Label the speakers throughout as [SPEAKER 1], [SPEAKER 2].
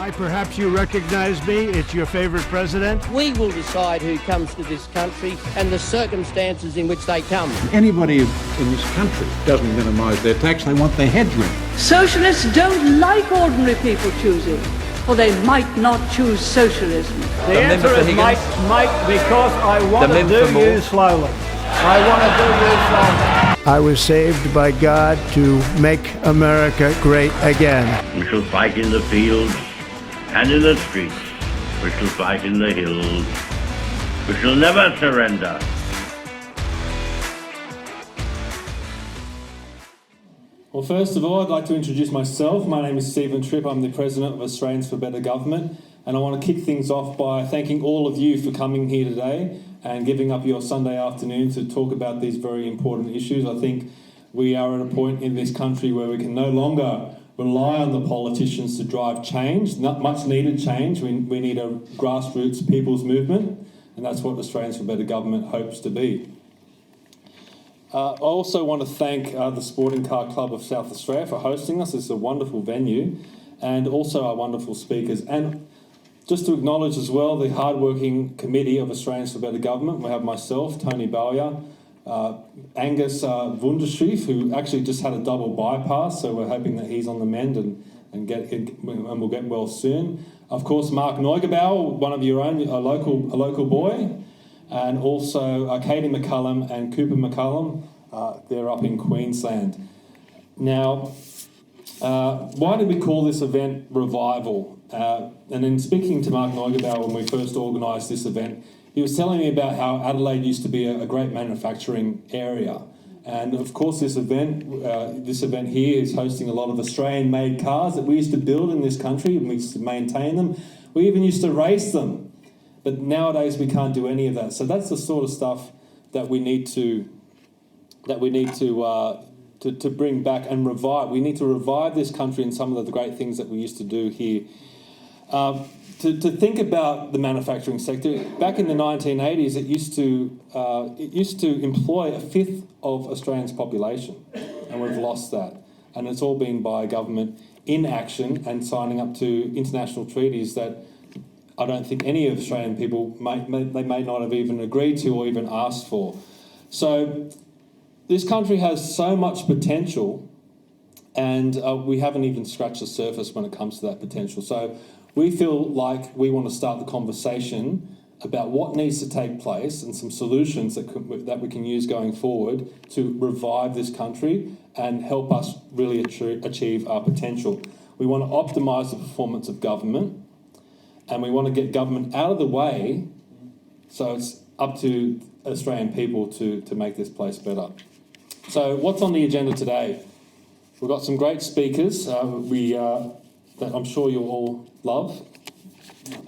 [SPEAKER 1] Hi, perhaps you recognize me. It's your favorite president.
[SPEAKER 2] We will decide who comes to this country and the circumstances in which they come.
[SPEAKER 3] Anybody in this country doesn't minimise their tax. They want their heads ring.
[SPEAKER 4] Socialists don't like ordinary people choosing, or they might not choose socialism.
[SPEAKER 1] The answer is might, because I want to do you slowly. I want to do you slowly. I was saved by God to make America great again.
[SPEAKER 5] We shall fight in the fields and in the streets. We shall fight in the hills. We shall never surrender.
[SPEAKER 6] Well, first of all, I'd like to introduce myself. My name is Tripp. I'm the President of Australians for Better Government, and I want to kick things off by thanking all of you for coming here today and giving up your Sunday afternoon to talk about these very important issues. I think we are at a point in this country where we can no longer rely on the politicians to drive change, not much needed change. We need a grassroots people's movement, and that's what Australians for Better Government hopes to be. I also want to thank the Sporting Car Club of South Australia for hosting us. It's a wonderful venue, and also our wonderful speakers. And just to acknowledge as well the hard-working committee of Australians for Better Government. We have myself, Tony Bowyer, Angus Wunderschrief, who actually just had a double bypass, so we're hoping that he's on the mend and will get well soon. Of course, Mark Neugebauer, one of your own, a local boy, and also Katie McCullum and Cooper McCullum. They're up in Queensland. Now, why did we call this event Revival? And in speaking to Mark Neugebauer when we first organised this event, he was telling me about how Adelaide used to be a great manufacturing area. And of course this event here is hosting a lot of Australian-made cars that we used to build in this country, and we used to maintain them. We even used to race them. But nowadays we can't do any of that. So that's the sort of stuff that we need to bring back and revive. We need to revive this country and some of the great things that we used to do here. To think about the manufacturing sector, back in the 1980s, it used to employ a fifth of Australia's population, and we've lost that. And it's all been by government inaction and signing up to international treaties that I don't think any of Australian people may not have even agreed to or even asked for. So this country has so much potential, and we haven't even scratched the surface when it comes to that potential. So we feel like we want to start the conversation about what needs to take place and some solutions that we can use going forward to revive this country and help us really achieve our potential. We want to optimise the performance of government, and we want to get government out of the way so it's up to Australian people to make this place better. So what's on the agenda today? We've got some great speakers that I'm sure you'll all love.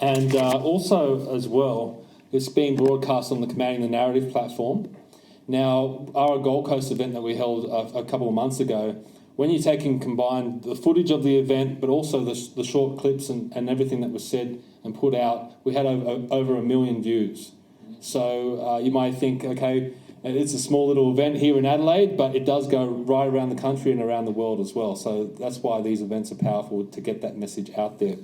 [SPEAKER 6] And also as well, it's being broadcast on the Commanding the Narrative platform. Now, our Gold Coast event that we held a couple of months ago, when you take and combine the footage of the event, but also the short clips and everything that was said and put out, we had over 1 million views. So you might think, okay, it's a small little event here in Adelaide, but it does go right around the country and around the world as well. So that's why these events are powerful, to get that message out there.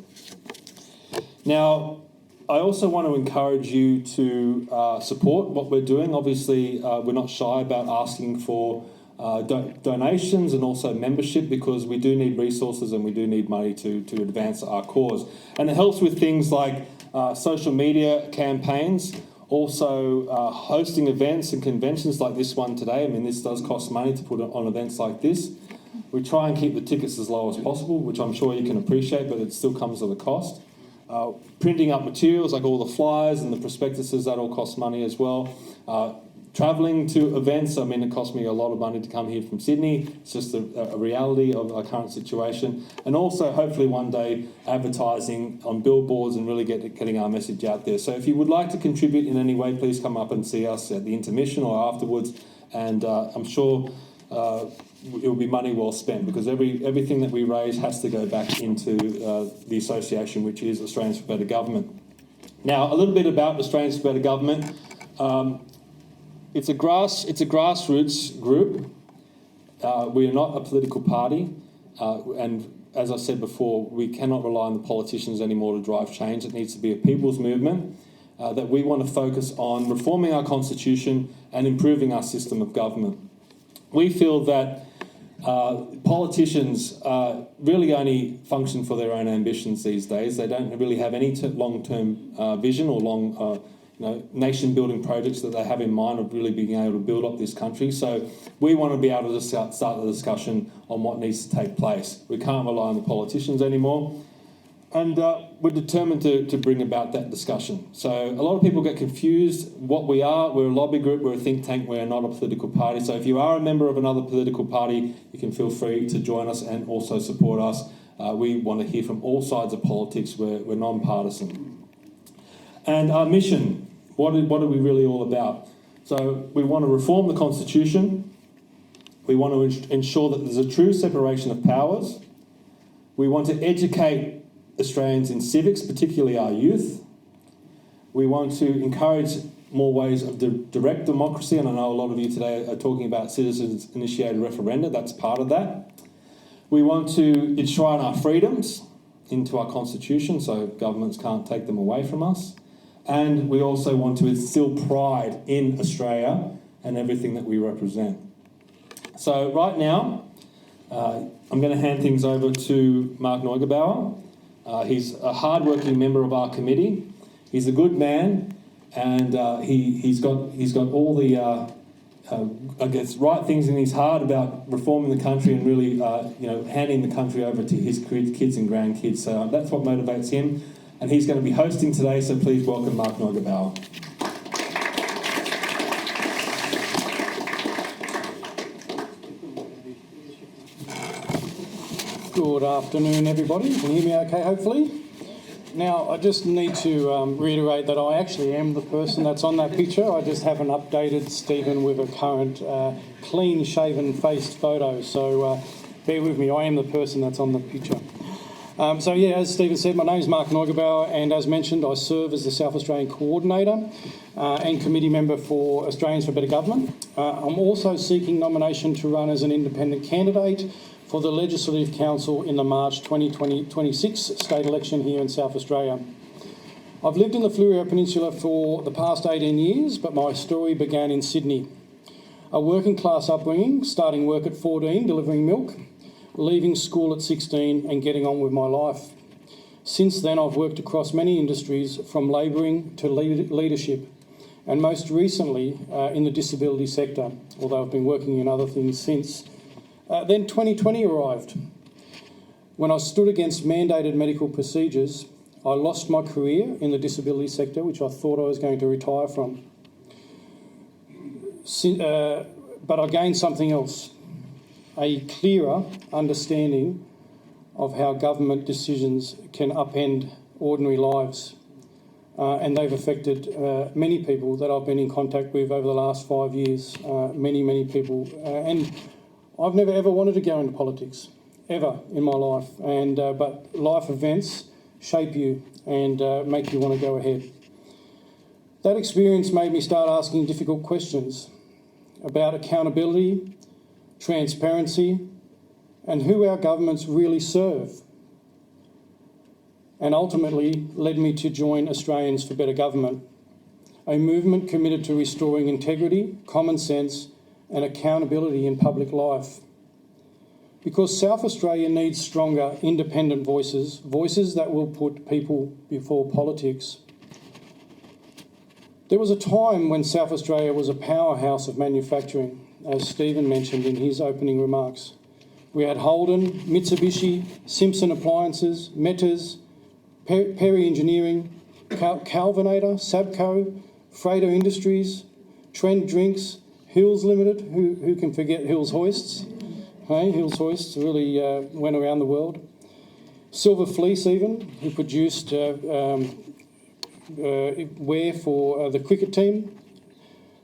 [SPEAKER 6] Now, I also want to encourage you to support what we're doing. Obviously, we're not shy about asking for donations and also membership, because we do need resources and we do need money to advance our cause. And it helps with things like social media campaigns, also hosting events and conventions like this one today. I mean, this does cost money to put on events like this. We try and keep the tickets as low as possible, which I'm sure you can appreciate, but it still comes at a cost. Printing up materials like all the flyers and the prospectuses, that all costs money as well. Travelling to events, I mean, it cost me a lot of money to come here from Sydney. It's just a reality of our current situation. And also, hopefully one day, advertising on billboards and really getting our message out there. So if you would like to contribute in any way, please come up and see us at the intermission or afterwards. And I'm sure it will be money well spent, because everything that we raise has to go back into the association, which is Australians for Better Government. Now, a little bit about Australians for Better Government. It's a grassroots group. We are not a political party, and as I said before, we cannot rely on the politicians anymore to drive change. It needs to be a people's movement, that we want to focus on reforming our constitution and improving our system of government. We feel that politicians really only function for their own ambitions these days. They don't really have any long-term vision or nation-building projects that they have in mind of really being able to build up this country. So we want to be able to start the discussion on what needs to take place. We can't rely on the politicians anymore. And we're determined to bring about that discussion. So a lot of people get confused what we are. We're a lobby group, we're a think tank, we're not a political party. So if you are a member of another political party, you can feel free to join us and also support us. We want to hear from all sides of politics. We're non-partisan. And our mission, what are we really all about? So we want to reform the Constitution. We want to ensure that there's a true separation of powers. We want to educate Australians in civics, particularly our youth. We want to encourage more ways of direct democracy, and I know a lot of you today are talking about citizens-initiated referenda. That's part of that. We want to enshrine our freedoms into our constitution so governments can't take them away from us. And we also want to instill pride in Australia and everything that we represent. So right now, I'm going to hand things over to Mark Neugebauer. He's a hard-working member of our committee. He's a good man, and he's got all the right things in his heart about reforming the country and really handing the country over to his kids and grandkids. So that's what motivates him, and he's going to be hosting today. So please welcome Mark Neugebauer.
[SPEAKER 7] Good afternoon, everybody. Can you hear me okay, hopefully? Now, I just need to reiterate that I actually am the person that's on that picture. I just haven't updated Stephen with a current clean-shaven faced photo. So bear with me, I am the person that's on the picture. As Stephen said, my name is Mark Neugebauer, and as mentioned, I serve as the South Australian Coordinator and Committee Member for Australians for Better Government. I'm also seeking nomination to run as an independent candidate for the Legislative Council in the March 2026 state election here in South Australia. I've lived in the Fleurieu Peninsula for the past 18 years, but my story began in Sydney. A working class upbringing, starting work at 14, delivering milk, leaving school at 16 and getting on with my life. Since then, I've worked across many industries, from labouring to leadership, and most recently in the disability sector, although I've been working in other things since. Then 2020 arrived. When I stood against mandated medical procedures, I lost my career in the disability sector, which I thought I was going to retire from. But I gained something else, a clearer understanding of how government decisions can upend ordinary lives. And they've affected many people that I've been in contact with over the last 5 years, many people. And I've never ever wanted to go into politics, ever in my life. But life events shape you and make you want to go ahead. That experience made me start asking difficult questions about accountability, transparency, and who our governments really serve. And ultimately led me to join Australians for Better Government, a movement committed to restoring integrity, common sense, and accountability in public life. Because South Australia needs stronger, independent voices that will put people before politics. There was a time when South Australia was a powerhouse of manufacturing, as Stephen mentioned in his opening remarks. We had Holden, Mitsubishi, Simpson Appliances, Metters, Perry Engineering, Calvinator, Sabco, Freighter Industries, Trent Drinks, Hills Limited, who can forget Hills Hoists? Hey, Hills Hoists really went around the world. Silver Fleece even, who produced wear for the cricket team.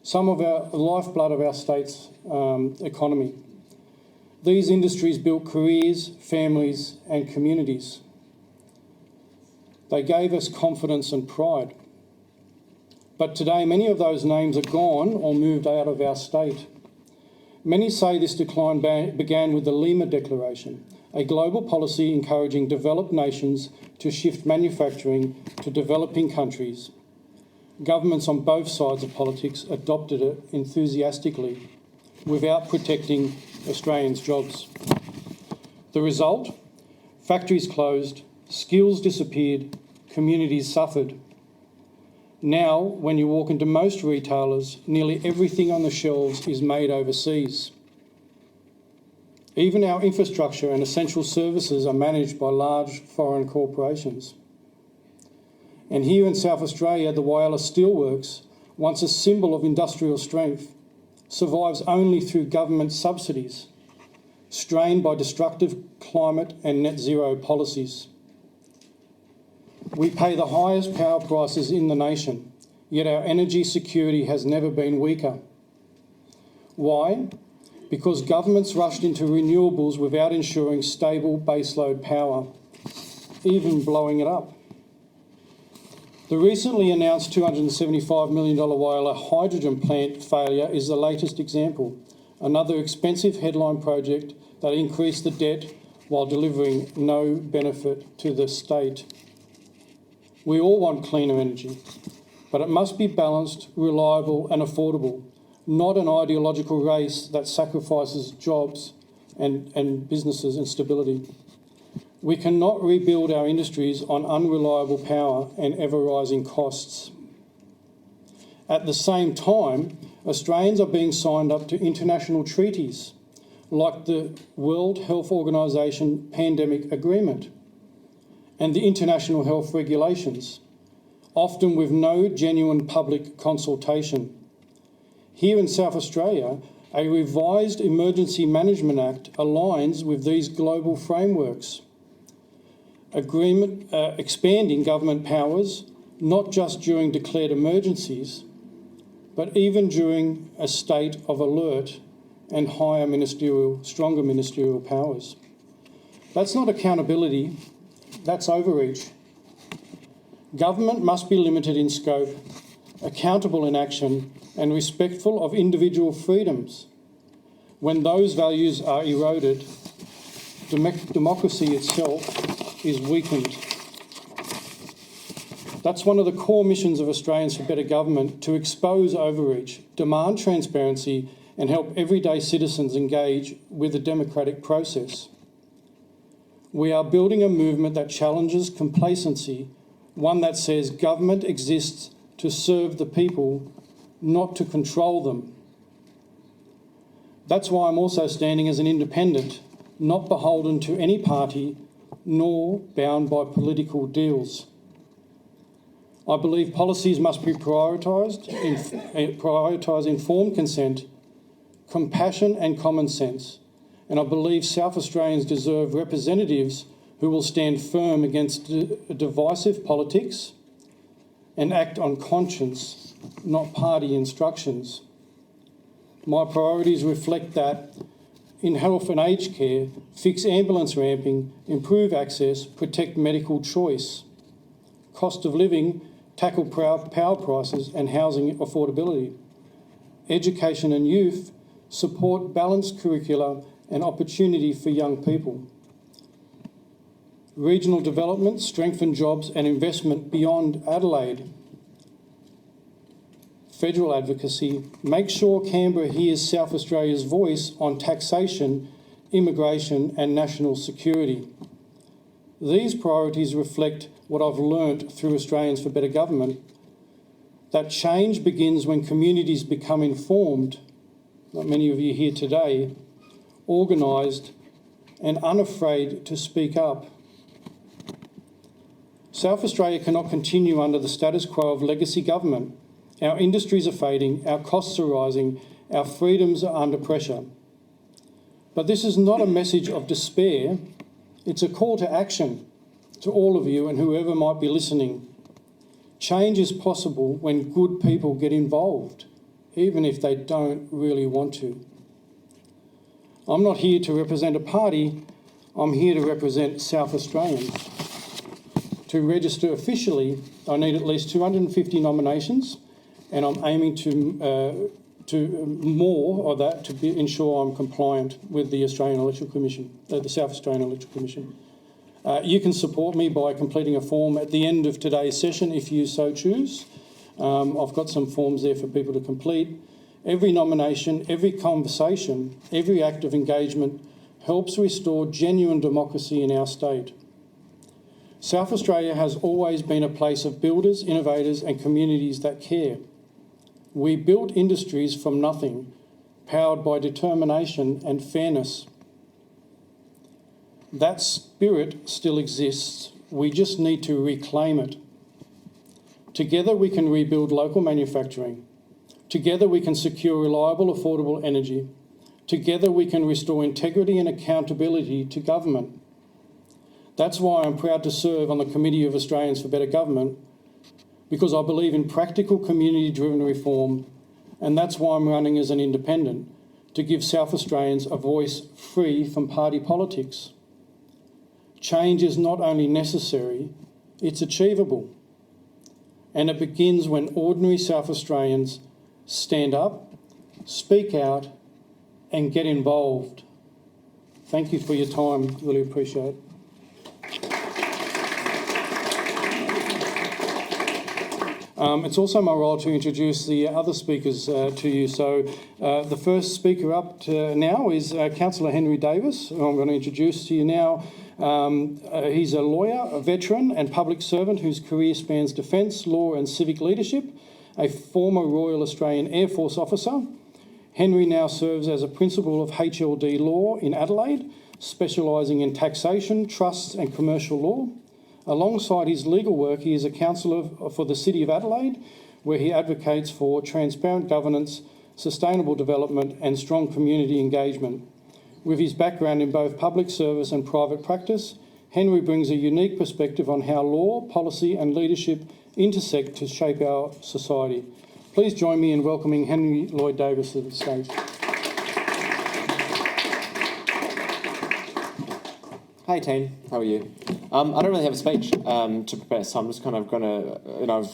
[SPEAKER 7] Some of the lifeblood of our state's economy. These industries built careers, families and communities. They gave us confidence and pride. But today, many of those names are gone or moved out of our state. Many say this decline began with the Lima Declaration, a global policy encouraging developed nations to shift manufacturing to developing countries. Governments on both sides of politics adopted it enthusiastically without protecting Australians' jobs. The result? Factories closed, skills disappeared, communities suffered. Now, when you walk into most retailers, nearly everything on the shelves is made overseas. Even our infrastructure and essential services are managed by large foreign corporations. And here in South Australia, the Whyalla Steelworks, once a symbol of industrial strength, survives only through government subsidies, strained by destructive climate and net zero policies. We pay the highest power prices in the nation, yet our energy security has never been weaker. Why? Because governments rushed into renewables without ensuring stable baseload power, even blowing it up. The recently announced $275 million Whyalla hydrogen plant failure is the latest example, another expensive headline project that increased the debt while delivering no benefit to the state. We all want cleaner energy, but it must be balanced, reliable and affordable, not an ideological race that sacrifices jobs and businesses and stability. We cannot rebuild our industries on unreliable power and ever-rising costs. At the same time, Australians are being signed up to international treaties like the World Health Organization Pandemic Agreement and the International Health Regulations, often with no genuine public consultation. Here in South Australia, a revised Emergency Management Act aligns with these global frameworks. Expanding government powers, not just during declared emergencies, but even during a state of alert and stronger ministerial powers. That's not accountability, that's overreach. Government must be limited in scope, accountable in action, and respectful of individual freedoms. When those values are eroded, democracy itself is weakened. That's one of the core missions of Australians for Better Government, to expose overreach, demand transparency and help everyday citizens engage with the democratic process. We are building a movement that challenges complacency, one that says government exists to serve the people, not to control them. That's why I'm also standing as an independent, not beholden to any party, nor bound by political deals. I believe policies must be prioritise informed consent, compassion and common sense, and I believe South Australians deserve representatives who will stand firm against divisive politics and act on conscience, not party instructions. My priorities reflect that in health and aged care, fix ambulance ramping, improve access, protect medical choice, cost of living, tackle power prices and housing affordability, education and youth, support balanced curricula and opportunity for young people, regional development, strengthen jobs and investment beyond Adelaide, federal advocacy, make sure Canberra hears South Australia's voice on taxation, immigration and national security. These priorities reflect what I've learnt through Australians for Better Government, that change begins when communities become informed, like many of you here today, organised and unafraid to speak up. South Australia cannot continue under the status quo of legacy government. Our industries are fading, our costs are rising, our freedoms are under pressure. But this is not a message of despair, it's a call to action to all of you and whoever might be listening. Change is possible when good people get involved, even if they don't really want to. I'm not here to represent a party, I'm here to represent South Australians. To register officially, I need at least 250 nominations, and I'm aiming to more of that to ensure I'm compliant with the Australian Electoral Commission, the South Australian Electoral Commission. You can support me by completing a form at the end of today's session if you so choose. I've got some forms there for people to complete. Every nomination, every conversation, every act of engagement helps restore genuine democracy in our state. South Australia has always been a place of builders, innovators and communities that care. We built industries from nothing, powered by determination and fairness. That spirit still exists. We just need to reclaim it. Together we can rebuild local manufacturing. Together we can secure reliable, affordable energy. Together we can restore integrity and accountability to government. That's why I'm proud to serve on the Committee of Australians for Better Government, because I believe in practical community-driven reform, and that's why I'm running as an independent, to give South Australians a voice free from party politics. Change is not only necessary, it's achievable. And it begins when ordinary South Australians stand up, speak out, and get involved. Thank you for your time. Really appreciate it. It's also my role to introduce the other speakers to you. So the first speaker up now is Councillor Henry Davis, who I'm going to introduce to you now. He's a lawyer, a veteran and public servant whose career spans defence, law and civic leadership, a former Royal Australian Air Force officer. Henry now serves as a principal of HLD Law in Adelaide, specialising in taxation, trusts and commercial law. Alongside his legal work, he is a councillor for the City of Adelaide, where he advocates for transparent governance, sustainable development and strong community engagement. With his background in both public service and private practice, Henry brings a unique perspective on how law, policy and leadership intersect to shape our society. Please join me in welcoming Henry Lloyd Davis to the stage.
[SPEAKER 8] Hey team, how are you? I don't really have a speech to prepare, so I'm just kind of going to,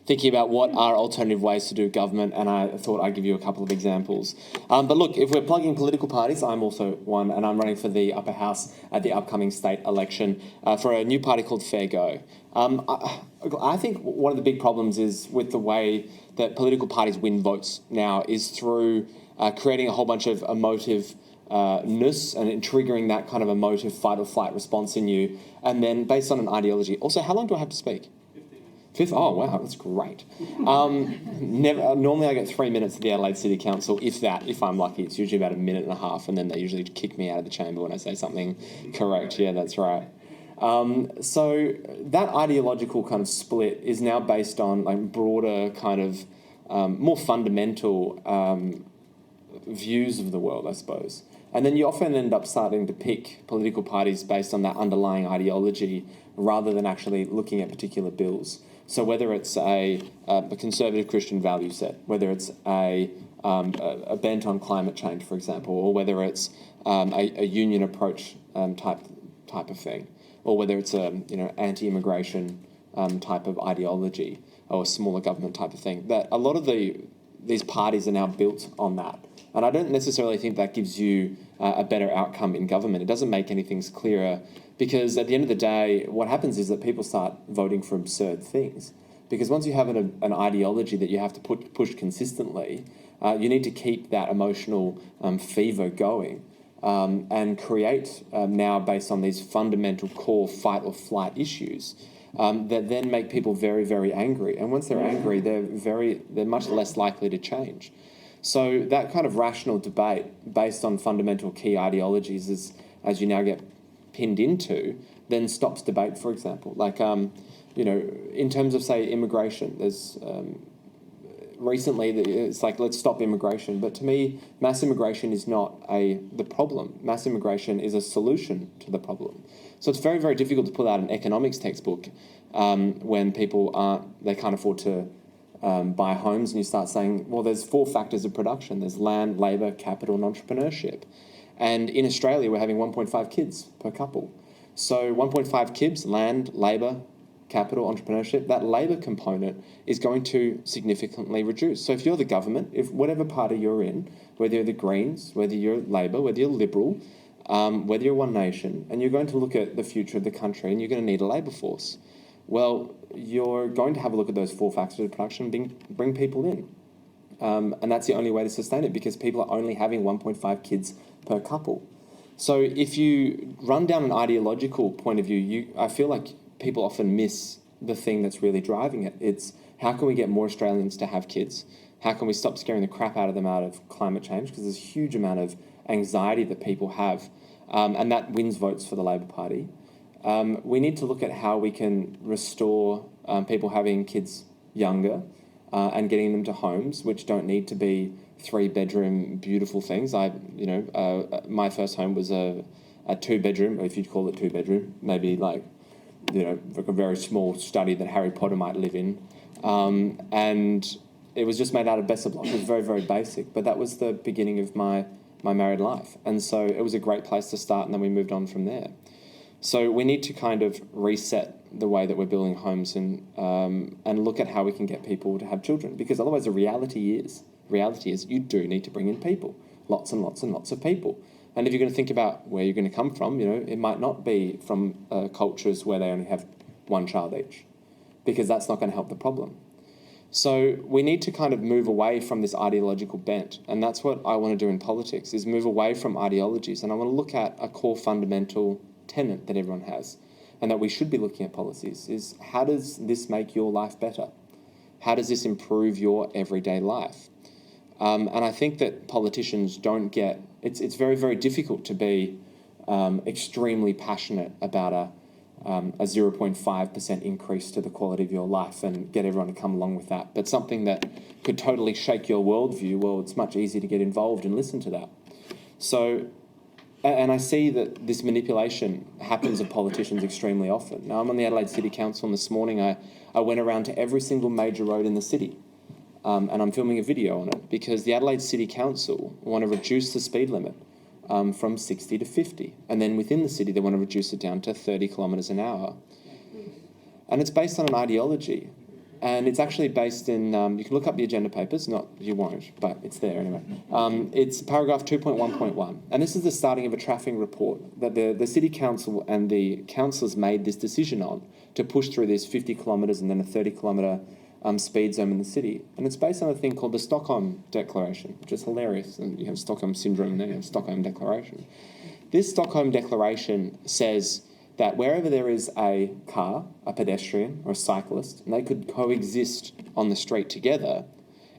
[SPEAKER 8] thinking about what are alternative ways to do government, and I thought I'd give you a couple of examples. But look, if we're plugging political parties, I'm also one, and I'm running for the upper house at the upcoming state election for a new party called Fair Go. I think one of the big problems is with the way that political parties win votes now is through creating a whole bunch of emotive ness and triggering that kind of emotive fight or flight response in you, and then based on an ideology. Also, how long do I have to speak? 15. Oh wow, that's great. Normally I get 3 minutes at the Adelaide City Council, if I'm lucky. It's usually about a minute and a half, and then they usually kick me out of the chamber when I say something correct. Yeah, that's right. So that ideological kind of split is now based on like broader kind of more fundamental views of the world, I suppose. And then you often end up starting to pick political parties based on that underlying ideology rather than actually looking at particular bills. So whether it's a conservative Christian value set, whether it's a bent on climate change, for example, or whether it's a union approach type of thing, or whether it's a anti-immigration type of ideology or a smaller government type of thing, that a lot of these parties are now built on that. And I don't necessarily think that gives you a better outcome in government. It doesn't make anything clearer, because at the end of the day, what happens is that people start voting for absurd things. Because once you have an ideology that you have to push consistently, you need to keep that emotional fever going and create now based on these fundamental core fight or flight issues that then make people very, very angry. And once they're angry, they're much less likely to change. So that kind of rational debate based on fundamental key ideologies, as you now get pinned into, then stops debate, for example. Like, in terms of, say, immigration, there's recently it's like, let's stop immigration. But to me, mass immigration is not the problem. Mass immigration is a solution to the problem. So it's very, very difficult to pull out an economics textbook when they can't afford to buy homes, and you start saying, well, there's 4 factors of production. There's land, labour, capital and entrepreneurship. And in Australia, we're having 1.5 kids per couple. So 1.5 kids, land, labour, capital, entrepreneurship, that labour component is going to significantly reduce. So if you're the government, if whatever party you're in, whether you're the Greens, whether you're Labour, whether you're Liberal, whether you're One Nation, and you're going to look at the future of the country and you're going to need a labour force, well, you're going to have a look at those 4 factors of production and bring people in. And that's the only way to sustain it, because people are only having 1.5 kids per couple. So if you run down an ideological point of view, I feel like people often miss the thing that's really driving it. It's how can we get more Australians to have kids? How can we stop scaring the crap out of them out of climate change? Because there's a huge amount of anxiety that people have, and that wins votes for the Labor Party. We need to look at how we can restore people having kids younger and getting them to homes, which don't need to be 3-bedroom beautiful things. My first home was a 2-bedroom, or if you'd call it 2-bedroom, maybe like a very small study that Harry Potter might live in. And it was just made out of Besser block. It was very, very basic, but that was the beginning of my married life. And so it was a great place to start, and then we moved on from there. So we need to kind of reset the way that we're building homes and look at how we can get people to have children, because otherwise the reality is you do need to bring in people, lots and lots and lots of people. And if you're going to think about where you're going to come from, it might not be from cultures where they only have 1 child each, because that's not going to help the problem. So we need to kind of move away from this ideological bent, and that's what I want to do in politics, is move away from ideologies, and I want to look at a core fundamental tenet that everyone has, and that we should be looking at policies, is how does this make your life better? How does this improve your everyday life? And I think that politicians don't get... It's very, very difficult to be extremely passionate about a 0.5% increase to the quality of your life and get everyone to come along with that. But something that could totally shake your worldview, well, it's much easier to get involved and listen to that. So, and I see that this manipulation happens of politicians extremely often. Now, I'm on the Adelaide City Council, and this morning I went around to every single major road in the city. And I'm filming a video on it, because the Adelaide City Council want to reduce the speed limit from 60 to 50. And then within the city, they want to reduce it down to 30 kilometres an hour. And it's based on an ideology. And it's actually based in, you can look up the agenda papers, you won't, but it's there anyway. It's paragraph 2.1.1. And this is the starting of a traffic report that the City Council and the councillors made this decision on to push through this 50 kilometres and then a 30 kilometre speed zone in the city. And it's based on a thing called the Stockholm Declaration, which is hilarious. And you have Stockholm Syndrome and then you have Stockholm Declaration. This Stockholm Declaration says that wherever there is a car, a pedestrian or a cyclist, and they could coexist on the street together,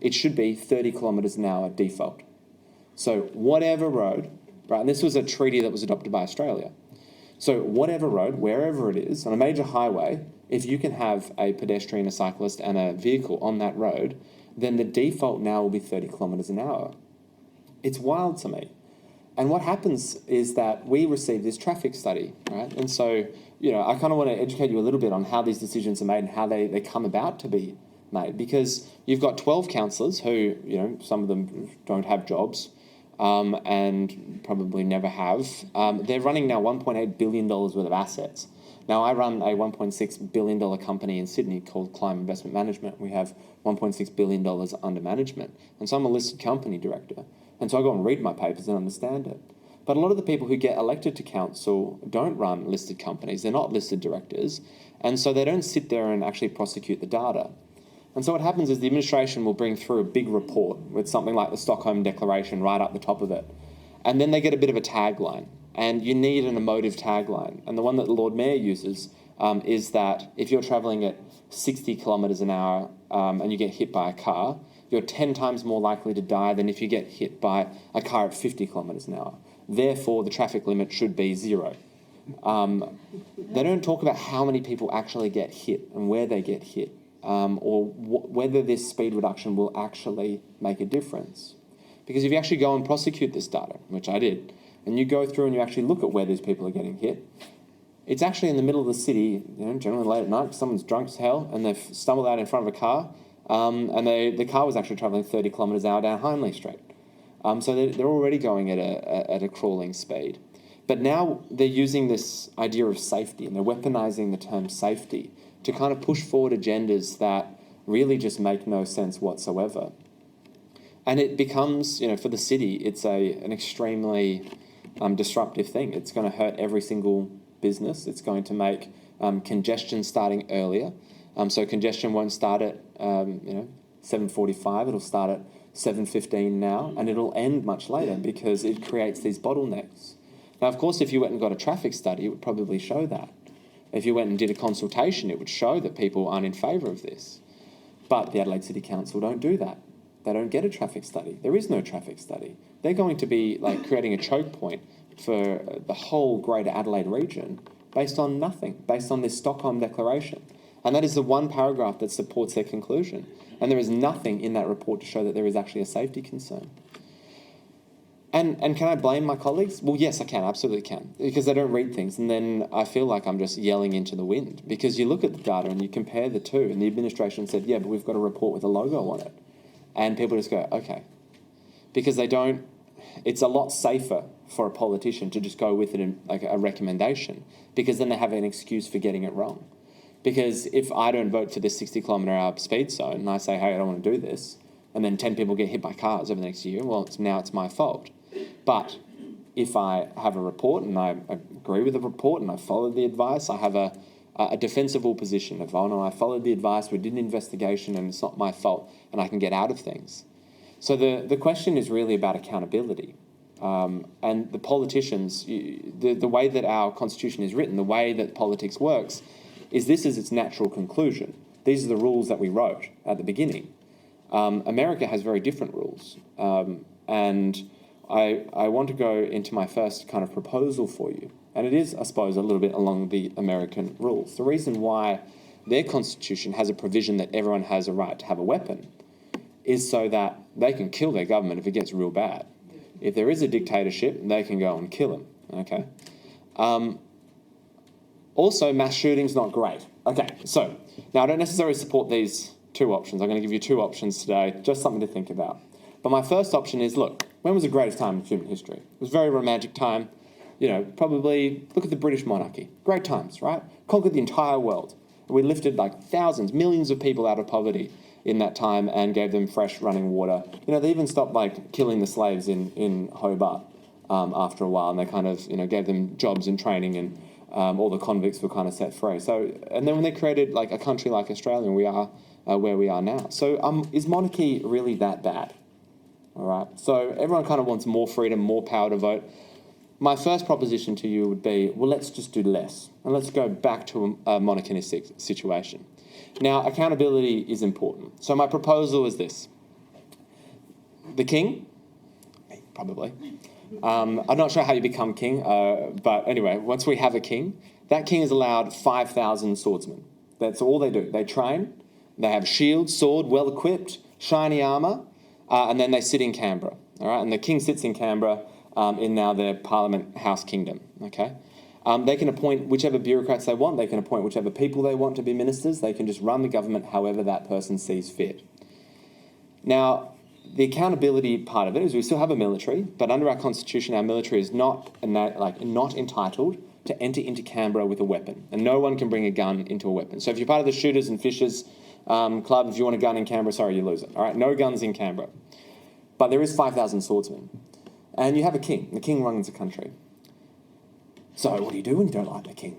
[SPEAKER 8] it should be 30 kilometres an hour default. So whatever road, right, and this was a treaty that was adopted by Australia. So whatever road, wherever it is, on a major highway, if you can have a pedestrian, a cyclist and a vehicle on that road, then the default now will be 30 kilometres an hour. It's wild to me. And what happens is that we receive this traffic study, right? And so, I kind of want to educate you a little bit on how these decisions are made and how they come about to be made. Because you've got 12 councillors who, some of them don't have jobs and probably never have. They're running now $1.8 billion worth of assets. Now, I run a $1.6 billion company in Sydney called Climate Investment Management. We have $1.6 billion under management. And so I'm a listed company director. And so I go and read my papers and understand it. But a lot of the people who get elected to council don't run listed companies. They're not listed directors. And so they don't sit there and actually prosecute the data. And so what happens is the administration will bring through a big report with something like the Stockholm Declaration right up the top of it. And then they get a bit of a tagline. And you need an emotive tagline. And the one that the Lord Mayor uses is that if you're travelling at 60 kilometres an hour and you get hit by a car, you're 10 times more likely to die than if you get hit by a car at 50 kilometres an hour. Therefore, the traffic limit should be 0. They don't talk about how many people actually get hit and where they get hit, or whether this speed reduction will actually make a difference. Because if you actually go and prosecute this data, which I did, and you go through and you actually look at where these people are getting hit, it's actually in the middle of the city, generally late at night, someone's drunk as hell, and they've stumbled out in front of a car, and the car was actually travelling 30 kilometres an hour down Hindley Street. So they're already going at a crawling speed. But now they're using this idea of safety, and they're weaponising the term safety to kind of push forward agendas that really just make no sense whatsoever. And it becomes, for the city, it's an extremely disruptive thing. It's going to hurt every single business. It's going to make congestion starting earlier. So congestion won't start at 7:45. It'll start at 7:15 now, and it'll end much later because it creates these bottlenecks. Now, of course, if you went and got a traffic study, it would probably show that. If you went and did a consultation, it would show that people aren't in favour of this. But the Adelaide City Council don't do that. They don't get a traffic study. There is no traffic study. They're going to be creating a choke point for the whole greater Adelaide region based on nothing, based on this Stockholm Declaration. And that is the one paragraph that supports their conclusion. And there is nothing in that report to show that there is actually a safety concern. And can I blame my colleagues? Well, yes, I can, absolutely can, because they don't read things. And then I feel like I'm just yelling into the wind, because you look at the data and you compare the two, and the administration said, yeah, but we've got a report with a logo on it. And people just go, okay. Because they don't, it's a lot safer for a politician to just go with it in like a recommendation, because then they have an excuse for getting it wrong. Because if I don't vote for this 60-kilometre-hour speed zone and I say, hey, I don't want to do this, and then 10 people get hit by cars over the next year, well, now it's my fault. But if I have a report and I agree with the report and I follow the advice, I have a defensible position of, oh no, I followed the advice, we did an investigation and it's not my fault, and I can get out of things. So the question is really about accountability. And the politicians, the way that our constitution is written, the way that politics works, is this is its natural conclusion. These are the rules that we wrote at the beginning. America has very different rules. And I want to go into my first kind of proposal for you. And it is, I suppose, a little bit along the American rules. The reason why their constitution has a provision that everyone has a right to have a weapon is so that they can kill their government if it gets real bad. If there is a dictatorship, they can go and kill him, okay? Also, mass shooting's not great. Okay, so now I don't necessarily support these two options. I'm going to give you two options today, just something to think about. But my first option is, look, when was the greatest time in human history? It was a very romantic time. Probably look at the British monarchy. Great times, right? Conquered the entire world. We lifted thousands, millions of people out of poverty in that time and gave them fresh running water. They even stopped killing the slaves in Hobart after a while, and they kind of gave them jobs and training, and all the convicts were kind of set free. So, and then when they created a country like Australia, we are where we are now. So is monarchy really that bad? All right. So everyone kind of wants more freedom, more power to vote. My first proposition to you would be, well, let's just do less, and let's go back to a monarchistic situation. Now, accountability is important. So my proposal is this. The king, probably. I'm not sure how you become king, but anyway, once we have a king, that king is allowed 5,000 swordsmen. That's all they do. They train, they have shield, sword, well-equipped, shiny armour, and then they sit in Canberra. All right, and the king sits in Canberra in now their Parliament House Kingdom. Okay. They can appoint whichever bureaucrats they want. They can appoint whichever people they want to be ministers. They can just run the government however that person sees fit. Now, the accountability part of it is we still have a military, but under our constitution, our military is not entitled to enter into Canberra with a weapon, and no one can bring a gun into a weapon. So if you're part of the Shooters and Fishers Club, if you want a gun in Canberra, sorry, you lose it. All right, no guns in Canberra. But there is 5,000 swordsmen. And you have a king. The king runs the country. So what do you do when you don't like the king?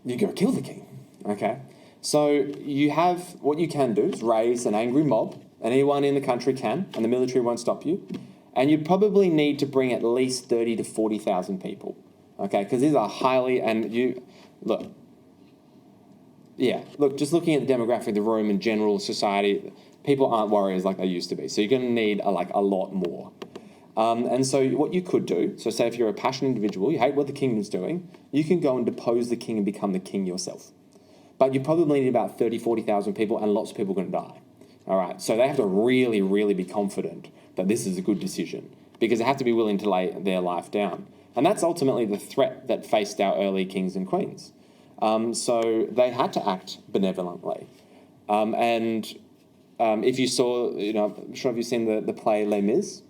[SPEAKER 8] You go kill the king, okay? So you have, what you can do is raise an angry mob, and anyone in the country can, and the military won't stop you. And you probably need to bring at least 30 to 40,000 people, okay? Because these are highly, and just looking at the demographic of the room and general society, people aren't warriors like they used to be. So you're going to need a lot more. And so what you could do, so say if you're a passionate individual, you hate what the kingdom's doing, you can go and depose the king and become the king yourself. But you probably need about 30, 40,000 people, and lots of people are going to die. All right, so they have to really, really be confident that this is a good decision, because they have to be willing to lay their life down. And that's ultimately the threat that faced our early kings and queens. So they had to act benevolently. If you saw, I'm sure if you've seen the play Les Mis,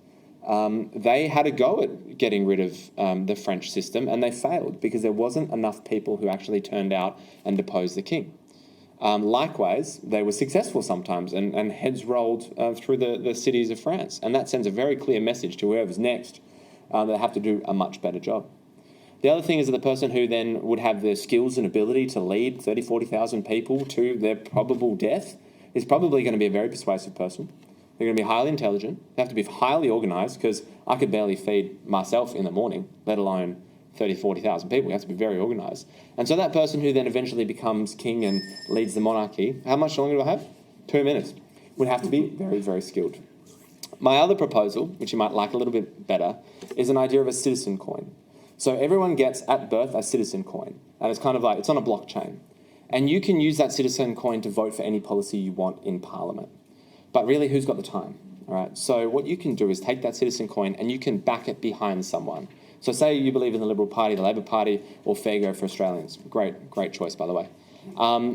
[SPEAKER 8] they had a go at getting rid of the French system, and they failed because there wasn't enough people who actually turned out and deposed the king. Likewise, they were successful sometimes and heads rolled through the cities of France. And that sends a very clear message to whoever's next that they have to do a much better job. The other thing is that the person who then would have the skills and ability to lead 30, 40,000 people to their probable death is probably going to be a very persuasive person. They're going to be highly intelligent. They have to be highly organised, because I could barely feed myself in the morning, let alone 30, 40,000 people. You have to be very organised. And so that person who then eventually becomes king and leads the monarchy, how much longer do I have? 2 minutes. Would have to be very, very skilled. My other proposal, which you might like a little bit better, is an idea of a citizen coin. So everyone gets at birth a citizen coin, and it's kind of like, it's on a blockchain. And you can use that citizen coin to vote for any policy you want in Parliament. But really, who's got the time? All right. So what you can do is take that citizen coin and you can back it behind someone. So say you believe in the Liberal Party, the Labor Party, or Fair Go for Australians. Great choice, by the way.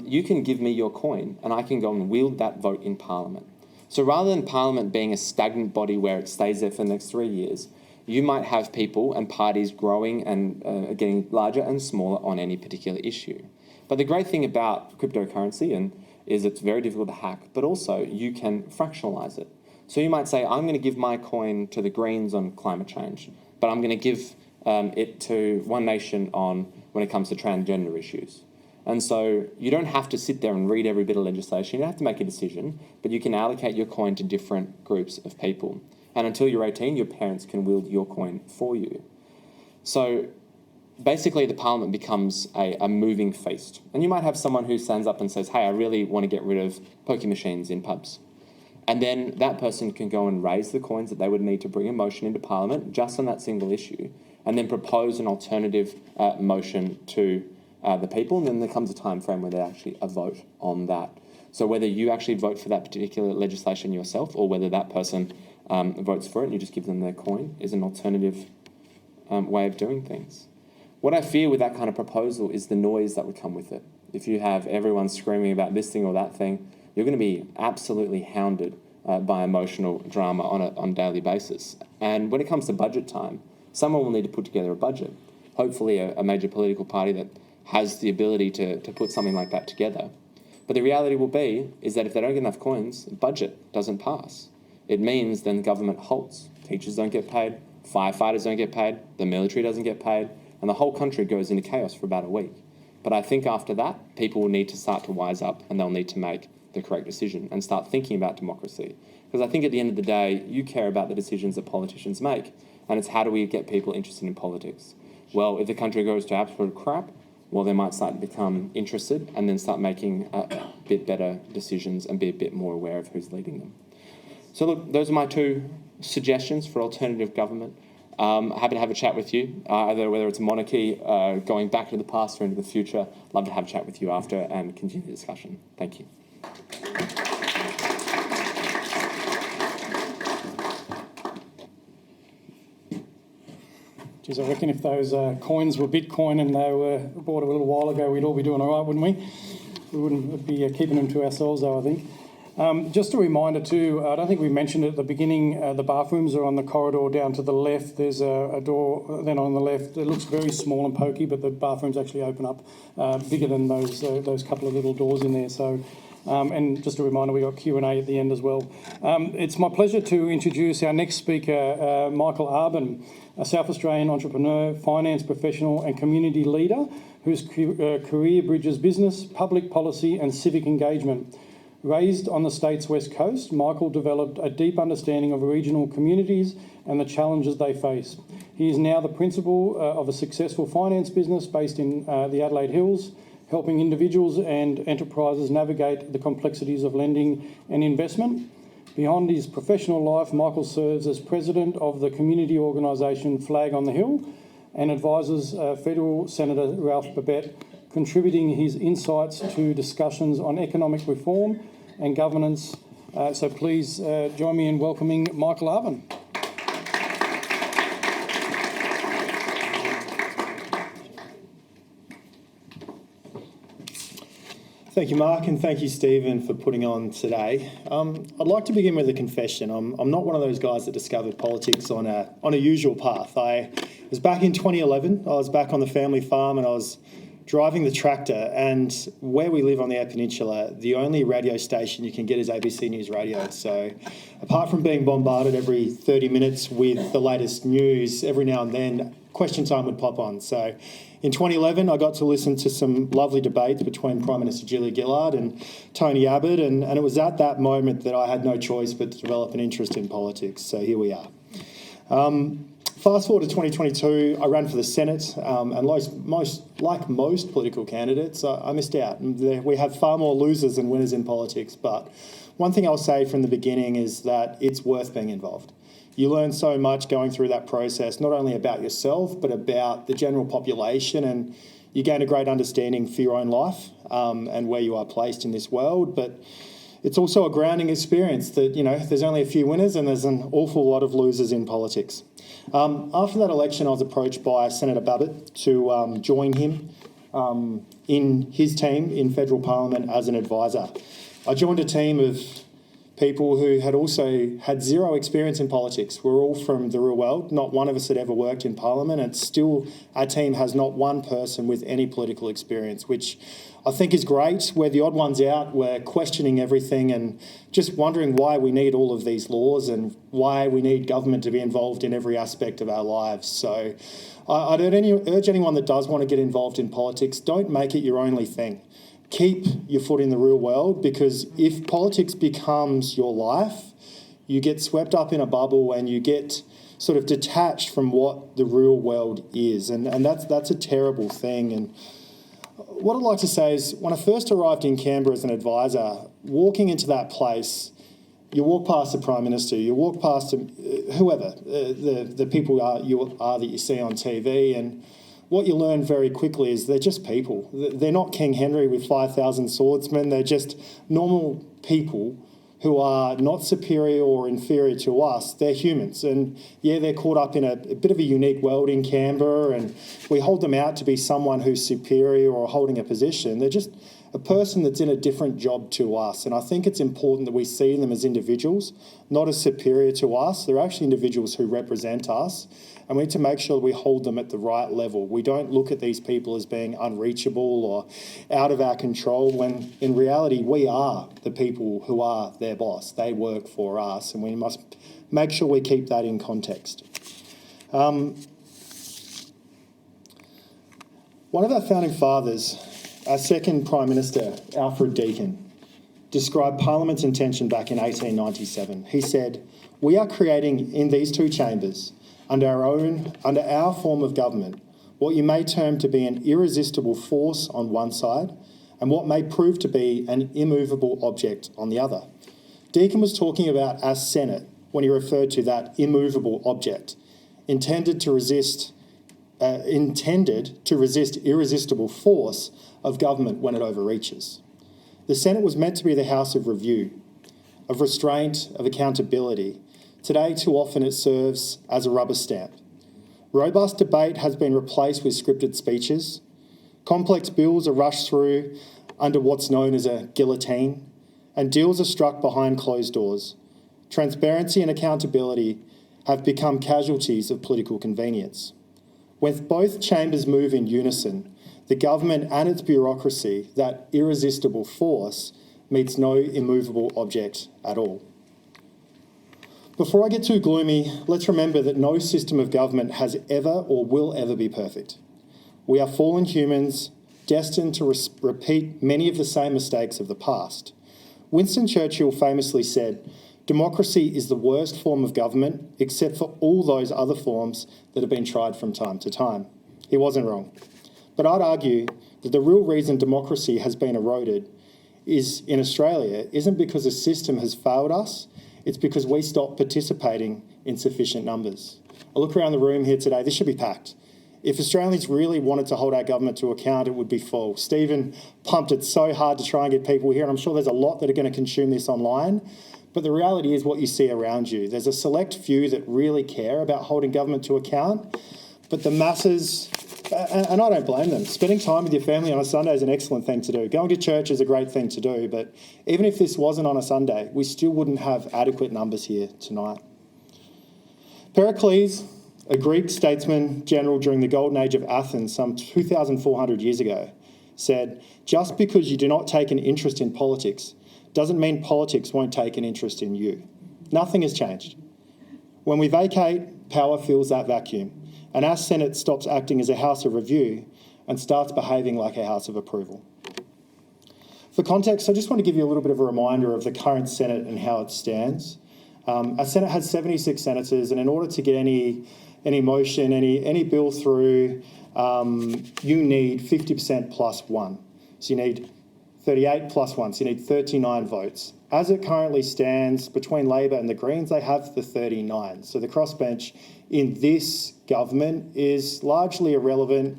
[SPEAKER 8] You can give me your coin and I can go and wield that vote in Parliament. So rather than Parliament being a stagnant body where it stays there for the next 3 years, you might have people and parties growing and getting larger and smaller on any particular issue. But the great thing about cryptocurrency is it's very difficult to hack, but also you can fractionalise it. So you might say, I'm going to give my coin to the Greens on climate change, but I'm going to give it to One Nation on when it comes to transgender issues. And so you don't have to sit there and read every bit of legislation. You don't have to make a decision, but you can allocate your coin to different groups of people. And until you're 18, your parents can wield your coin for you. So basically the Parliament becomes a moving feast. And you might have someone who stands up and says, hey, I really want to get rid of pokie machines in pubs. And then that person can go and raise the coins that they would need to bring a motion into Parliament just on that single issue, and then propose an alternative motion to the people. And then there comes a time frame where they actually vote on that. So whether you actually vote for that particular legislation yourself or whether that person votes for it and you just give them their coin is an alternative way of doing things. What I fear with that kind of proposal is the noise that would come with it. If you have everyone screaming about this thing or that thing, you're going to be absolutely hounded by emotional drama on a daily basis. And when it comes to budget time, someone will need to put together a budget. Hopefully a major political party that has the ability to put something like that together. But the reality will be is that if they don't get enough coins, the budget doesn't pass. It means then government halts. Teachers don't get paid, firefighters don't get paid, the military doesn't get paid, and the whole country goes into chaos for about a week. But I think after that, people will need to start to wise up and they'll need to make the correct decision and start thinking about democracy. Because I think at the end of the day, you care about the decisions that politicians make, and it's how do we get people interested in politics. Well, if the country goes to absolute crap, well, they might start to become interested and then start making a bit better decisions and be a bit more aware of who's leading them. So look, those are my two suggestions for alternative government. Happy to have a chat with you, either whether it's monarchy, going back to the past or into the future. Love to have a chat with you after and continue the discussion. Thank you.
[SPEAKER 7] Geez, I reckon if those coins were Bitcoin and they were bought a little while ago, we'd all be doing all right, wouldn't we? We wouldn't be keeping them to ourselves, though, I think. Just a reminder too, I don't think we mentioned it at the beginning, the bathrooms are on the corridor down to the left. There's a door then on the left. It looks very small and pokey, but the bathrooms actually open up bigger than those couple of little doors in there. So, and just a reminder, we got Q&A at the end as well. It's my pleasure to introduce our next speaker, Michael Arbon, a South Australian entrepreneur, finance professional and community leader whose career bridges business, public policy and civic engagement. Raised on the state's west coast, Michael developed a deep understanding of regional communities and the challenges they face. He is now the principal of a successful finance business based in the Adelaide Hills, helping individuals and enterprises navigate the complexities of lending and investment. Beyond his professional life, Michael serves as president of the community organisation Flag on the Hill and advises Federal Senator Ralph Babet, contributing his insights to discussions on economic reform and governance. So please join me in welcoming Michael Arbon.
[SPEAKER 9] Thank you, Mark, and thank you, Stephen, for putting on today. I'd like to begin with a confession. I'm not one of those guys that discovered politics on a usual path. It was back in 2011. I was back on the family farm and I was driving the tractor, and where we live on the Eyre Peninsula, the only radio station you can get is ABC News Radio. So apart from being bombarded every 30 minutes with the latest news, every now and then Question Time would pop on. So in 2011, I got to listen to some lovely debates between Prime Minister Julia Gillard and Tony Abbott, and it was at that moment that I had no choice but to develop an interest in politics. So here we are. Fast forward to 2022, I ran for the Senate, and like most political candidates, I missed out. We have far more losers than winners in politics, but one thing I'll say from the beginning is that it's worth being involved. You learn so much going through that process, not only about yourself, but about the general population, and you gain a great understanding for your own life and where you are placed in this world. But it's also a grounding experience that, there's only a few winners and there's an awful lot of losers in politics. After that election, I was approached by Senator Babet to join him in his team in federal parliament as an advisor. I joined a team of people who had also had zero experience in politics. We're all from the real world. Not one of us had ever worked in parliament, and still our team has not one person with any political experience, which I think is great. We're the odd ones out. We're questioning everything and just wondering why we need all of these laws and why we need government to be involved in every aspect of our lives. So I'd urge anyone that does want to get involved in politics, don't make it your only thing. Keep your foot in the real world, because if politics becomes your life, you get swept up in a bubble and you get sort of detached from what the real world is. And that's a terrible thing. And what I'd like to say is, when I first arrived in Canberra as an advisor, walking into that place, you walk past the Prime Minister, you walk past whoever, the people that you see on TV, and what you learn very quickly is they're just people. They're not King Henry with 5,000 swordsmen. They're just normal people who are not superior or inferior to us. They're humans. And yeah, they're caught up in a bit of a unique world in Canberra, and we hold them out to be someone who's superior or holding a position. They're just a person that's in a different job to us. And I think it's important that we see them as individuals, not as superior to us. They're actually individuals who represent us. And we need to make sure that we hold them at the right level. We don't look at these people as being unreachable or out of our control, when in reality we are the people who are their boss. They work for us, and we must make sure we keep that in context. One of our founding fathers, our second Prime Minister, Alfred Deakin, described Parliament's intention back in 1897. He said, "We are creating in these two chambers, under our form of government, what you may term to be an irresistible force on one side, and what may prove to be an immovable object on the other." Deakin was talking about our Senate when he referred to that immovable object, intended to resist irresistible force of government when it overreaches. The Senate was meant to be the house of review, of restraint, of accountability. Today, too often, it serves as a rubber stamp. Robust debate has been replaced with scripted speeches. Complex bills are rushed through under what's known as a guillotine, and deals are struck behind closed doors. Transparency and accountability have become casualties of political convenience. When both chambers move in unison, the government and its bureaucracy, that irresistible force, meets no immovable object at all. Before I get too gloomy, let's remember that no system of government has ever or will ever be perfect. We are fallen humans, destined to repeat many of the same mistakes of the past. Winston Churchill famously said, "Democracy is the worst form of government, except for all those other forms that have been tried from time to time." He wasn't wrong. But I'd argue that the real reason democracy has been eroded in Australia isn't because the system has failed us, it's because we stopped participating in sufficient numbers. I look around the room here today, this should be packed. If Australians really wanted to hold our government to account, it would be full. Stephen pumped it so hard to try and get people here, and I'm sure there's a lot that are going to consume this online. But the reality is what you see around you. There's a select few that really care about holding government to account, but the masses, and I don't blame them. Spending time with your family on a Sunday is an excellent thing to do. Going to church is a great thing to do, but even if this wasn't on a Sunday, we still wouldn't have adequate numbers here tonight. Pericles, A Greek statesman general during the Golden Age of Athens some 2,400 years ago said, "Just because you do not take an interest in politics doesn't mean politics won't take an interest in you." Nothing has changed. When we vacate, power fills that vacuum, and our Senate stops acting as a house of review and starts behaving like a house of approval. For context, I just want to give you a little bit of a reminder of the current Senate and how it stands. Our Senate has 76 senators, and in order to get any motion, any bill through, you need 50% plus one. So you need 38 plus one, so you need 39 votes. As it currently stands, between Labor and the Greens, they have the 39. So the crossbench in this government is largely irrelevant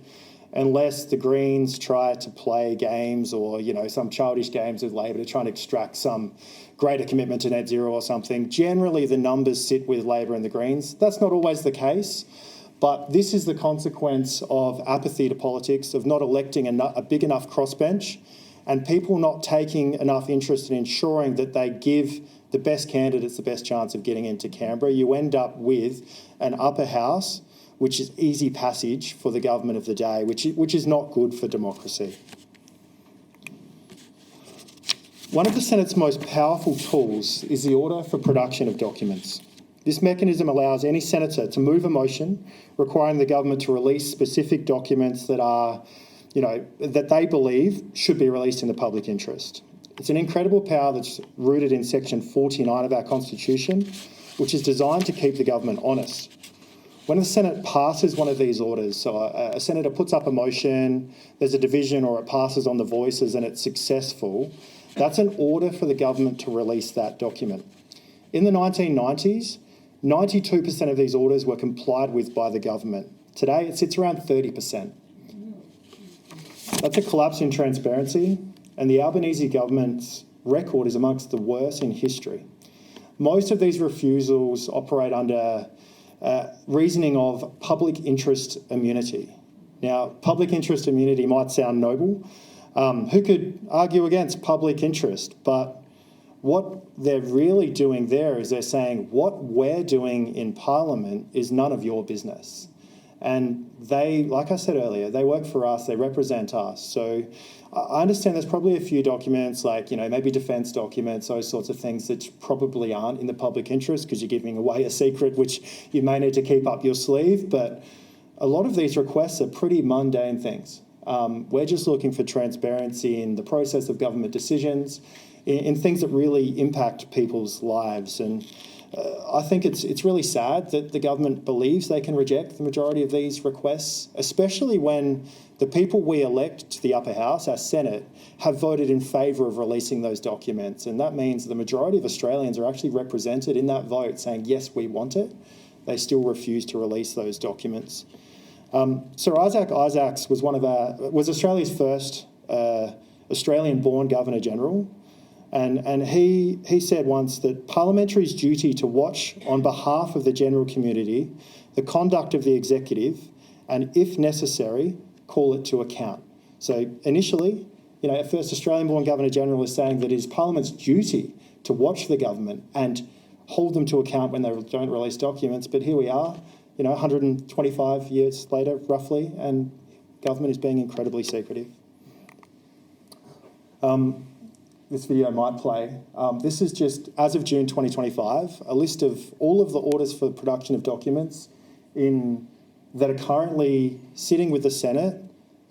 [SPEAKER 9] unless the Greens try to play games or, some childish games with Labor to try and extract some greater commitment to net zero or something. Generally, the numbers sit with Labor and the Greens. That's not always the case, but this is the consequence of apathy to politics, of not electing a big enough crossbench, and people not taking enough interest in ensuring that they give the best candidates the best chance of getting into Canberra. You end up with an upper house which is easy passage for the government of the day, which is not good for democracy. One of the Senate's most powerful tools is the order for production of documents. This mechanism allows any senator to move a motion requiring the government to release specific documents that are, that they believe should be released in the public interest. It's an incredible power that's rooted in Section 49 of our Constitution, which is designed to keep the government honest. When the Senate passes one of these orders, so a senator puts up a motion, there's a division or it passes on the voices and it's successful, that's an order for the government to release that document. In the 1990s, 92% of these orders were complied with by the government. Today, it sits around 30%. That's a collapse in transparency, and the Albanese government's record is amongst the worst in history. Most of these refusals operate under reasoning of public interest immunity. Now, public interest immunity might sound noble. Who could argue against public interest? But what they're really doing there is they're saying what we're doing in Parliament is none of your business. And they, like I said earlier, they work for us, they represent us. So I understand there's probably a few documents like, maybe defence documents, those sorts of things that probably aren't in the public interest because you're giving away a secret which you may need to keep up your sleeve. But a lot of these requests are pretty mundane things. We're just looking for transparency in the process of government decisions, in things that really impact people's lives. And I think it's really sad that the government believes they can reject the majority of these requests, especially when the people we elect to the upper house, our Senate, have voted in favour of releasing those documents. And that means the majority of Australians are actually represented in that vote saying, yes, we want it. They still refuse to release those documents. Sir Isaac Isaacs was Australia's first Australian-born Governor-General. And he said once that parliamentary's duty to watch on behalf of the general community the conduct of the executive and, if necessary, call it to account. So initially, a first Australian-born Governor-General is saying that it is Parliament's duty to watch the government and hold them to account when they don't release documents. But here we are, 125 years later, roughly, and government is being incredibly secretive. This video might play. This is just, as of June 2025, a list of all of the orders for production of documents that are currently sitting with the Senate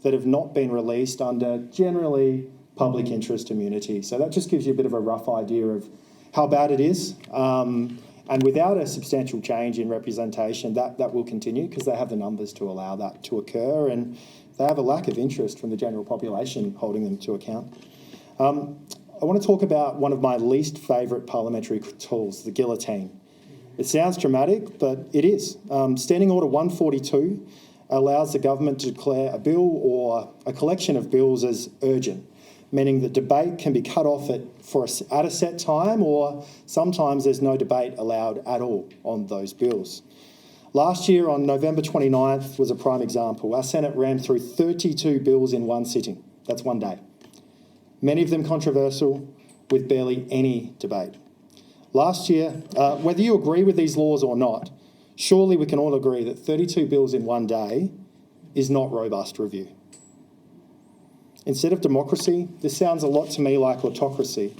[SPEAKER 9] that have not been released under generally public interest immunity. So that just gives you a bit of a rough idea of how bad it is. And without a substantial change in representation, that will continue because they have the numbers to allow that to occur, and they have a lack of interest from the general population holding them to account. I want to talk about one of my least favourite parliamentary tools, the guillotine. It sounds dramatic, but it is. Standing Order 142 allows the government to declare a bill or a collection of bills as urgent, meaning that debate can be cut off at a set time, or sometimes there's no debate allowed at all on those bills. Last year on November 29th was a prime example. Our Senate ran through 32 bills in one sitting. That's one day. Many of them controversial, with barely any debate. Last year, whether you agree with these laws or not, Surely we can all agree that 32 bills in one day is not robust review. Instead of democracy, this sounds a lot to me like autocracy.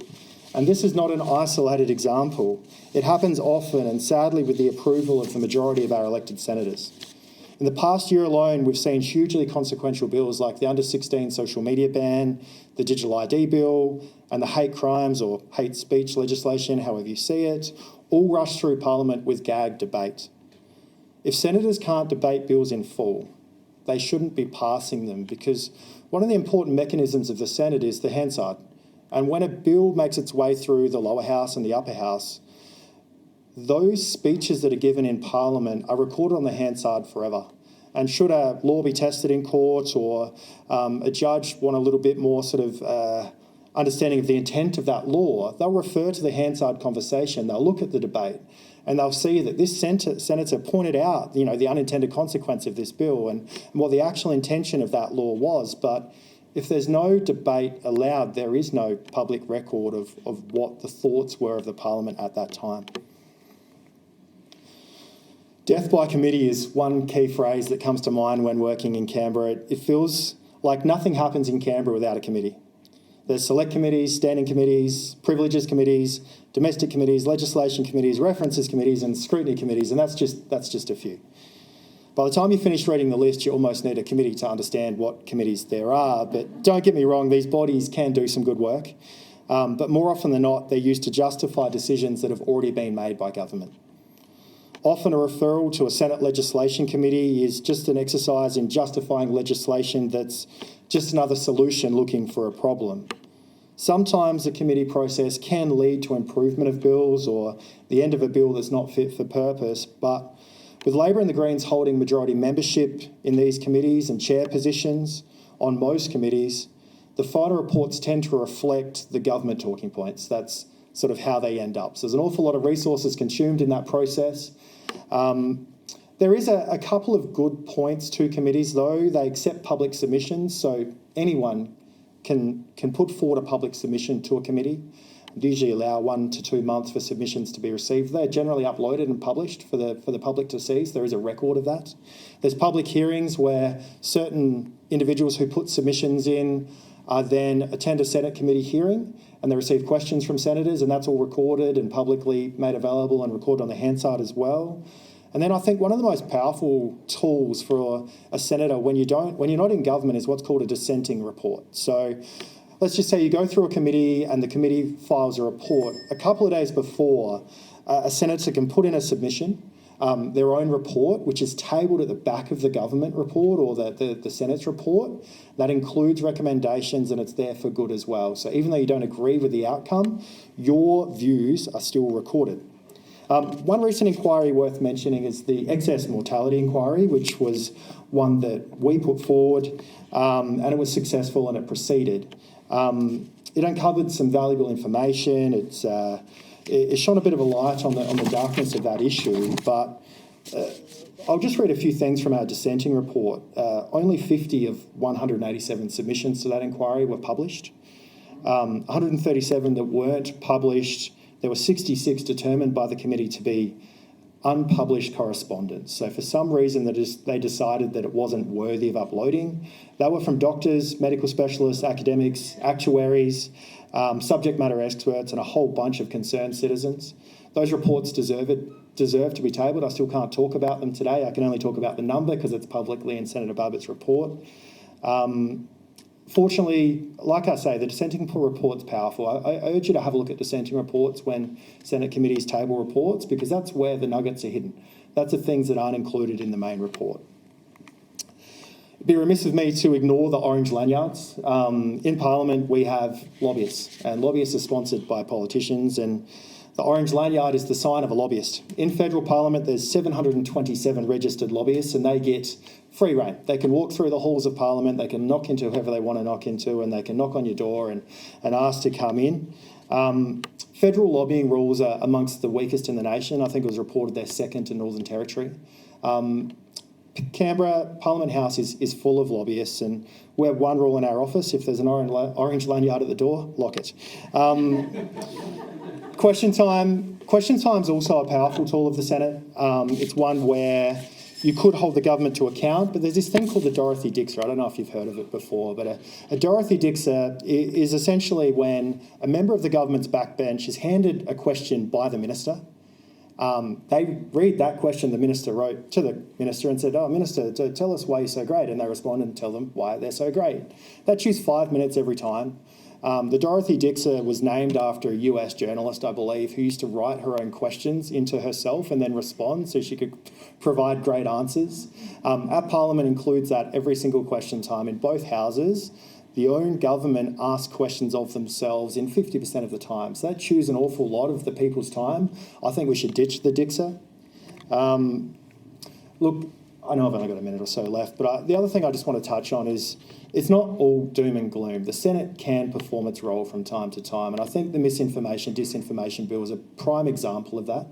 [SPEAKER 9] And this is not an isolated example. It happens often and sadly with the approval of the majority of our elected senators. In the past year alone, we've seen hugely consequential bills like the under-16 social media ban, the digital ID bill, and the hate crimes or hate speech legislation, however you see it, all rush through Parliament with gag debate. If senators can't debate bills in full, they shouldn't be passing them, because one of the important mechanisms of the Senate is the Hansard. And when a bill makes its way through the lower house and the upper house, those speeches that are given in Parliament are recorded on the Hansard forever. And should a law be tested in court, or a judge want a little bit more sort of understanding of the intent of that law, they'll refer to the Hansard conversation, they'll look at the debate, and they'll see that this senator pointed out, the unintended consequence of this bill and what the actual intention of that law was. But if there's no debate allowed, there is no public record of what the thoughts were of the Parliament at that time. Death by committee is one key phrase that comes to mind when working in Canberra. It feels like nothing happens in Canberra without a committee. There's select committees, standing committees, privileges committees, domestic committees, legislation committees, references committees, and scrutiny committees, and that's just a few. By the time you finish reading the list, you almost need a committee to understand what committees there are. But don't get me wrong, these bodies can do some good work. But more often than not, they're used to justify decisions that have already been made by government. Often a referral to a Senate legislation committee is just an exercise in justifying legislation that's just another solution looking for a problem. Sometimes the committee process can lead to improvement of bills or the end of a bill that's not fit for purpose, but with Labor and the Greens holding majority membership in these committees and chair positions on most committees, the final reports tend to reflect the government talking points. That's sort of how they end up. So there's an awful lot of resources consumed in that process. There is a couple of good points to committees though. They accept public submissions, so anyone can put forward a public submission to a committee. They usually allow 1 to 2 months for submissions to be received. They're generally uploaded and published for the public to see, so there is a record of that. There's public hearings where certain individuals who put submissions in then attend a Senate committee hearing and they receive questions from senators, and that's all recorded and publicly made available and recorded on the Hansard as well. And then I think one of the most powerful tools for a senator when you're not in government is what's called a dissenting report. So let's just say you go through a committee and the committee files a report. A couple of days before, a senator can put in a submission, their own report, which is tabled at the back of the government report or the Senate's report. That includes recommendations and it's there for good as well. So even though you don't agree with the outcome, your views are still recorded. One recent inquiry worth mentioning is the excess mortality inquiry, which was one that we put forward and it was successful and it proceeded. It uncovered some valuable information. It shone a bit of a light on the darkness of that issue, but I'll just read a few things from our dissenting report. Only 50 of 187 submissions to that inquiry were published. 137 that weren't published, there were 66 determined by the committee to be unpublished correspondence. So for some reason they decided that it wasn't worthy of uploading. They were from doctors, medical specialists, academics, actuaries, subject matter experts, and a whole bunch of concerned citizens. Those reports deserve to be tabled. I still can't talk about them today. I can only talk about the number because it's publicly in Senator Babet's report. Fortunately, like I say, the dissenting report's powerful. I urge you to have a look at dissenting reports when Senate committees table reports, because that's where the nuggets are hidden. That's the things that aren't included in the main report. It'd be remiss of me to ignore the orange lanyards. In Parliament, we have lobbyists, and lobbyists are sponsored by politicians, and the orange lanyard is the sign of a lobbyist. In federal Parliament, there's 727 registered lobbyists, and they get free rein. They can walk through the halls of Parliament, they can knock into whoever they want to knock into, and they can knock on your door and ask to come in. Federal lobbying rules are amongst the weakest in the nation. I think it was reported they're second to Northern Territory. Canberra Parliament House is full of lobbyists, and we have one rule in our office: if there's an orange lanyard at the door, lock it. Question time's also a powerful tool of the Senate. It's one where you could hold the government to account, but there's this thing called the Dorothy Dixer. I don't know if you've heard of it before, but a Dorothy Dixer is essentially when a member of the government's backbench is handed a question by the minister. They read that question the minister wrote to the minister and said, "Oh, Minister, tell us why you're so great." And they respond and tell them why they're so great. They choose 5 minutes every time. The Dorothy Dixer was named after a US journalist, I believe, who used to write her own questions into herself and then respond so she could provide great answers. Our Parliament includes that every single question time in both houses. The own government ask questions of themselves in 50% of the time. So that chews an awful lot of the people's time. I think we should ditch the Dixer. Look, I know I've only got a minute or so left, but the other thing I just want to touch on is it's not all doom and gloom. The Senate can perform its role from time to time, and I think the misinformation, disinformation bill is a prime example of that.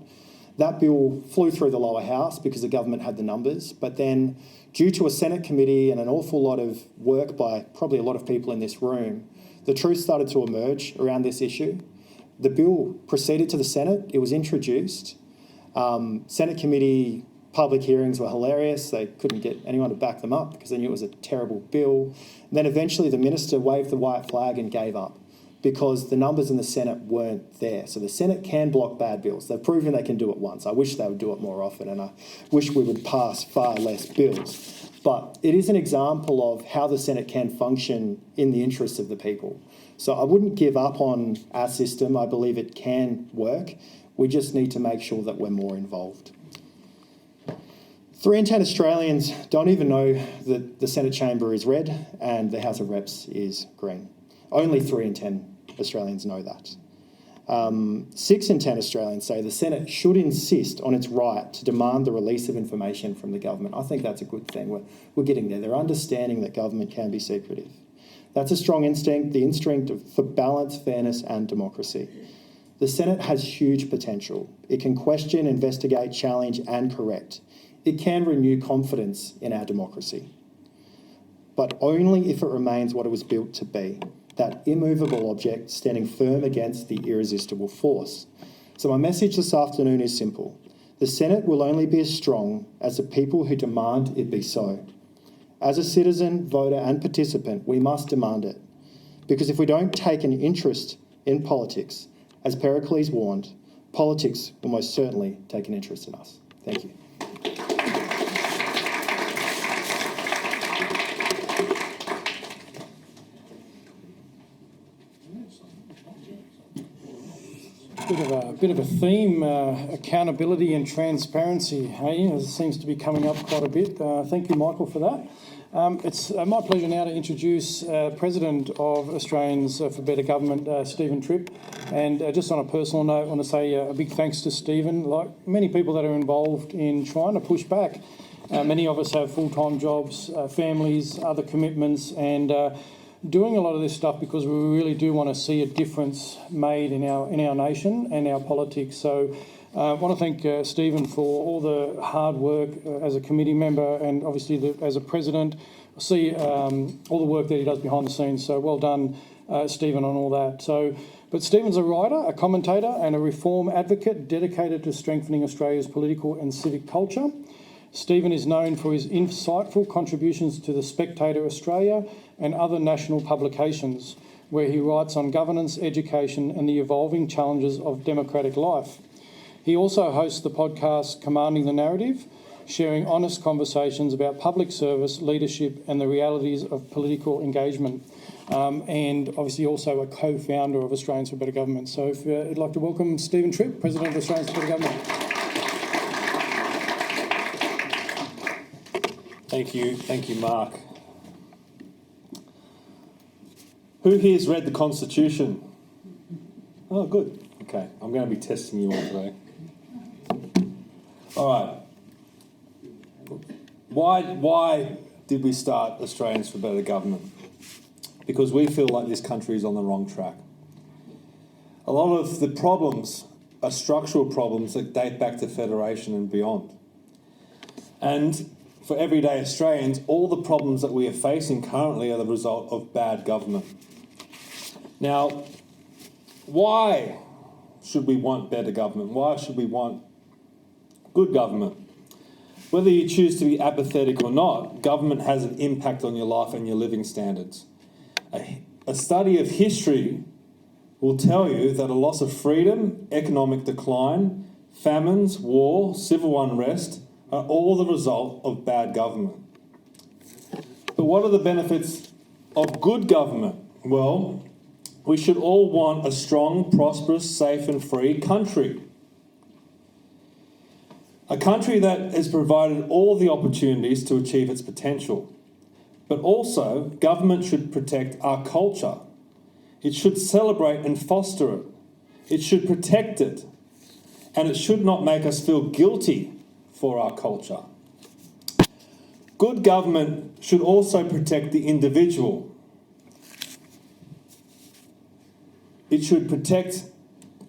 [SPEAKER 9] That bill flew through the lower house because the government had the numbers, but then due to a Senate committee and an awful lot of work by probably a lot of people in this room, the truth started to emerge around this issue. The bill proceeded to the Senate. It was introduced. Senate committee public hearings were hilarious. They couldn't get anyone to back them up because they knew it was a terrible bill. And then eventually the minister waved the white flag and gave up because the numbers in the Senate weren't there. So the Senate can block bad bills. They've proven they can do it once. I wish they would do it more often, and I wish we would pass far less bills. But it is an example of how the Senate can function in the interests of the people. So I wouldn't give up on our system. I believe it can work. We just need to make sure that we're more involved. 3 in 10 Australians don't even know that the Senate chamber is red and the House of Reps is green. Only 3 in 10 Australians know that. 6 in 10 Australians say the Senate should insist on its right to demand the release of information from the government. I think that's a good thing. We're getting there. They're understanding that government can be secretive. That's a strong instinct, the instinct for balance, fairness and democracy. The Senate has huge potential. It can question, investigate, challenge and correct. It can renew confidence in our democracy, but only if it remains what it was built to be, that immovable object standing firm against the irresistible force. So my message this afternoon is simple. The Senate will only be as strong as the people who demand it be so. As a citizen, voter and participant, we must demand it. Because if we don't take an interest in politics, as Pericles warned, politics will most certainly take an interest in us. Thank you.
[SPEAKER 7] Bit of a theme, accountability and transparency. Hey, it seems to be coming up quite a bit. Thank you, Michael, for that. It's my pleasure now to introduce President of Australians for Better Government, Stephen Tripp. And just on a personal note, I want to say a big thanks to Stephen. Like many people that are involved in trying to push back, many of us have full-time jobs, families, other commitments, and doing a lot of this stuff because we really do want to see a difference made in our nation and our politics. So I want to thank Stephen for all the hard work as a committee member and obviously as a president. I see all the work that he does behind the scenes. So well done, Stephen, on all that. But Stephen's a writer, a commentator and a reform advocate dedicated to strengthening Australia's political and civic culture. Stephen is known for his insightful contributions to The Spectator Australia and other national publications, where he writes on governance, education and the evolving challenges of democratic life. He also hosts the podcast Commanding the Narrative, sharing honest conversations about public service, leadership and the realities of political engagement. And obviously also a co-founder of Australians for Better Government. So if I'd like to welcome Stephen Tripp, President of Australians for Better Government.
[SPEAKER 6] Thank you, Mark. Who here's read the Constitution? Oh, good. Okay, I'm going to be testing you all today. All right. Why did we start Australians for Better Government? Because we feel like this country is on the wrong track. A lot of the problems are structural problems that date back to Federation and beyond. And for everyday Australians, all the problems that we are facing currently are the result of bad government. Now, why should we want better government? Why should we want good government? Whether you choose to be apathetic or not, government has an impact on your life and your living standards. A study of history will tell you that a loss of freedom, economic decline, famines, war, civil unrest are all the result of bad government. But what are the benefits of good government? Well, we should all want a strong, prosperous, safe and free country. A country that has provided all the opportunities to achieve its potential. But also, government should protect our culture. It should celebrate and foster it. It should protect it. And it should not make us feel guilty for our culture. Good government should also protect the individual. It should protect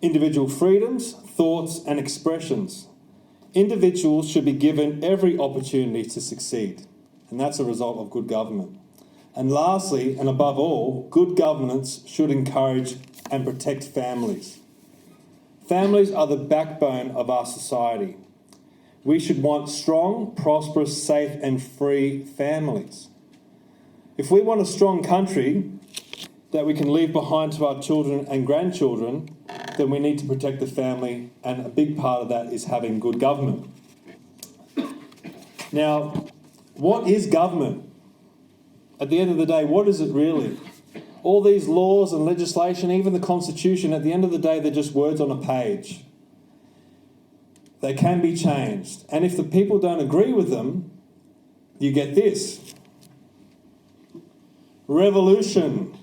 [SPEAKER 6] individual freedoms, thoughts and expressions. Individuals should be given every opportunity to succeed, and that's a result of good government. And lastly, and above all, good governance should encourage and protect families. Families are the backbone of our society. We should want strong, prosperous, safe and free families. If we want a strong country that we can leave behind to our children and grandchildren, then we need to protect the family, and a big part of that is having good government. Now, what is government? At the end of the day, what is it really? All these laws and legislation, even the Constitution, at the end of the day, they're just words on a page. They can be changed. And if the people don't agree with them, you get this. Revolution.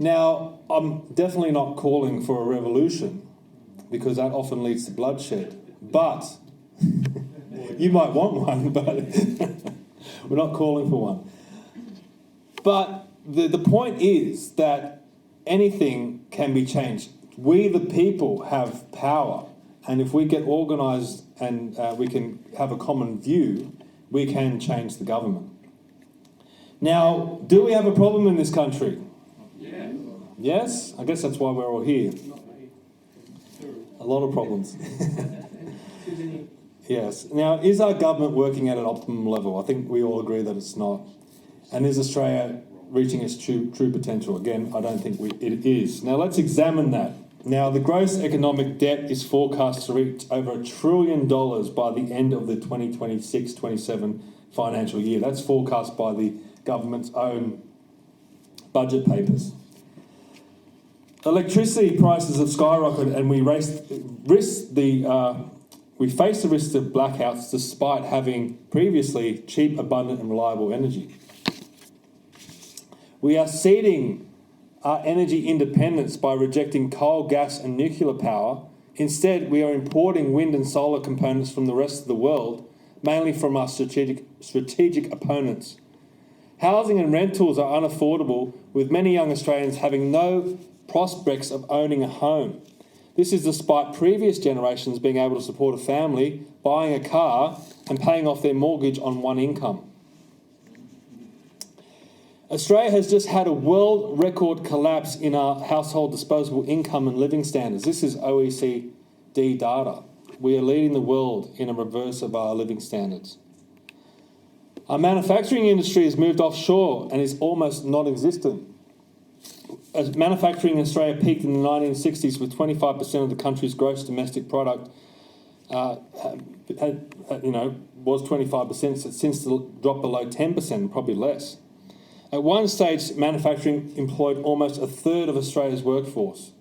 [SPEAKER 6] Now, I'm definitely not calling for a revolution because that often leads to bloodshed. But you might want one, but we're not calling for one. But the point is that anything can be changed. We, the people, have power. And if we get organised and we can have a common view, we can change the government. Now, do we have a problem in this country? Yes? I guess that's why we're all here. A lot of problems. Yes. Now, is our government working at an optimum level? I think we all agree that it's not. And is Australia reaching its true potential? Again, I don't think it is. Now, let's examine that. Now, the gross economic debt is forecast to reach over $1 trillion by the end of the 2026-27 financial year. That's forecast by the government's own budget papers. Electricity prices have skyrocketed, and we face the risk of blackouts despite having previously cheap, abundant and reliable energy. We are ceding our energy independence by rejecting coal, gas and nuclear power. Instead, we are importing wind and solar components from the rest of the world, mainly from our strategic opponents. Housing and rentals are unaffordable, with many young Australians having no prospects of owning a home. This is despite previous generations being able to support a family, buying a car and paying off their mortgage on one income. Australia has just had a world record collapse in our household disposable income and living standards. This is OECD data. We are leading the world in a reverse of our living standards. Our manufacturing industry has moved offshore and is almost non-existent. As manufacturing in Australia peaked in the 1960s with 25% of the country's gross domestic product, was 25%, since dropped below 10%, probably less. At one stage, manufacturing employed almost a third of Australia's workforce.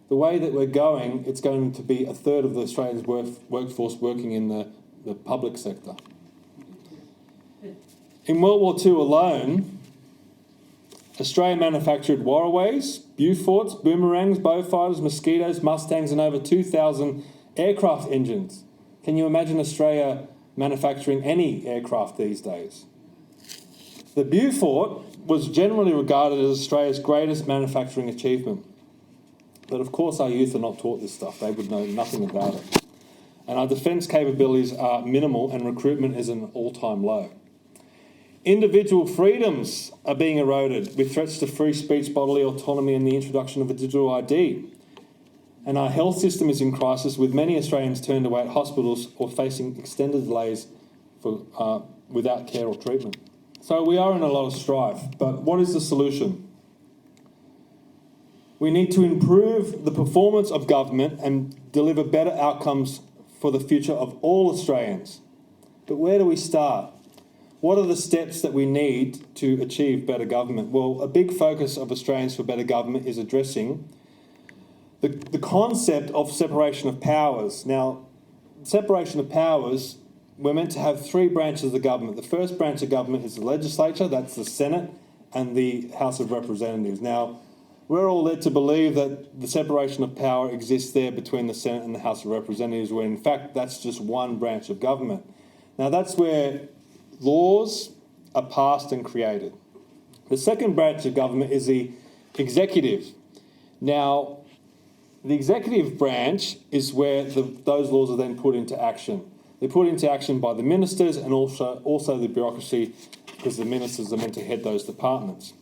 [SPEAKER 6] The way that we're going, it's going to be a third of Australia's workforce working in the public sector. In World War II alone, Australia manufactured Warraways, Beauforts, Boomerangs, Beaufighters, Mosquitoes, Mustangs and over 2,000 aircraft engines. Can you imagine Australia manufacturing any aircraft these days? The Beaufort was generally regarded as Australia's greatest manufacturing achievement. But of course our youth are not taught this stuff. They would know nothing about it. And our defence capabilities are minimal and recruitment is an all-time low. Individual freedoms are being eroded with threats to free speech, bodily autonomy and the introduction of a digital ID. And our health system is in crisis, with many Australians turned away at hospitals or facing extended delays without care or treatment. So we are in a lot of strife, but what is the solution? We need to improve the performance of government and deliver better outcomes for the future of all Australians. But where do we start? What are the steps that we need to achieve better government? Well, a big focus of Australians for Better Government is addressing the concept of separation of powers. Now, separation of powers, we're meant to have three branches of the government. The first branch of government is the legislature, that's the Senate, and the House of Representatives. Now, we're all led to believe that the separation of power exists there between the Senate and the House of Representatives, when in fact that's just one branch of government. Now, that's where laws are passed and created. The second branch of government is the executive. Now, the executive branch is where those laws are then put into action. They're put into action by the ministers and also the bureaucracy, because the ministers are meant to head those departments.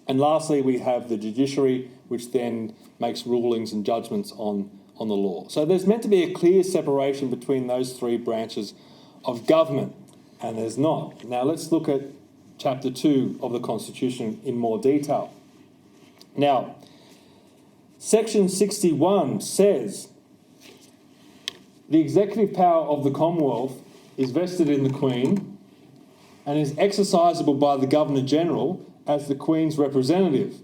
[SPEAKER 6] And lastly, we have the judiciary, which then makes rulings and judgments on the law. So there's meant to be a clear separation between those three branches of government, and there's not. Now let's look at Chapter 2 of the Constitution in more detail. Now, Section 61 says, the executive power of the Commonwealth is vested in the Queen and is exercisable by the Governor-General as the Queen's representative,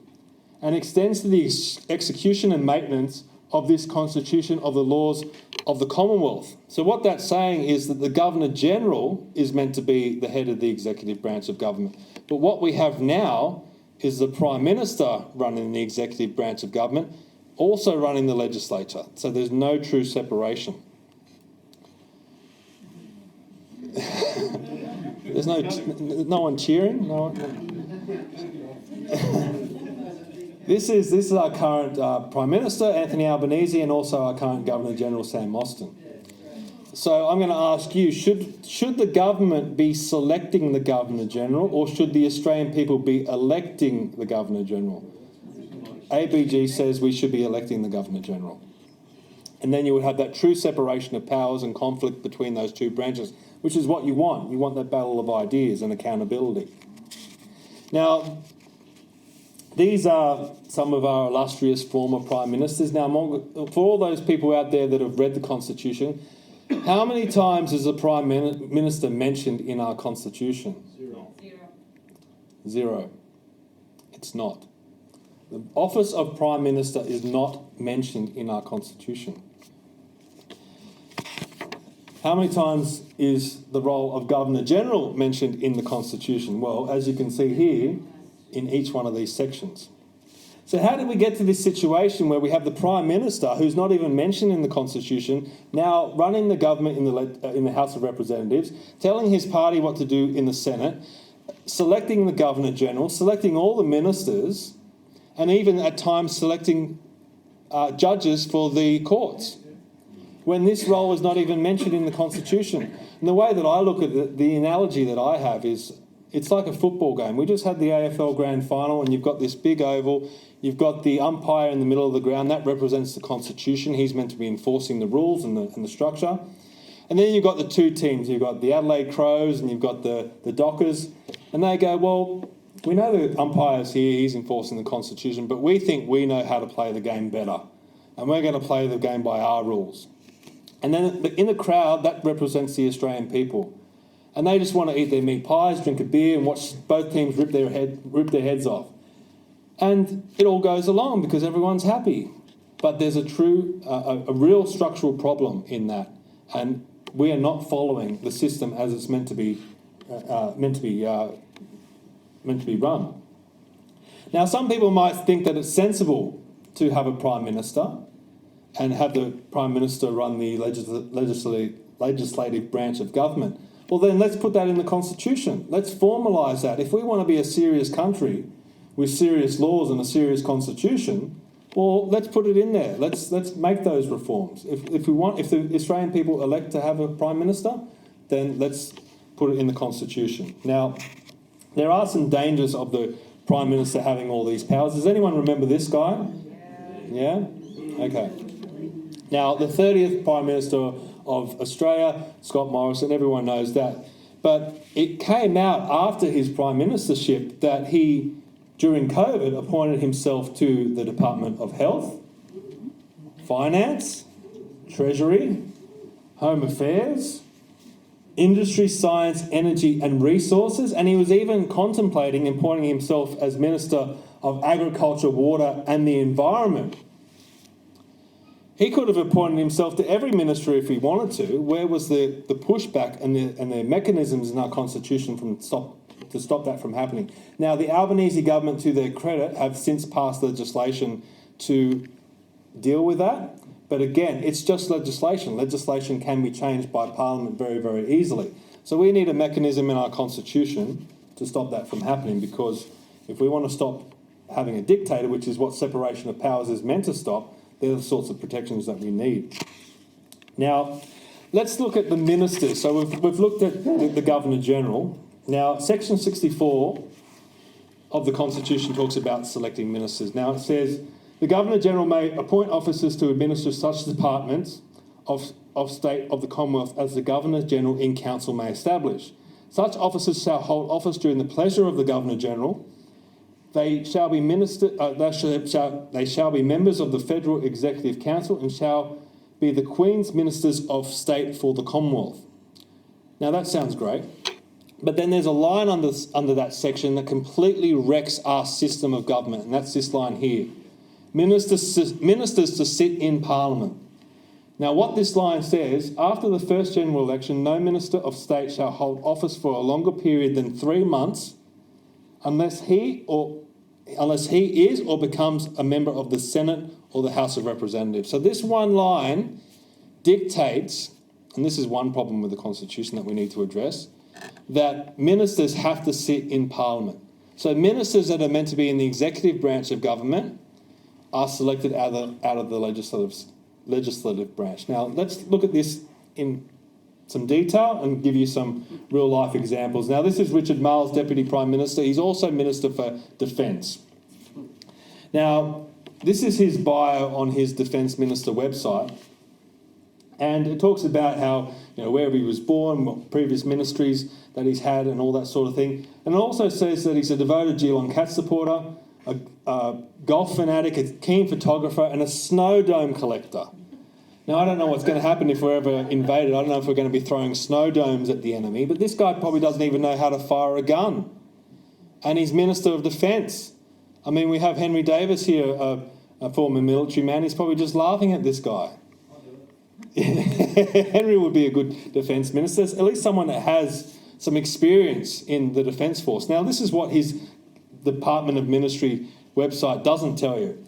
[SPEAKER 6] and extends to the execution and maintenance of this Constitution of the laws of the Commonwealth. So what that's saying is that the Governor-General is meant to be the head of the executive branch of government. But what we have now is the Prime Minister running the executive branch of government, also running the legislature. So there's no true separation. There's no one cheering? No one? This is our current Prime Minister, Anthony Albanese, and also our current Governor-General, Sam Mostyn. So I'm going to ask you, should the government be selecting the Governor-General, or should the Australian people be electing the Governor-General? ABG says we should be electing the Governor-General. And then you would have that true separation of powers and conflict between those two branches, which is what you want. You want that battle of ideas and accountability. Now, these are some of our illustrious former Prime Ministers. Now, for all those people out there that have read the Constitution, how many times is the Prime Minister mentioned in our Constitution? Zero. It's not. The office of Prime Minister is not mentioned in our Constitution. How many times is the role of Governor-General mentioned in the Constitution? Well, as you can see here, in each one of these sections. So how did we get to this situation where we have the Prime Minister, who's not even mentioned in the Constitution, now running the government in the House of Representatives, telling his party what to do in the Senate, selecting the Governor-General, selecting all the ministers, and even at times selecting judges for the courts, when this role is not even mentioned in the Constitution? And the way that I look at it, the analogy that I have is, it's like a football game. We just had the AFL Grand Final, and you've got this big oval. You've got the umpire in the middle of the ground. That represents the Constitution. He's meant to be enforcing the rules and the structure. And then you've got the two teams. You've got the Adelaide Crows and you've got the Dockers. And they go, well, we know the umpire's here. He's enforcing the Constitution, but we think we know how to play the game better. And we're going to play the game by our rules. And then in the crowd, that represents the Australian people. And they just want to eat their meat pies, drink a beer, and watch both teams rip their heads off. And it all goes along because everyone's happy. But there's a real structural problem in that, and we are not following the system as it's meant to be run. Now, some people might think that it's sensible to have a Prime Minister and have the Prime Minister run the legislative branch of government. Well, then let's put that in the Constitution. Let's formalise that. If we want to be a serious country with serious laws and a serious Constitution, well, let's put it in there. Let's make those reforms. If the Australian people elect to have a Prime Minister, then let's put it in the Constitution. Now, there are some dangers of the Prime Minister having all these powers. Does anyone remember this guy? Yeah? Okay. Now, the 30th Prime Minister of Australia, Scott Morrison, everyone knows that. But it came out after his Prime Ministership that he, during COVID, appointed himself to the Department of Health, Finance, Treasury, Home Affairs, Industry, Science, Energy and Resources, and he was even contemplating appointing himself as Minister of Agriculture, Water and the Environment. He could have appointed himself to every ministry if he wanted to. Where was the pushback and the mechanisms in our constitution to stop that from happening? Now, the Albanese government, to their credit, have since passed legislation to deal with that. But again, it's just legislation. Legislation can be changed by Parliament very, very easily. So we need a mechanism in our constitution to stop that from happening, because if we want to stop having a dictator, which is what separation of powers is meant to stop, they're the sorts of protections that we need. Now, let's look at the ministers. So we've looked at the Governor-General. Now, Section 64 of the Constitution talks about selecting ministers. Now, it says, the Governor-General may appoint officers to administer such departments of state of the Commonwealth as the Governor-General in Council may establish. Such officers shall hold office during the pleasure of the Governor-General. They shall be members of the Federal Executive Council and shall be the Queen's Ministers of State for the Commonwealth. Now that sounds great, but then there's a line under that section that completely wrecks our system of government, and that's this line here. Ministers to sit in Parliament. Now what this line says, after the first general election, no Minister of State shall hold office for a longer period than 3 months unless he is or becomes a member of the Senate or the House of Representatives. So this one line dictates, and this is one problem with the Constitution that we need to address, that ministers have to sit in Parliament. So ministers that are meant to be in the executive branch of government are selected out of the legislative branch. Now let's look at this in some detail and give you some real life examples. Now this is Richard Marles, Deputy Prime Minister. He's also Minister for Defence. Now this is his bio on his Defence Minister website, and it talks about how, wherever he was born, what previous ministries that he's had and all that sort of thing. And it also says that he's a devoted Geelong Cats supporter, a golf fanatic, a keen photographer and a snow dome collector. Now, I don't know what's going to happen if we're ever invaded. I don't know if we're going to be throwing snow domes at the enemy, but this guy probably doesn't even know how to fire a gun. And he's Minister of Defence. I mean, we have Henry Davis here, a former military man. He's probably just laughing at this guy. Henry would be a good Defence Minister, at least someone that has some experience in the Defence Force. Now, this is what his Department of Ministry website doesn't tell you.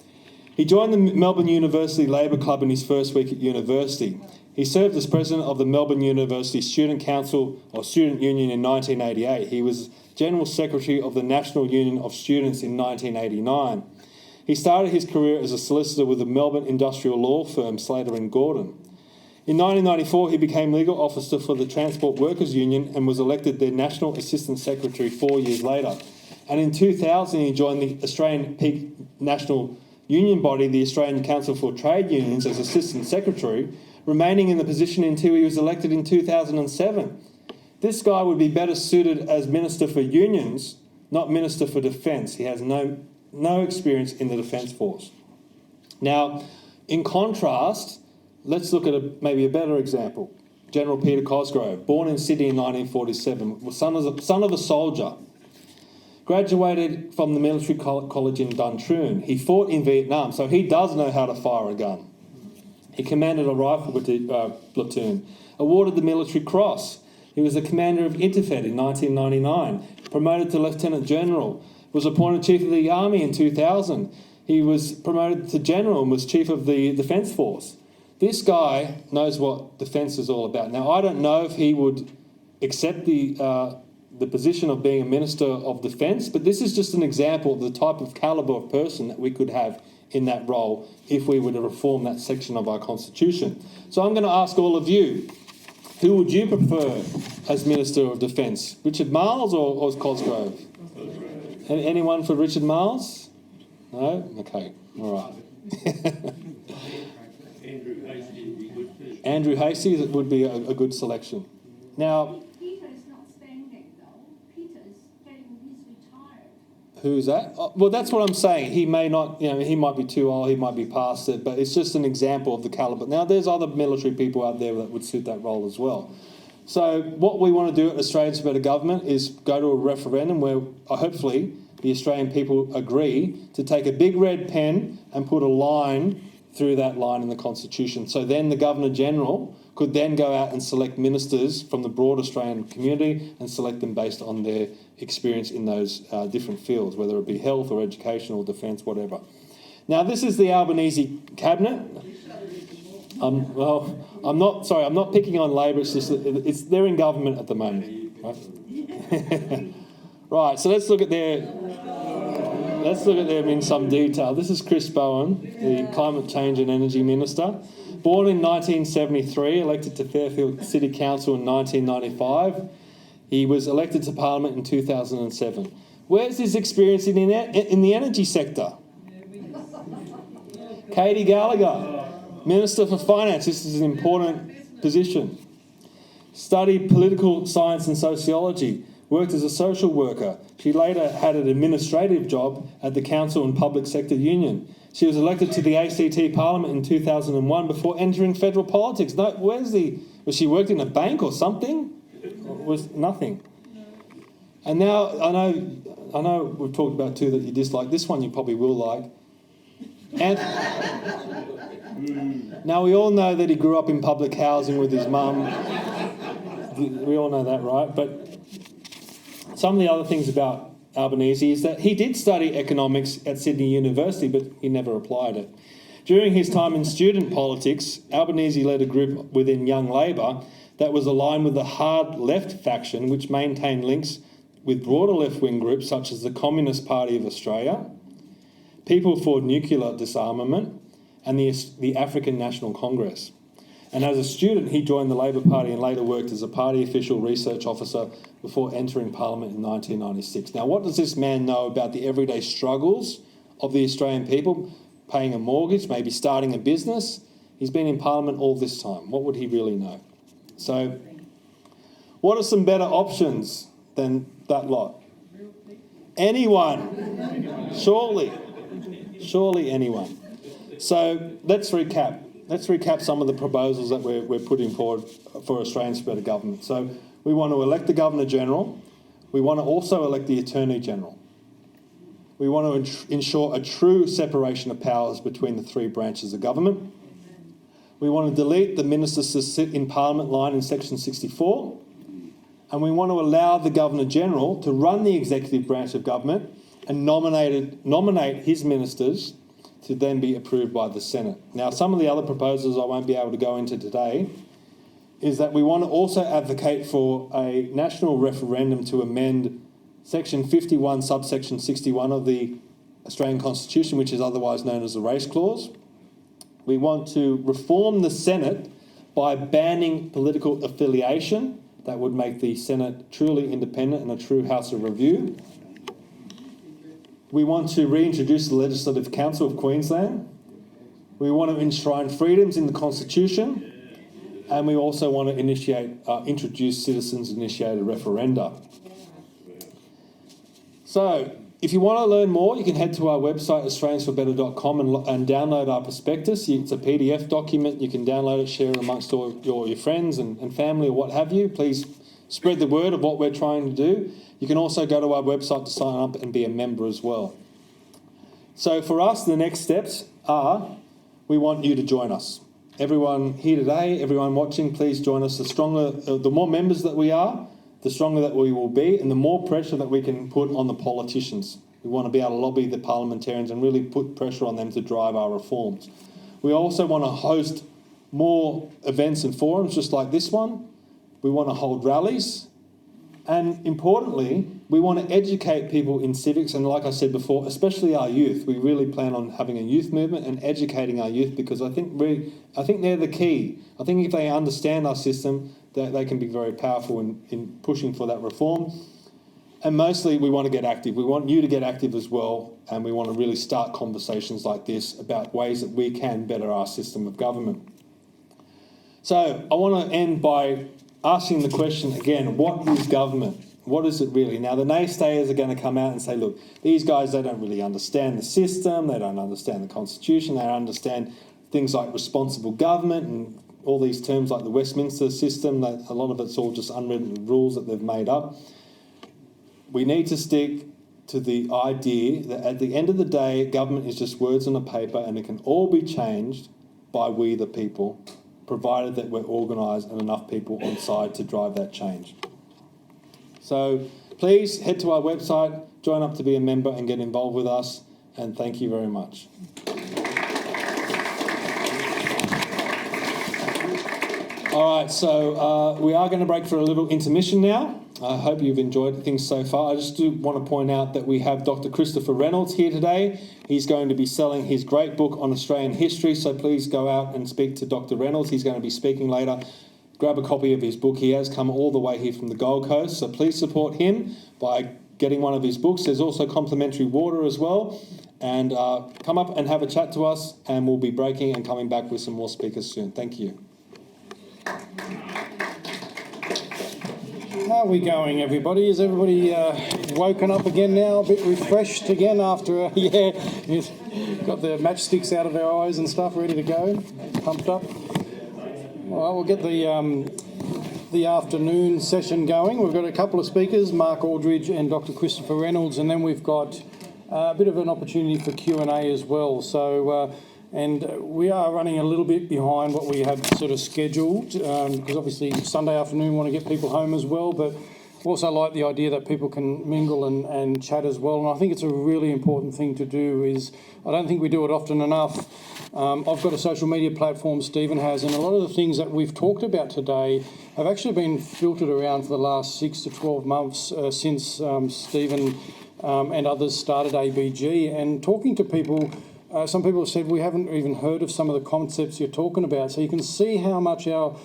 [SPEAKER 6] He joined the Melbourne University Labour Club in his first week at university. He served as president of the Melbourne University Student Council or Student Union in 1988. He was General Secretary of the National Union of Students in 1989. He started his career as a solicitor with the Melbourne industrial law firm Slater and Gordon. In 1994, he became legal officer for the Transport Workers Union and was elected their National Assistant Secretary 4 years later. And in 2000, he joined the Australian peak national union body, the Australian Council for Trade Unions, as Assistant Secretary, remaining in the position until he was elected in 2007. This guy would be better suited as Minister for Unions, not Minister for Defence. He has no experience in the Defence Force. Now, in contrast, let's look at maybe a better example. General Peter Cosgrove, born in Sydney in 1947, was son of a soldier. Graduated from the military college in Duntroon. He fought in Vietnam, so he does know how to fire a gun. He commanded a rifle platoon. Awarded the Military Cross. He was the commander of Interfed in 1999. Promoted to Lieutenant General. Was appointed Chief of the Army in 2000. He was promoted to General and was Chief of the Defence Force. This guy knows what defence is all about. Now, I don't know if he would accept the position of being a Minister of Defence, but this is just an example of the type of calibre of person that we could have in that role if we were to reform that section of our Constitution. So I'm going to ask all of you, who would you prefer as Minister of Defence? Richard Marles or Cosgrove? Anyone for Richard Marles? No? Okay, all right. Andrew Hastie would be a good selection. Now,
[SPEAKER 4] Peter's not standing though. Peter's he's retired.
[SPEAKER 6] who's that? Oh, well, that's what I'm saying. He may not, he might be too old, he might be past it, but it's just an example of the calibre. Now, there's other military people out there that would suit that role as well. So what we want to do at Australians for Better Government is go to a referendum where hopefully the Australian people agree to take a big red pen and put a line through that line in the Constitution. So then the Governor-General could then go out and select ministers from the broad Australian community and select them based on their experience in those different fields, whether it be health or education or defence, whatever. Now, this is the Albanese cabinet. I'm not picking on Labor. It's just they're in government at the moment, right? Right. So let's look at them in some detail. This is Chris Bowen, the Climate Change and Energy Minister. Born in 1973, elected to Fairfield City Council in 1995. He was elected to Parliament in 2007. Where's his experience in the energy sector? Katie Gallagher, Minister for Finance. This is an important position. Studied political science and sociology. Worked as a social worker. She later had an administrative job at the Council and Public Sector Union. She was elected to the ACT Parliament in 2001 before entering federal politics. No, was she worked in a bank or something? Or was nothing. And now I know we've talked about two that you dislike. This one you probably will like. And now we all know that he grew up in public housing with his mum. We all know that, right? But some of the other things about Albanese is that he did study economics at Sydney University, but he never applied it. During his time in student politics, Albanese led a group within Young Labor that was aligned with the hard left faction, which maintained links with broader left-wing groups such as the Communist Party of Australia, People for Nuclear Disarmament, and the African National Congress. And as a student, he joined the Labor Party and later worked as a party official research officer before entering Parliament in 1996. Now, what does this man know about the everyday struggles of the Australian people? Paying a mortgage, maybe starting a business. He's been in Parliament all this time. What would he really know? So, what are some better options than that lot? Anyone. Surely anyone. So, let's recap. Let's recap some of the proposals that we're putting forward for Australians for Better Government. So we want to elect the Governor-General. We want to also elect the Attorney-General. We want to ensure a true separation of powers between the three branches of government. We want to delete the ministers to sit in Parliament line in Section 64. And we want to allow the Governor-General to run the executive branch of government and nominate his ministers to then be approved by the Senate. Now, some of the other proposals I won't be able to go into today is that we want to also advocate for a national referendum to amend Section 51, subsection 61 of the Australian Constitution, which is otherwise known as the Race Clause. We want to reform the Senate by banning political affiliation. That would make the Senate truly independent and a true House of Review. We want to reintroduce the Legislative Council of Queensland. We want to enshrine freedoms in the Constitution. And we also want to introduce citizens-initiated referenda. So, if you want to learn more, you can head to our website, australiansforbetter.com, and download our prospectus. It's a PDF document. You can download it, share it amongst all your friends and family or what have you. Please spread the word of what we're trying to do. You can also go to our website to sign up and be a member as well. So for us, the next steps are we want you to join us. Everyone here today, everyone watching, please join us. The more members that we are, the stronger that we will be, and the more pressure that we can put on the politicians. We want to be able to lobby the parliamentarians and really put pressure on them to drive our reforms. We also want to host more events and forums just like this one. We want to hold rallies. And importantly, we want to educate people in civics, and like I said before, especially our youth. We really plan on having a youth movement and educating our youth, because I think they're the key. I think if they understand our system, they can be very powerful in pushing for that reform. And mostly, we want to get active. We want you to get active as well, and we want to really start conversations like this about ways that we can better our system of government. So I want to end by asking the question again, what is government? What is it really? Now, the naysayers are going to come out and say, look, these guys, they don't really understand the system, they don't understand the Constitution, they don't understand things like responsible government and all these terms like the Westminster system, that a lot of it's all just unwritten rules that they've made up. We need to stick to the idea that at the end of the day, government is just words on a paper and it can all be changed by we the people, provided that we're organised and enough people on side to drive that change. So please head to our website, join up to be a member and get involved with us, and thank you very much. All right, so we are going to break for a little intermission now. I hope you've enjoyed things so far. I just do want to point out that we have Dr. Christopher Reynolds here today. He's going to be selling his great book on Australian history, so please go out and speak to Dr. Reynolds. He's going to be speaking later. Grab a copy of his book. He has come all the way here from the Gold Coast, so please support him by getting one of his books. There's also complimentary water as well. And come up and have a chat to us, and we'll be breaking and coming back with some more speakers soon. Thank you.
[SPEAKER 7] How are we going, everybody? Is everybody woken up again now, a bit refreshed again after, got the matchsticks out of their eyes and stuff, ready to go, pumped up? Well, we'll get the afternoon session going. We've got a couple of speakers, Mark Aldridge and Dr. Christopher Reynolds, and then we've got a bit of an opportunity for Q&A as well. So, and we are running a little bit behind what we had sort of scheduled, because obviously Sunday afternoon we want to get people home as well, but also like the idea that people can mingle and chat as well. And I think it's a really important thing to do. I don't think we do it often enough. I've got a social media platform, Stephen has, and a lot of the things that we've talked about today have actually been filtered around for the last 6 to 12 months since Stephen and others started ABG. And talking to people, some people have said we haven't even heard of some of the concepts you're talking about. So you can see how much our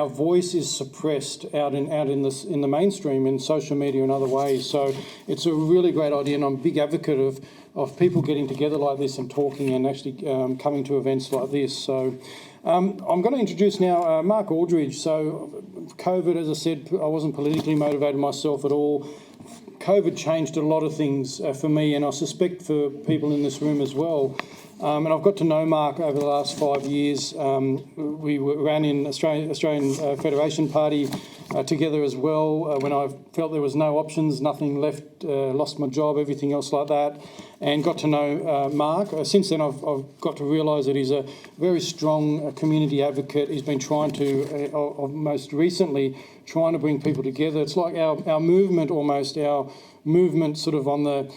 [SPEAKER 7] voice is suppressed out in the mainstream in social media and other ways. So it's a really great idea, and I'm a big advocate of people getting together like this and talking and actually coming to events like this. So I'm going to introduce now Mark Aldridge. So COVID, as I said, I wasn't politically motivated myself at all. COVID changed a lot of things for me, and I suspect for people in this room as well. And I've got to know Mark over the last 5 years. We ran in Australian Federation Party together as well. When I felt there was no options, nothing left, lost my job, everything else like that, and got to know Mark. Since then, I've got to realise that he's a very strong community advocate. He's been trying to, most recently, trying to bring people together. It's like our movement almost, our movement sort of on the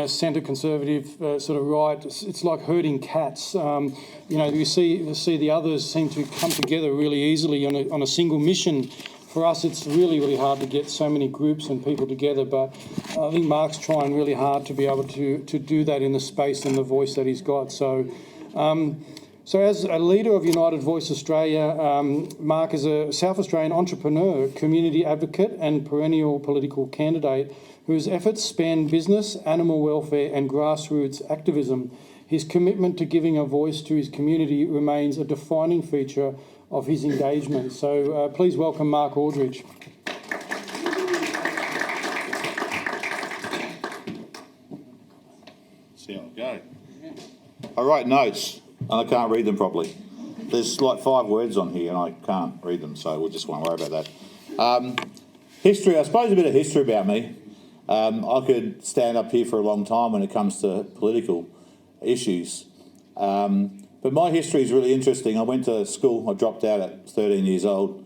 [SPEAKER 7] centre conservative sort of right. It's like herding cats. You see the others seem to come together really easily on a single mission. For us, it's really, really hard to get so many groups and people together, but I think Mark's trying really hard to be able to do that in the space and the voice that he's got. So as a leader of United Voice Australia, Mark is a South Australian entrepreneur, community advocate and perennial political candidate whose efforts span business, animal welfare and grassroots activism. His commitment to giving a voice to his community remains a defining feature of his engagement. So please welcome Mark Aldridge.
[SPEAKER 10] See how I go. I write notes and I can't read them properly. There's like 5 words on here and I can't read them, so we just won't worry about that. History, I suppose a bit of history about me. I could stand up here for a long time when it comes to political issues. But my history is really interesting. I went to school, I dropped out at 13 years old,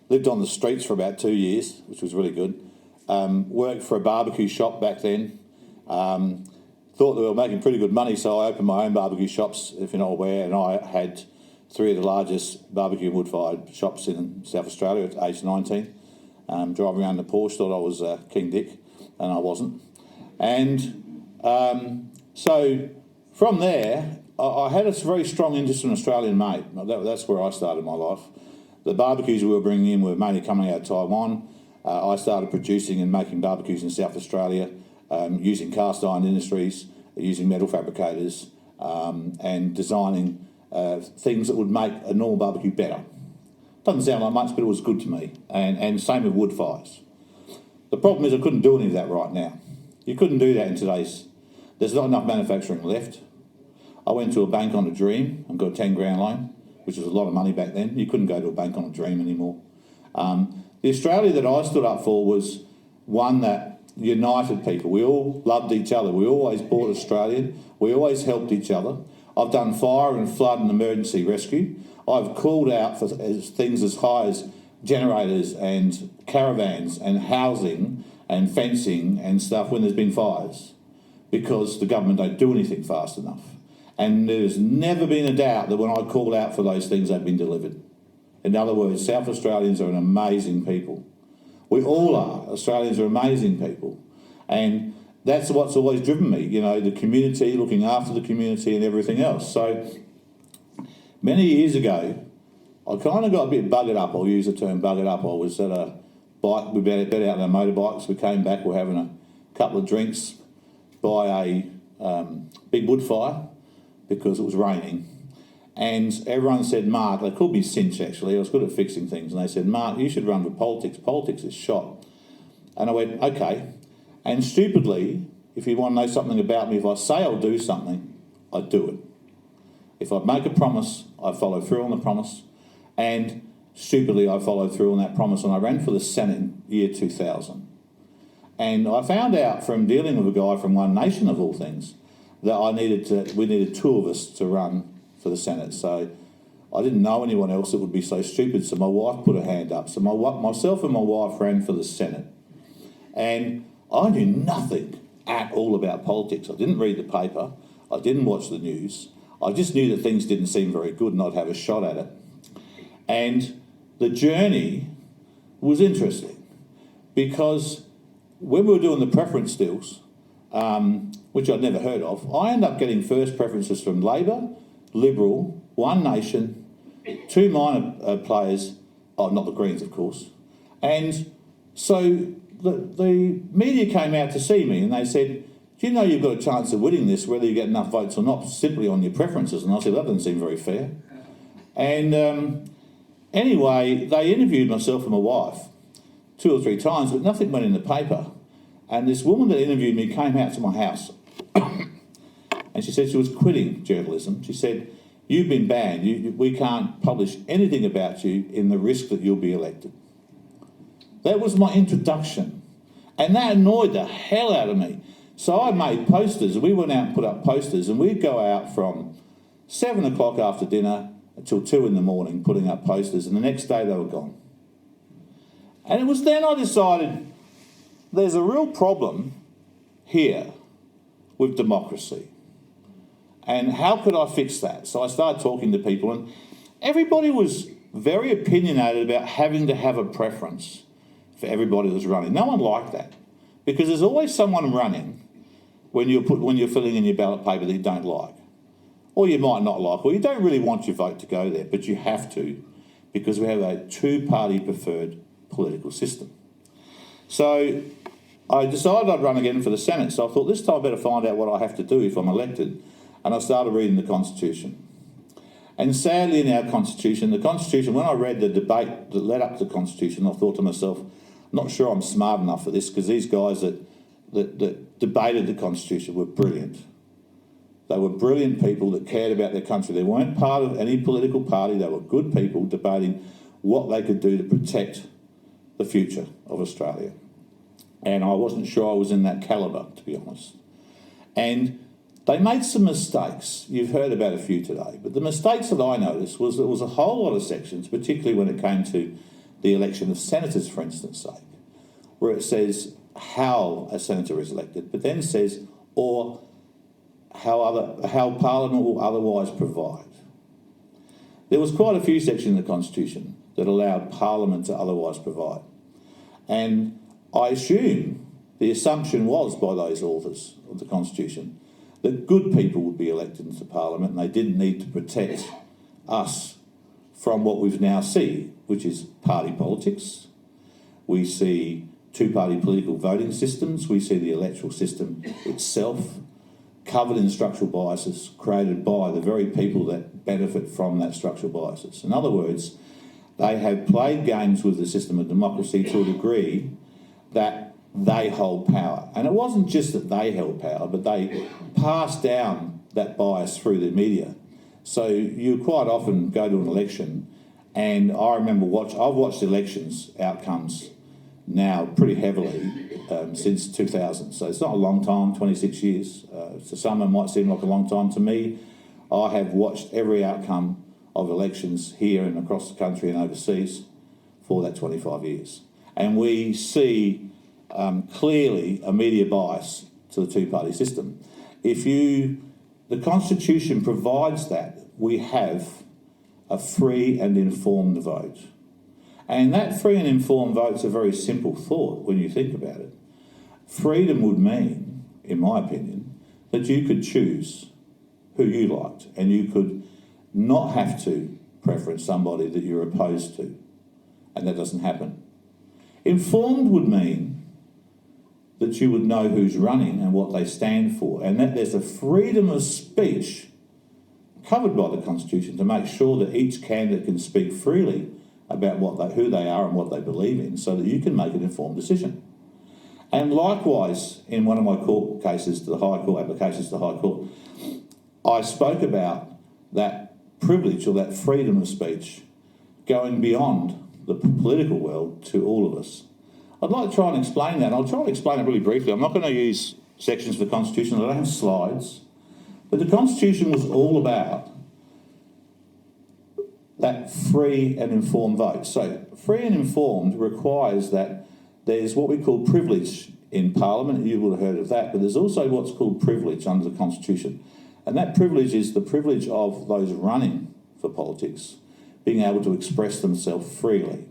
[SPEAKER 10] lived on the streets for about 2 years, which was really good. Worked for a barbecue shop back then. Thought they were making pretty good money, so I opened my own barbecue shops, if you're not aware, and I had 3 of the largest barbecue wood-fired shops in South Australia at age 19. Driving around the Porsche, thought I was King Dick, and I wasn't. And so from there, I had a very strong interest in Australian made. That's where I started my life. The barbecues we were bringing in were mainly coming out of Taiwan. I started producing and making barbecues in South Australia, using cast iron industries, using metal fabricators, and designing things that would make a normal barbecue better. Doesn't sound like much, but it was good to me. And same with wood fires. The problem is I couldn't do any of that right now. You couldn't do that in today's... There's not enough manufacturing left. I went to a bank on a dream and got a 10 grand loan, which was a lot of money back then. You couldn't go to a bank on a dream anymore. The Australia that I stood up for was one that united people. We all loved each other. We always bought Australian. We always helped each other. I've done fire and flood and emergency rescue. I've called out for things as high as generators and caravans and housing and fencing and stuff when there's been fires, because the government don't do anything fast enough. And there's never been a doubt that when I call out for those things, they've been delivered. In other words, South Australians are an amazing people. We all are. Australians are amazing people. And that's what's always driven me, you know, the community, looking after the community and everything else. So many years ago, I kind of got a bit buggered up. I'll use the term buggered up. I was at a bike, we went out on our motorbikes. We came back, we're having a couple of drinks by a big wood fire because it was raining. And everyone said, Mark, they called me Cinch actually, I was good at fixing things. And they said, Mark, you should run for politics. Politics is shot. And I went, okay. And stupidly, if you want to know something about me, if I say I'll do something, I do it. If I make a promise, I follow through on the promise. And stupidly, I followed through on that promise. And I ran for the Senate in year 2000. And I found out from dealing with a guy from One Nation, of all things, that we needed two of us to run for the Senate. So I didn't know anyone else that would be so stupid. So my wife put her hand up. So myself and my wife ran for the Senate. And I knew nothing at all about politics. I didn't read the paper. I didn't watch the news. I just knew that things didn't seem very good and I'd have a shot at it. And the journey was interesting because when we were doing the preference deals, which I'd never heard of, I ended up getting first preferences from Labor, Liberal, One Nation, two minor players, not the Greens, of course. And so the media came out to see me and they said, do you know you've got a chance of winning this, whether you get enough votes or not, simply on your preferences? And I said, that doesn't seem very fair. And anyway, they interviewed myself and my wife 2 or 3 times, but nothing went in the paper. And this woman that interviewed me came out to my house and she said she was quitting journalism. She said, you've been banned. We can't publish anything about you in the risk that you'll be elected. That was my introduction. And that annoyed the hell out of me. So I made posters. We went out and put up posters and we'd go out from 7 o'clock after dinner until 2 in the morning putting up posters, and the next day they were gone. And it was then I decided there's a real problem here with democracy. And how could I fix that? So I started talking to people and everybody was very opinionated about having to have a preference for everybody that was running. No one liked that because there's always someone running when you're filling in your ballot paper that you don't like, or you might not like, or you don't really want your vote to go there, but you have to because we have a two-party preferred political system. So I decided I'd run again for the Senate. So I thought this time I better find out what I have to do if I'm elected. And I started reading the Constitution. And sadly in our Constitution, when I read the debate that led up to the Constitution, I thought to myself, I'm not sure I'm smart enough for this because these guys that debated the Constitution were brilliant. They were brilliant people that cared about their country. They weren't part of any political party. They were good people debating what they could do to protect the future of Australia. And I wasn't sure I was in that calibre, to be honest. And they made some mistakes. You've heard about a few today. But the mistakes that I noticed was there was a whole lot of sections, particularly when it came to the election of senators, for instance, where it says how a senator is elected, but then says, or how Parliament will otherwise provide. There was quite a few sections in the Constitution that allowed Parliament to otherwise provide. And I assume the assumption was by those authors of the Constitution that good people would be elected into Parliament and they didn't need to protect us from what we've now seen, which is party politics. We see two-party political voting systems. We see the electoral system itself covered in structural biases created by the very people that benefit from that structural biases. In other words, They have played games with the system of democracy to a degree that they hold power. And it wasn't just that they held power, but they passed down that bias through the media. So you quite often go to an election, and I remember I've watched elections outcomes now pretty heavily since 2000. So it's not a long time, 26 years. To some it might seem like a long time. To me, I have watched every outcome of elections here and across the country and overseas for that 25 years. And we see clearly a media bias to the two-party system. The Constitution provides that we have a free and informed vote. And that free and informed vote's a very simple thought when you think about it. Freedom would mean, in my opinion, that you could choose who you liked and you could not have to preference somebody that you're opposed to. And that doesn't happen. Informed would mean that you would know who's running and what they stand for, and that there's a freedom of speech covered by the Constitution to make sure that each candidate can speak freely about who they are and what they believe in, so that you can make an informed decision. And likewise, in one of my court cases to the High Court, applications to the High Court, I spoke about that privilege or that freedom of speech going beyond the political world to all of us. I'd like to try and explain that. I'll try and explain it really briefly. I'm not going to use sections of the Constitution. I don't have slides. But the Constitution was all about that free and informed vote. So free and informed requires that there's what we call privilege in Parliament. You would have heard of that. But there's also what's called privilege under the Constitution. And that privilege is the privilege of those running for politics being able to express themselves freely.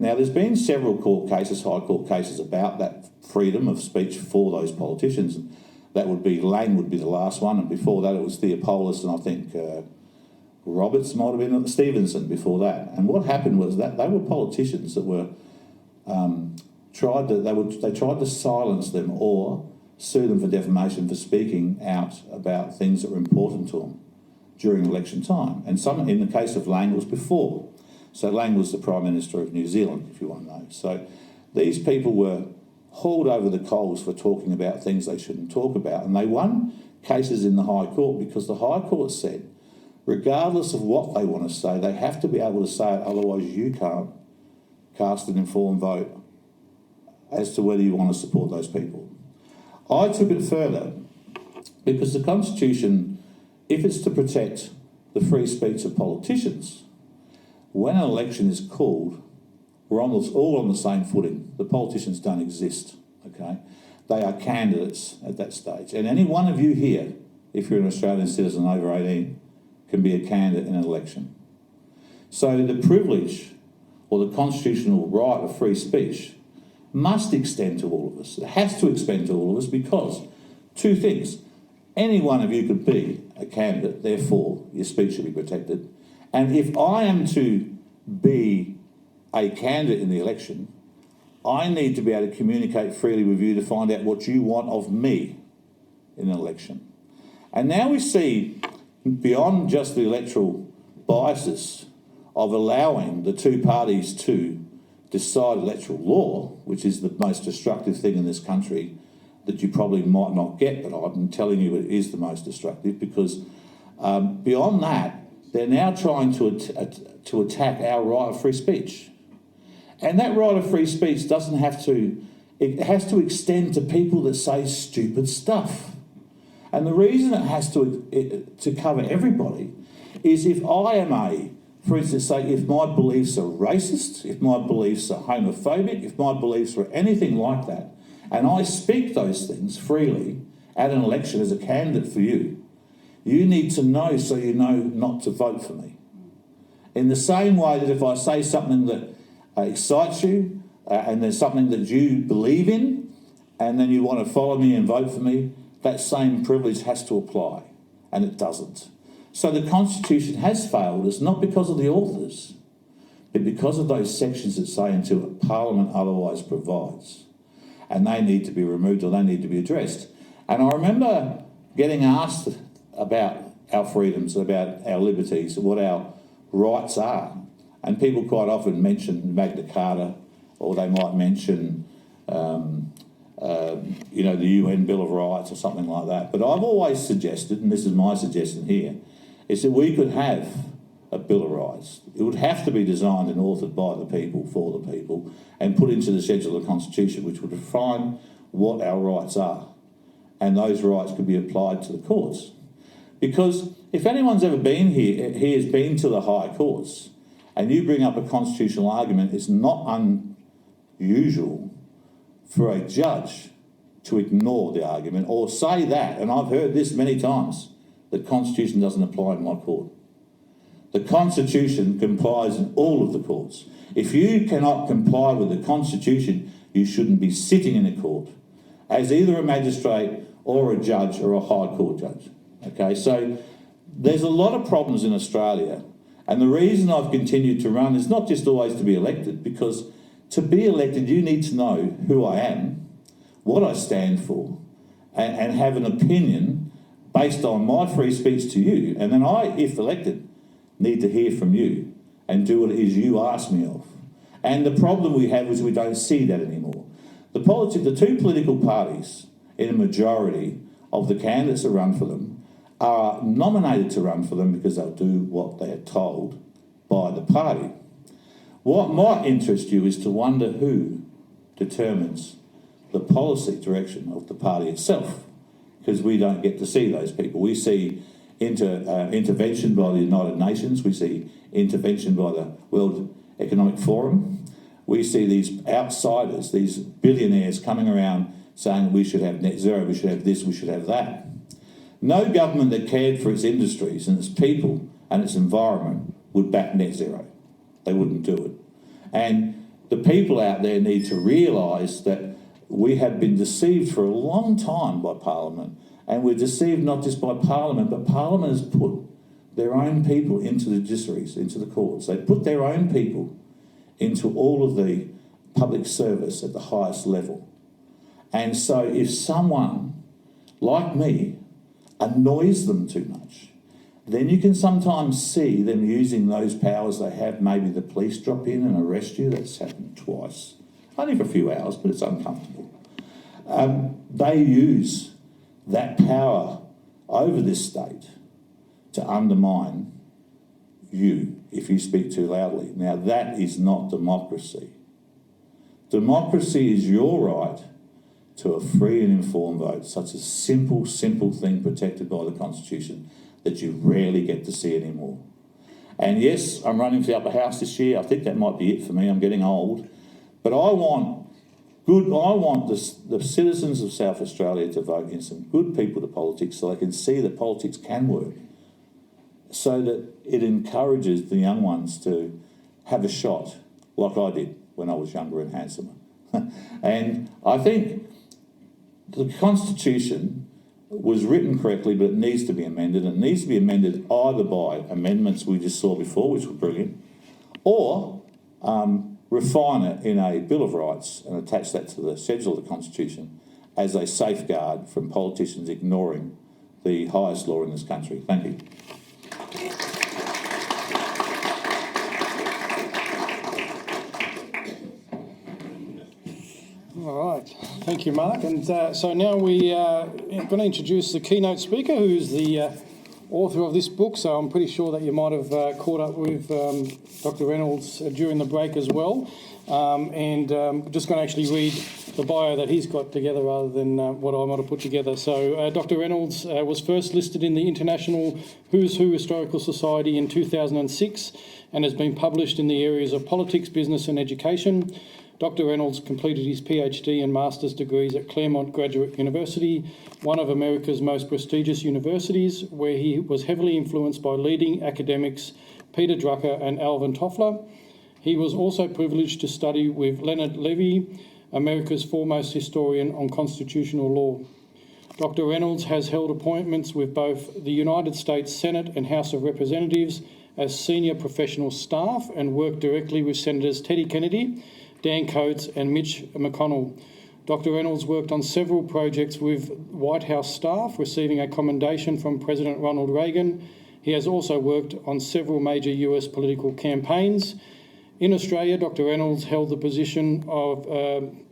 [SPEAKER 10] Now, there's been several court cases, High Court cases, about that freedom of speech for those politicians. That would be, Lang would be the last one, and before that it was Theopolis, and I think Roberts might have been Stevenson before that. And what happened was that they were politicians that were tried to silence them or sue them for defamation for speaking out about things that were important to them during election time. And some, in the case of Lang, was before. So Lang was the Prime Minister of New Zealand, if you want to know. So these people were hauled over the coals for talking about things they shouldn't talk about. And they won cases in the High Court because the High Court said, regardless of what they want to say, they have to be able to say it, otherwise you can't cast an informed vote as to whether you want to support those people. I took it further because the Constitution, if it's to protect the free speech of politicians, when an election is called, we're all on the same footing. The politicians don't exist, okay? They are candidates at that stage. And any one of you here, if you're an Australian citizen over 18, can be a candidate in an election. So the privilege or the constitutional right of free speech must extend to all of us. It has to extend to all of us because two things. Any one of you could be a candidate, therefore your speech should be protected. And if I am to be a candidate in the election, I need to be able to communicate freely with you to find out what you want of me in an election. And now we see, beyond just the electoral biases of allowing the two parties to decide electoral law, which is the most destructive thing in this country that you probably might not get, but I'm telling you it is the most destructive because beyond that, they're now trying to attack our right of free speech. And that right of free speech doesn't have to, it has to extend to people that say stupid stuff. And the reason it has to cover everybody is if I am for instance, say if my beliefs are racist, if my beliefs are homophobic, if my beliefs are anything like that, and I speak those things freely at an election as a candidate for you, you need to know so you know not to vote for me. In the same way that if I say something that excites you and there's something that you believe in and then you want to follow me and vote for me, that same privilege has to apply, and it doesn't. So the Constitution has failed us not because of the authors, but because of those sections that say until Parliament otherwise provides. And they need to be removed or they need to be addressed. And I remember getting asked about our freedoms, about our liberties, what our rights are. And people quite often mention Magna Carta, or they might mention, the UN Bill of Rights or something like that. But I've always suggested, and this is my suggestion here, is that we could have a Bill of Rights. It would have to be designed and authored by the people, for the people, and put into the schedule of the Constitution, which would define what our rights are. And those rights could be applied to the courts. Because if anyone's ever been here, he has been to the high courts, and you bring up a constitutional argument, it's not unusual for a judge to ignore the argument or say that, and I've heard this many times, the Constitution doesn't apply in my court. The Constitution complies in all of the courts. If you cannot comply with the Constitution, you shouldn't be sitting in a court as either a magistrate or a judge or a high court judge. Okay, so there's a lot of problems in Australia, and the reason I've continued to run is not just always to be elected, because to be elected you need to know who I am, what I stand for, and have an opinion based on my free speech to you, and then I, if elected, need to hear from you and do what it is you ask me of. And the problem we have is we don't see that anymore. The two political parties in a majority of the candidates that run for them are nominated to run for them because they'll do what they are told by the party. What might interest you is to wonder who determines the policy direction of the party itself, because we don't get to see those people. We see intervention by the United Nations, we see intervention by the World Economic Forum, we see these outsiders, these billionaires coming around saying we should have net zero, we should have this, we should have that. No government that cared for its industries and its people and its environment would back net zero. They wouldn't do it. And the people out there need to realise that we have been deceived for a long time by Parliament, and we're deceived not just by Parliament, but Parliament has put their own people into the judiciaries, into the courts. They put their own people into all of the public service at the highest level. And so if someone, like me, annoys them too much, then you can sometimes see them using those powers they have. Maybe the police drop in and arrest you. That's happened twice. Only for a few hours, but it's uncomfortable. They use that power over this state to undermine you if you speak too loudly. Now, that is not democracy. Democracy is your right to a free and informed vote, such a simple thing protected by the Constitution that you rarely get to see anymore. And yes, I'm running for the upper house this year. I think that might be it for me. I'm getting old. But I want the citizens of South Australia to vote in some good people to politics so they can see that politics can work, so that it encourages the young ones to have a shot like I did when I was younger and handsomer. And I think the Constitution was written correctly, but it needs to be amended. It needs to be amended either by amendments we just saw before, which were brilliant, or refine it in a Bill of Rights and attach that to the schedule of the Constitution as a safeguard from politicians ignoring the highest law in this country. Thank you.
[SPEAKER 7] All right, thank you, Mark. And so now we are going to introduce the keynote speaker, who's the author of this book. So I'm pretty sure that you might have caught up with Dr. Reynolds during the break as well. Just going to actually read the bio that he's got together rather than what I might have put together. So Dr. Reynolds was first listed in the International Who's Who Historical Society in 2006 and has been published in the areas of politics, business and education. Dr. Reynolds completed his PhD and master's degrees at Claremont Graduate University, one of America's most prestigious universities, where he was heavily influenced by leading academics Peter Drucker and Alvin Toffler. He was also privileged to study with Leonard Levy, America's foremost historian on constitutional law. Dr. Reynolds has held appointments with both the United States Senate and House of Representatives as senior professional staff and worked directly with Senators Teddy Kennedy, Dan Coates and Mitch McConnell. Dr. Reynolds worked on several projects with White House staff, receiving a commendation from President Ronald Reagan He has also worked on several major US political campaigns. In Australia, Dr. Reynolds held the position of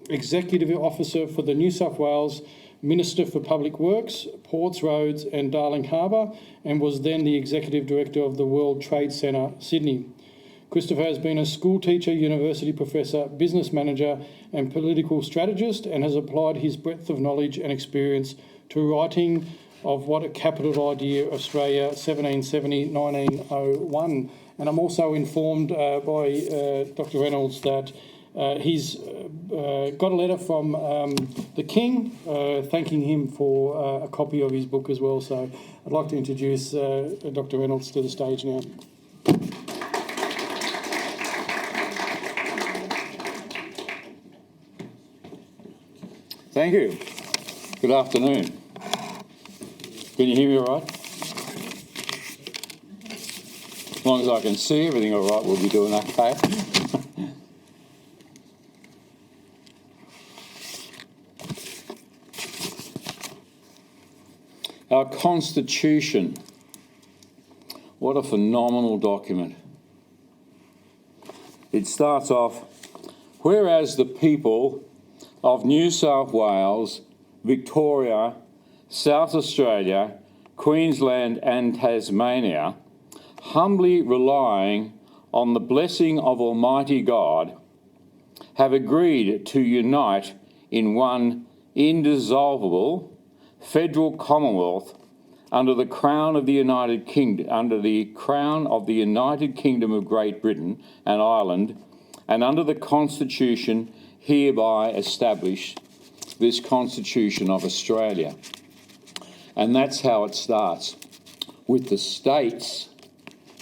[SPEAKER 7] Executive Officer for the New South Wales Minister for Public Works, Ports, Roads and Darling Harbour, and was then the Executive Director of the World Trade Centre, Sydney. Christopher has been a school teacher, university professor, business manager and political strategist, and has applied his breadth of knowledge and experience to writing of What a Capital Idea, Australia, 1770-1901. And I'm also informed by Dr. Reynolds that he's got a letter from the King thanking him for a copy of his book as well. So I'd like to introduce Dr. Reynolds to the stage now.
[SPEAKER 10] Thank you. Good afternoon. Can you hear me all right? As long as I can see everything all right, we'll be doing okay. Our Constitution. What a phenomenal document. It starts off, whereas the people of New South Wales, Victoria, South Australia, Queensland and Tasmania, humbly relying on the blessing of Almighty God, have agreed to unite in one indissoluble federal commonwealth under the crown of the United Kingdom, under the crown of the United Kingdom of Great Britain and Ireland, and under the Constitution hereby established, this Constitution of Australia. And that's how it starts, with the states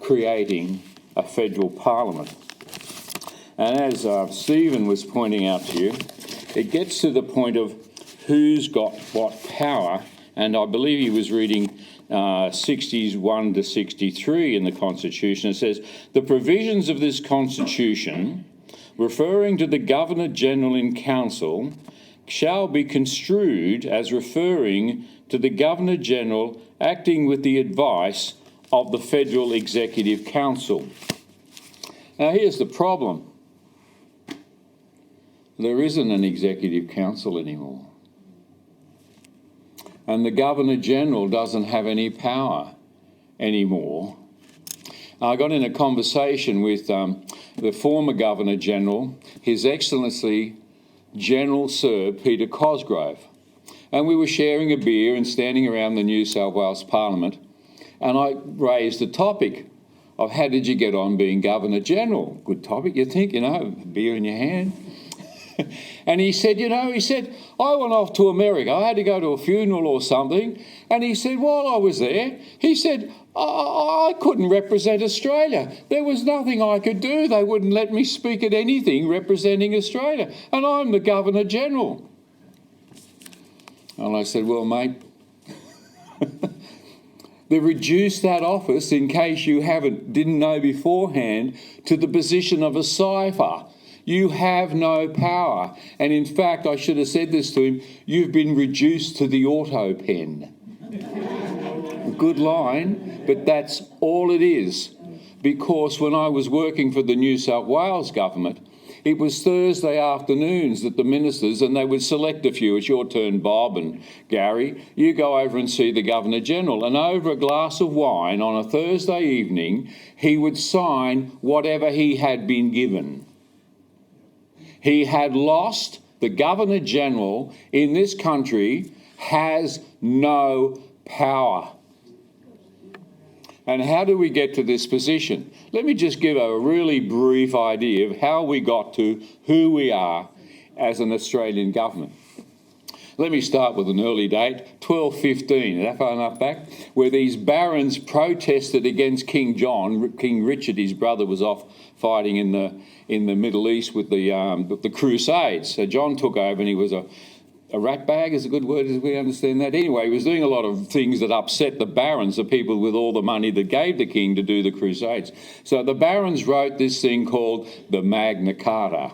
[SPEAKER 10] creating a federal parliament. And as Stephen was pointing out to you, it gets to the point of who's got what power, and I believe he was reading 61 to 63 in the Constitution. It says, the provisions of this Constitution, referring to the Governor-General in Council, shall be construed as referring to the Governor-General acting with the advice of the Federal Executive Council. Now here's the problem. There isn't an Executive Council anymore. And the Governor-General doesn't have any power anymore. I got in a conversation with the former Governor-General, His Excellency General Sir Peter Cosgrove. And we were sharing a beer and standing around the New South Wales Parliament, and I raised the topic of how did you get on being Governor-General? Good topic, you think, beer in your hand. And he said, I went off to America. I had to go to a funeral or something. And he said, while I was there, he said, I couldn't represent Australia. There was nothing I could do. They wouldn't let me speak at anything representing Australia. And I'm the Governor-General. And I said, well, mate, they reduced that office, in case you didn't know beforehand, to the position of a cipher. You have no power. And in fact, I should have said this to him, you've been reduced to the auto pen. Good line, but that's all it is. Because when I was working for the New South Wales government, it was Thursday afternoons that the ministers, and they would select a few, it's your turn, Bob and Gary, you go over and see the Governor-General. And over a glass of wine on a Thursday evening, he would sign whatever he had been given. He had lost. The Governor-General in this country has no power. And how do we get to this position? Let me just give a really brief idea of how we got to who we are as an Australian government. Let me start with an early date, 1215, that far enough back, where these barons protested against King John. King Richard, his brother, was off fighting in the Middle East with the Crusades. So John took over, and he was a rat bag is a good word, as we understand that. Anyway, he was doing a lot of things that upset the barons, the people with all the money that gave the king to do the Crusades. So the barons wrote this thing called the Magna Carta.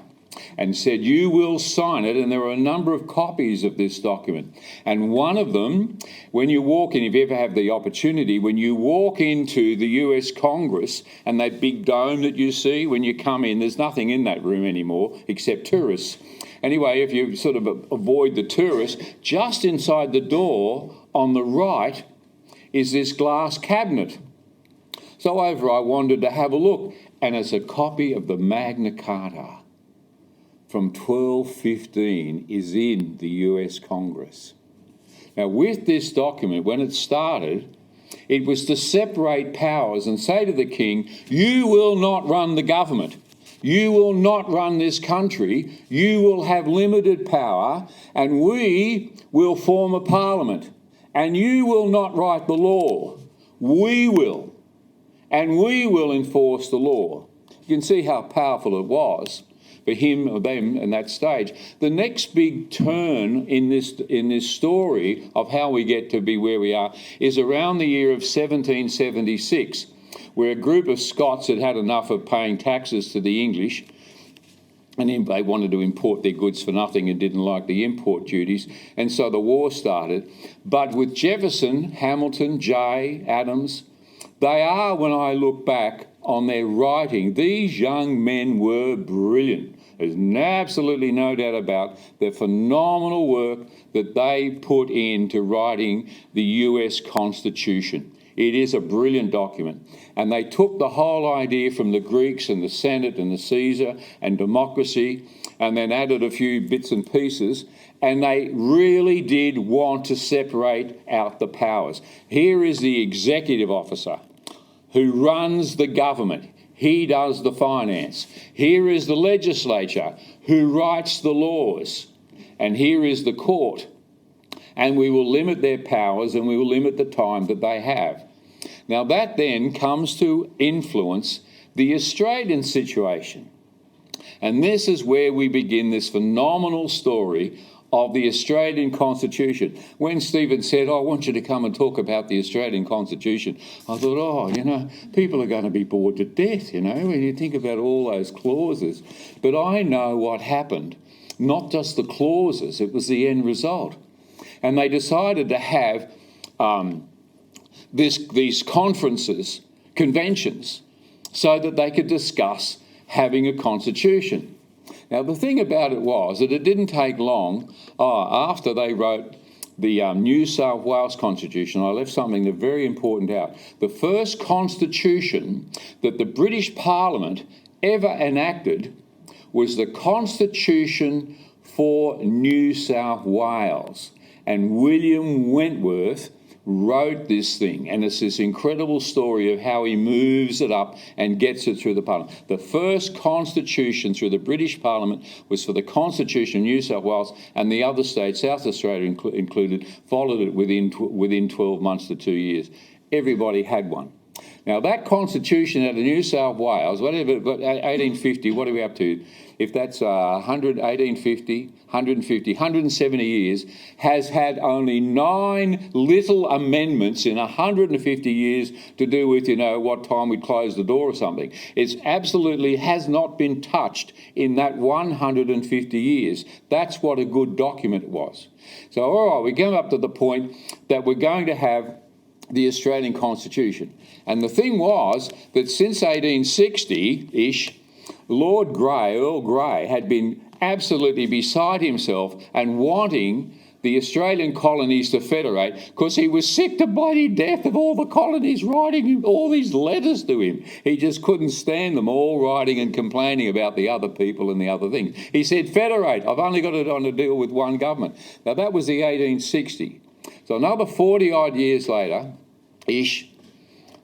[SPEAKER 3] and said, you will sign it, and there are a number of copies of this document. And one of them, when you walk in, if you ever have the opportunity, when you walk into the US Congress and that big dome that you see, when you come in, there's nothing in that room anymore except tourists. Anyway, if you sort of avoid the tourists, just inside the door on the right is this glass cabinet. So over I wandered to have a look, and it's a copy of the Magna Carta from 1215 is in the US Congress. Now, with this document, when it started, it was to separate powers and say to the king, you will not run the government. You will not run this country. You will have limited power, and we will form a parliament. And you will not write the law. We will. And we will enforce the law. You can see how powerful it was for him or them in that stage. The next big turn in this story of how we get to be where we are is around the year of 1776, where a group of Scots had had enough of paying taxes to the English, and they wanted to import their goods for nothing and didn't like the import duties, and so the war started. But with Jefferson, Hamilton, Jay, Adams, they are, when I look back on their writing, these young men were brilliant. There's absolutely no doubt about the phenomenal work that they put into writing the US Constitution. It is a brilliant document. And they took the whole idea from the Greeks and the Senate and the Caesar and democracy, and then added a few bits and pieces, and they really did want to separate out the powers. Here is the executive officer who runs the government. He does the finance. Here is the legislature who writes the laws. And here is the court. And we will limit their powers, and we will limit the time that they have. Now that then comes to influence the Australian situation. And this is where we begin this phenomenal story of the Australian Constitution. When Stephen said, I want you to come and talk about the Australian Constitution, I thought, people are going to be bored to death, when you think about all those clauses. But I know what happened. Not just the clauses, it was the end result. And they decided to have these conventions, so that they could discuss having a constitution. Now, the thing about it was that it didn't take long after they wrote the New South Wales Constitution. I left something very important out. The first constitution that the British Parliament ever enacted was the Constitution for New South Wales. And William Wentworth wrote this thing, and it's this incredible story of how he moves it up and gets it through the Parliament. The first constitution through the British Parliament was for the Constitution of New South Wales, and the other states, South Australia included, followed it within 12 months to 2 years. Everybody had one. Now that constitution out of New South Wales, whatever, 1850, what are we up to? If that's 1850, 170 years, has had only 9 little amendments in 150 years to do with, what time we'd close the door or something. It's absolutely has not been touched in that 150 years. That's what a good document was. So, all right, we come up to the point that we're going to have the Australian Constitution. And the thing was that since 1860-ish, Earl Grey, had been absolutely beside himself and wanting the Australian colonies to federate, because he was sick to bloody death of all the colonies writing all these letters to him. He just couldn't stand them all writing and complaining about the other people and the other things. He said, federate, I've only got to deal with one government. Now that was the 1860. So another 40 odd years later-ish,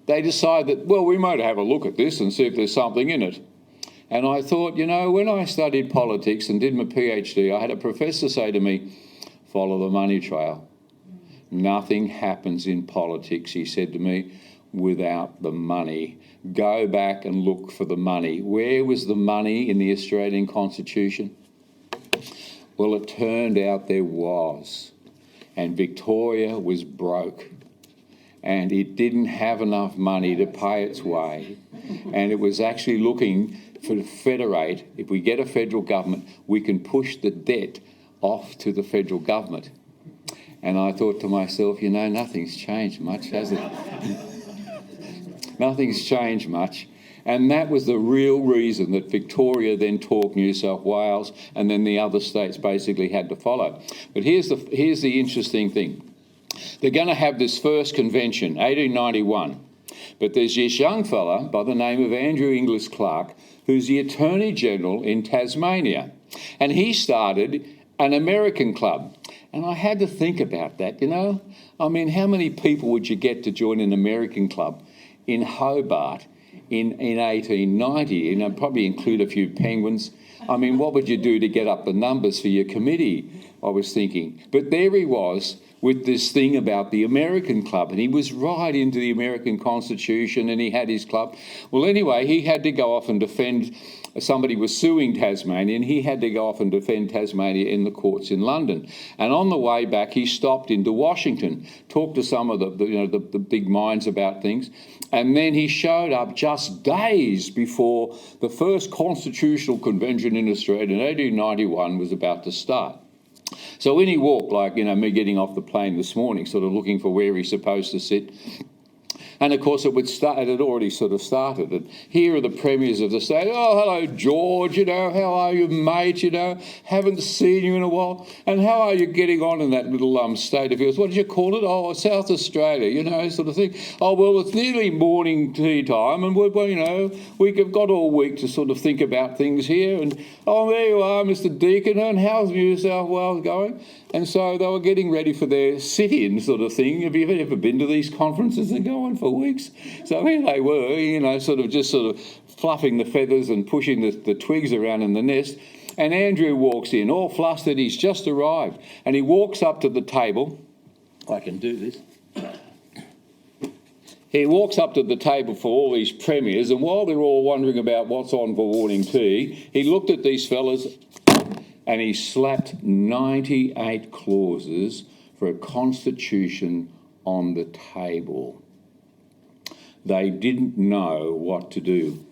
[SPEAKER 3] they decided that, well, we might have a look at this and see if there's something in it. And I thought, when I studied politics and did my PhD, I had a professor say to me, follow the money trail. Nothing happens in politics, he said to me, without the money. Go back and look for the money. Where was the money in the Australian Constitution? Well, it turned out there was. And Victoria was broke. And it didn't have enough money to pay its way. And it was actually looking federate, if we get a federal government, we can push the debt off to the federal government. And I thought to myself, you know, nothing's changed much, has it? Nothing's changed much. And that was the real reason that Victoria then talked New South Wales, and then the other states basically had to follow. But here's the interesting thing. They're going to have this first convention, 1891. But there's this young fella by the name of Andrew Inglis Clark, who's the Attorney General in Tasmania. And he started an American club. And I had to think about that, you know. I mean, how many people would you get to join an American club in Hobart in 1890? You know, probably include a few penguins. I mean, what would you do to get up the numbers for your committee, I was thinking. But there he was with this thing about the American club, and he was right into the American Constitution, and he had his club. Well, anyway, he had to go off and defend, somebody was suing Tasmania, and he had to go off and defend Tasmania in the courts in London. And on the way back, he stopped into Washington, talked to some of the big minds about things, and then he showed up just days before the first constitutional convention in Australia in 1891 was about to start. So when he walked, like, you know, me getting off the plane this morning, sort of looking for where he's supposed to sit, and of course it had already sort of started. And here are the premiers of the state. Oh, hello, George, you know, how are you, mate, you know, haven't seen you in a while. And how are you getting on in that little state of yours? What did you call it? Oh, South Australia, you know, sort of thing. Oh, well, it's nearly morning tea time, and we've got all week to sort of think about things here. And, oh, there you are, Mr. Deacon, and how's New South Wales going? And so they were getting ready for their sit-in sort of thing. Have you ever been to these conferences that go on for weeks? So here they were, you know, sort of fluffing the feathers and pushing the twigs around in the nest. And Andrew walks in, all flustered. He's just arrived. And he walks up to the table. I can do this. He walks up to the table for all these premiers, and while they're all wondering about what's on for morning tea, he looked at these fellas and he slapped 98 clauses for a constitution on the table. They didn't know what to do.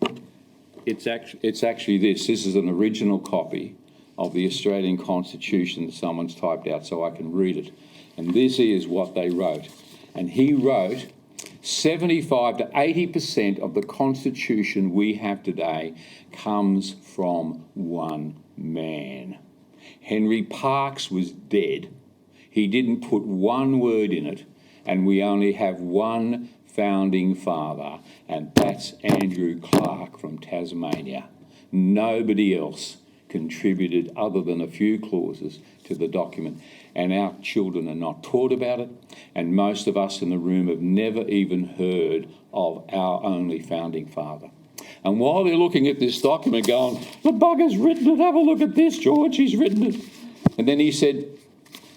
[SPEAKER 3] It's actually this. This is an original copy of the Australian Constitution that someone's typed out so I can read it. And this is what they wrote. And he wrote, 75 to 80% of the Constitution we have today comes from one man. Henry Parkes was dead. He didn't put one word in it, and we only have one founding father, and that's Andrew Clark from Tasmania. Nobody else contributed other than a few clauses to the document, and our children are not taught about it, and most of us in the room have never even heard of our only founding father. And while they're looking at this document going, the bugger's written it, have a look at this, George, he's written it. And then he said,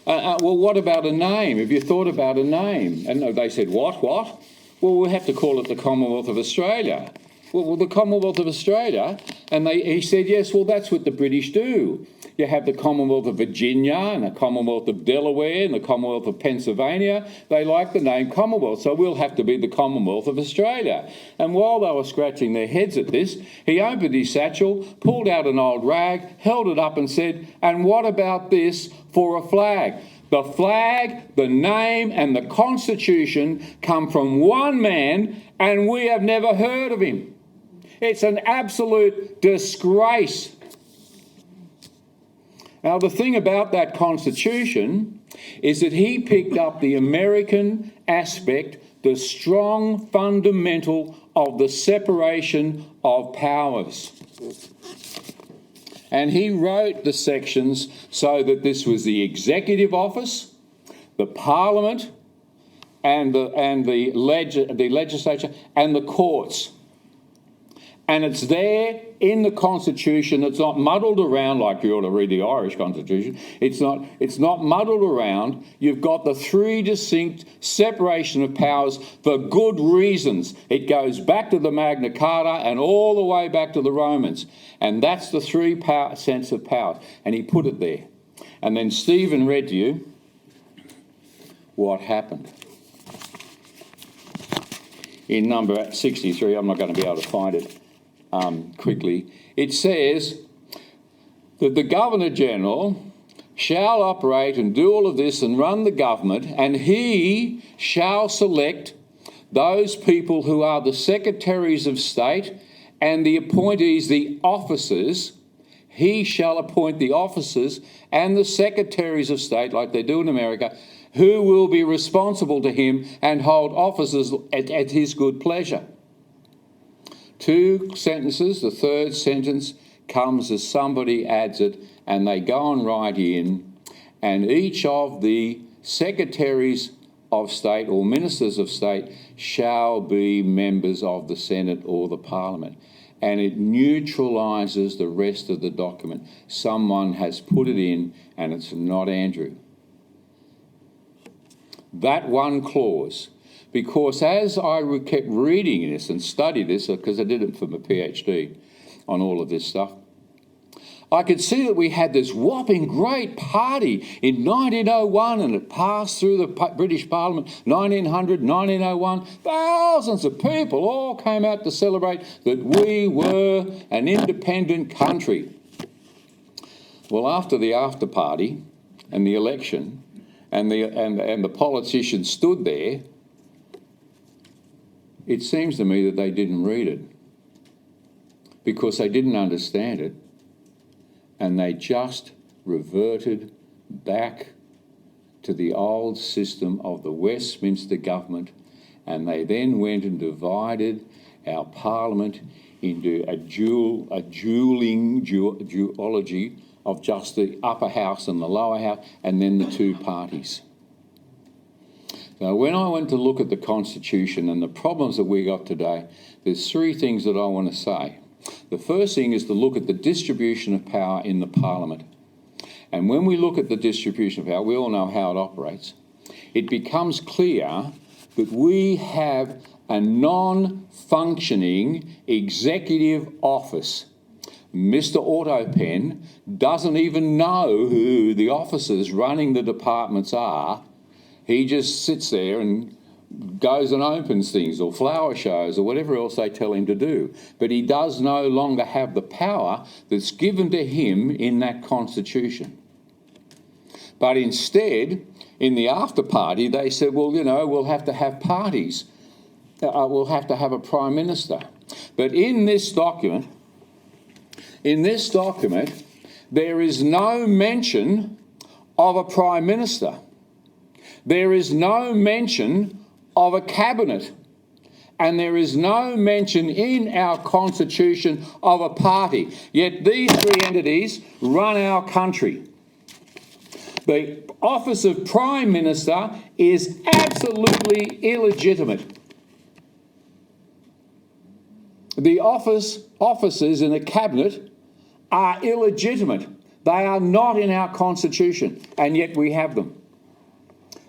[SPEAKER 3] well, what about a name? Have you thought about a name? And they said, what? Well, we'll have to call it the Commonwealth of Australia. Well, the Commonwealth of Australia? And he said, yes, well, that's what the British do. You have the Commonwealth of Virginia and the Commonwealth of Delaware and the Commonwealth of Pennsylvania. They like the name Commonwealth, so we'll have to be the Commonwealth of Australia. And while they were scratching their heads at this, he opened his satchel, pulled out an old rag, held it up and said, and what about this for a flag? The flag, the name and the Constitution come from one man, and we have never heard of him. It's an absolute disgrace. Now, the thing about that Constitution is that he picked up the American aspect, the strong fundamental of the separation of powers. And he wrote the sections so that this was the executive office, the parliament, and the legislature, and the courts. And it's there in the Constitution. It's not muddled around like you ought to read the Irish Constitution. It's not muddled around. You've got the three distinct separation of powers for good reasons. It goes back to the Magna Carta and all the way back to the Romans. And that's the three sense of power. And he put it there. And then Stephen read to you what happened. In number 63, I'm not going to be able to find it. quickly. It says that the Governor-General shall operate and do all of this and run the government, and he shall select those people who are the Secretaries of State and the appointees, the officers. He shall appoint the officers and the Secretaries of State, like they do in America, who will be responsible to him and hold offices at his good pleasure. 2 sentences, the third sentence comes as somebody adds it, and they go on right in, and each of the Secretaries of State or Ministers of State shall be members of the Senate or the Parliament. And it neutralises the rest of the document. Someone has put it in, and it's not Andrew. That one clause, because as I kept reading this and studied this, because I did it for my PhD on all of this stuff, I could see that we had this whopping great party in 1901, and it passed through the British Parliament, 1900, 1901. Thousands of people all came out to celebrate that we were an independent country. Well, after the after party and the election, and the politicians stood there, it seems to me that they didn't read it because they didn't understand it. And they just reverted back to the old system of the Westminster government, and they then went and divided our parliament into a duology of just the upper house and the lower house, and then the 2 parties. Now, when I went to look at the Constitution and the problems that we got today, there's 3 things that I want to say. The first thing is to look at the distribution of power in the Parliament. And when we look at the distribution of power, we all know how it operates. It becomes clear that we have a non-functioning executive office. Mr. Autopen doesn't even know who the officers running the departments are. He just sits there and goes and opens things or flower shows or whatever else they tell him to do. But he does no longer have the power that's given to him in that Constitution. But instead, in the after party, they said, well, you know, we'll have to have parties. We'll have to have a Prime Minister. But in this document, there is no mention of a Prime Minister. There is no mention of a cabinet, and there is no mention in our Constitution of a party. Yet these 3 entities run our country. The office of Prime Minister is absolutely illegitimate. The officers in the cabinet are illegitimate. They are not in our Constitution, and yet we have them.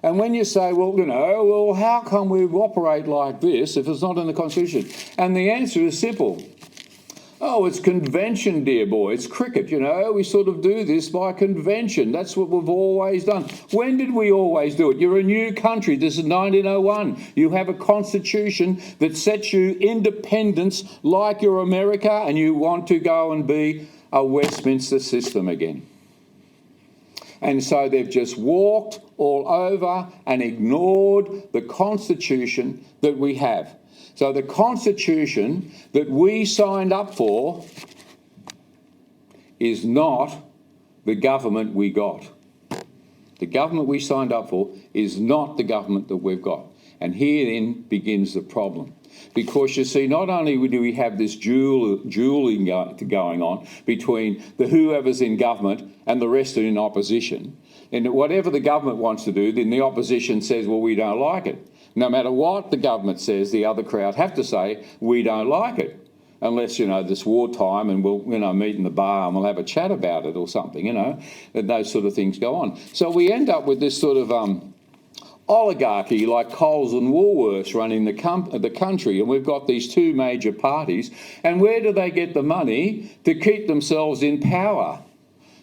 [SPEAKER 3] And when you say, well, you know, well, how come we operate like this if it's not in the Constitution? And the answer is simple. Oh, it's convention, dear boy. It's cricket, you know. We sort of do this by convention. That's what we've always done. When did we always do it? You're a new country. This is 1901. You have a constitution that sets you independence like you're America, and you want to go and be a Westminster system again. And so they've just walked all over and ignored the Constitution that we have. So the Constitution that we signed up for is not the government we got. The government we signed up for is not the government that we've got. And here then begins the problem. Because you see, not only do we have this dueling going on between the whoever's in government and the rest are in opposition, and whatever the government wants to do, then the opposition says, well, we don't like it. No matter what the government says, the other crowd have to say, we don't like it. Unless, you know, this wartime and we'll, you know, meet in the bar and we'll have a chat about it or something, you know, and those sort of things go on. So we end up with this sort of oligarchy like Coles and Woolworths running the country, and we've got these 2 major parties. And where do they get the money to keep themselves in power?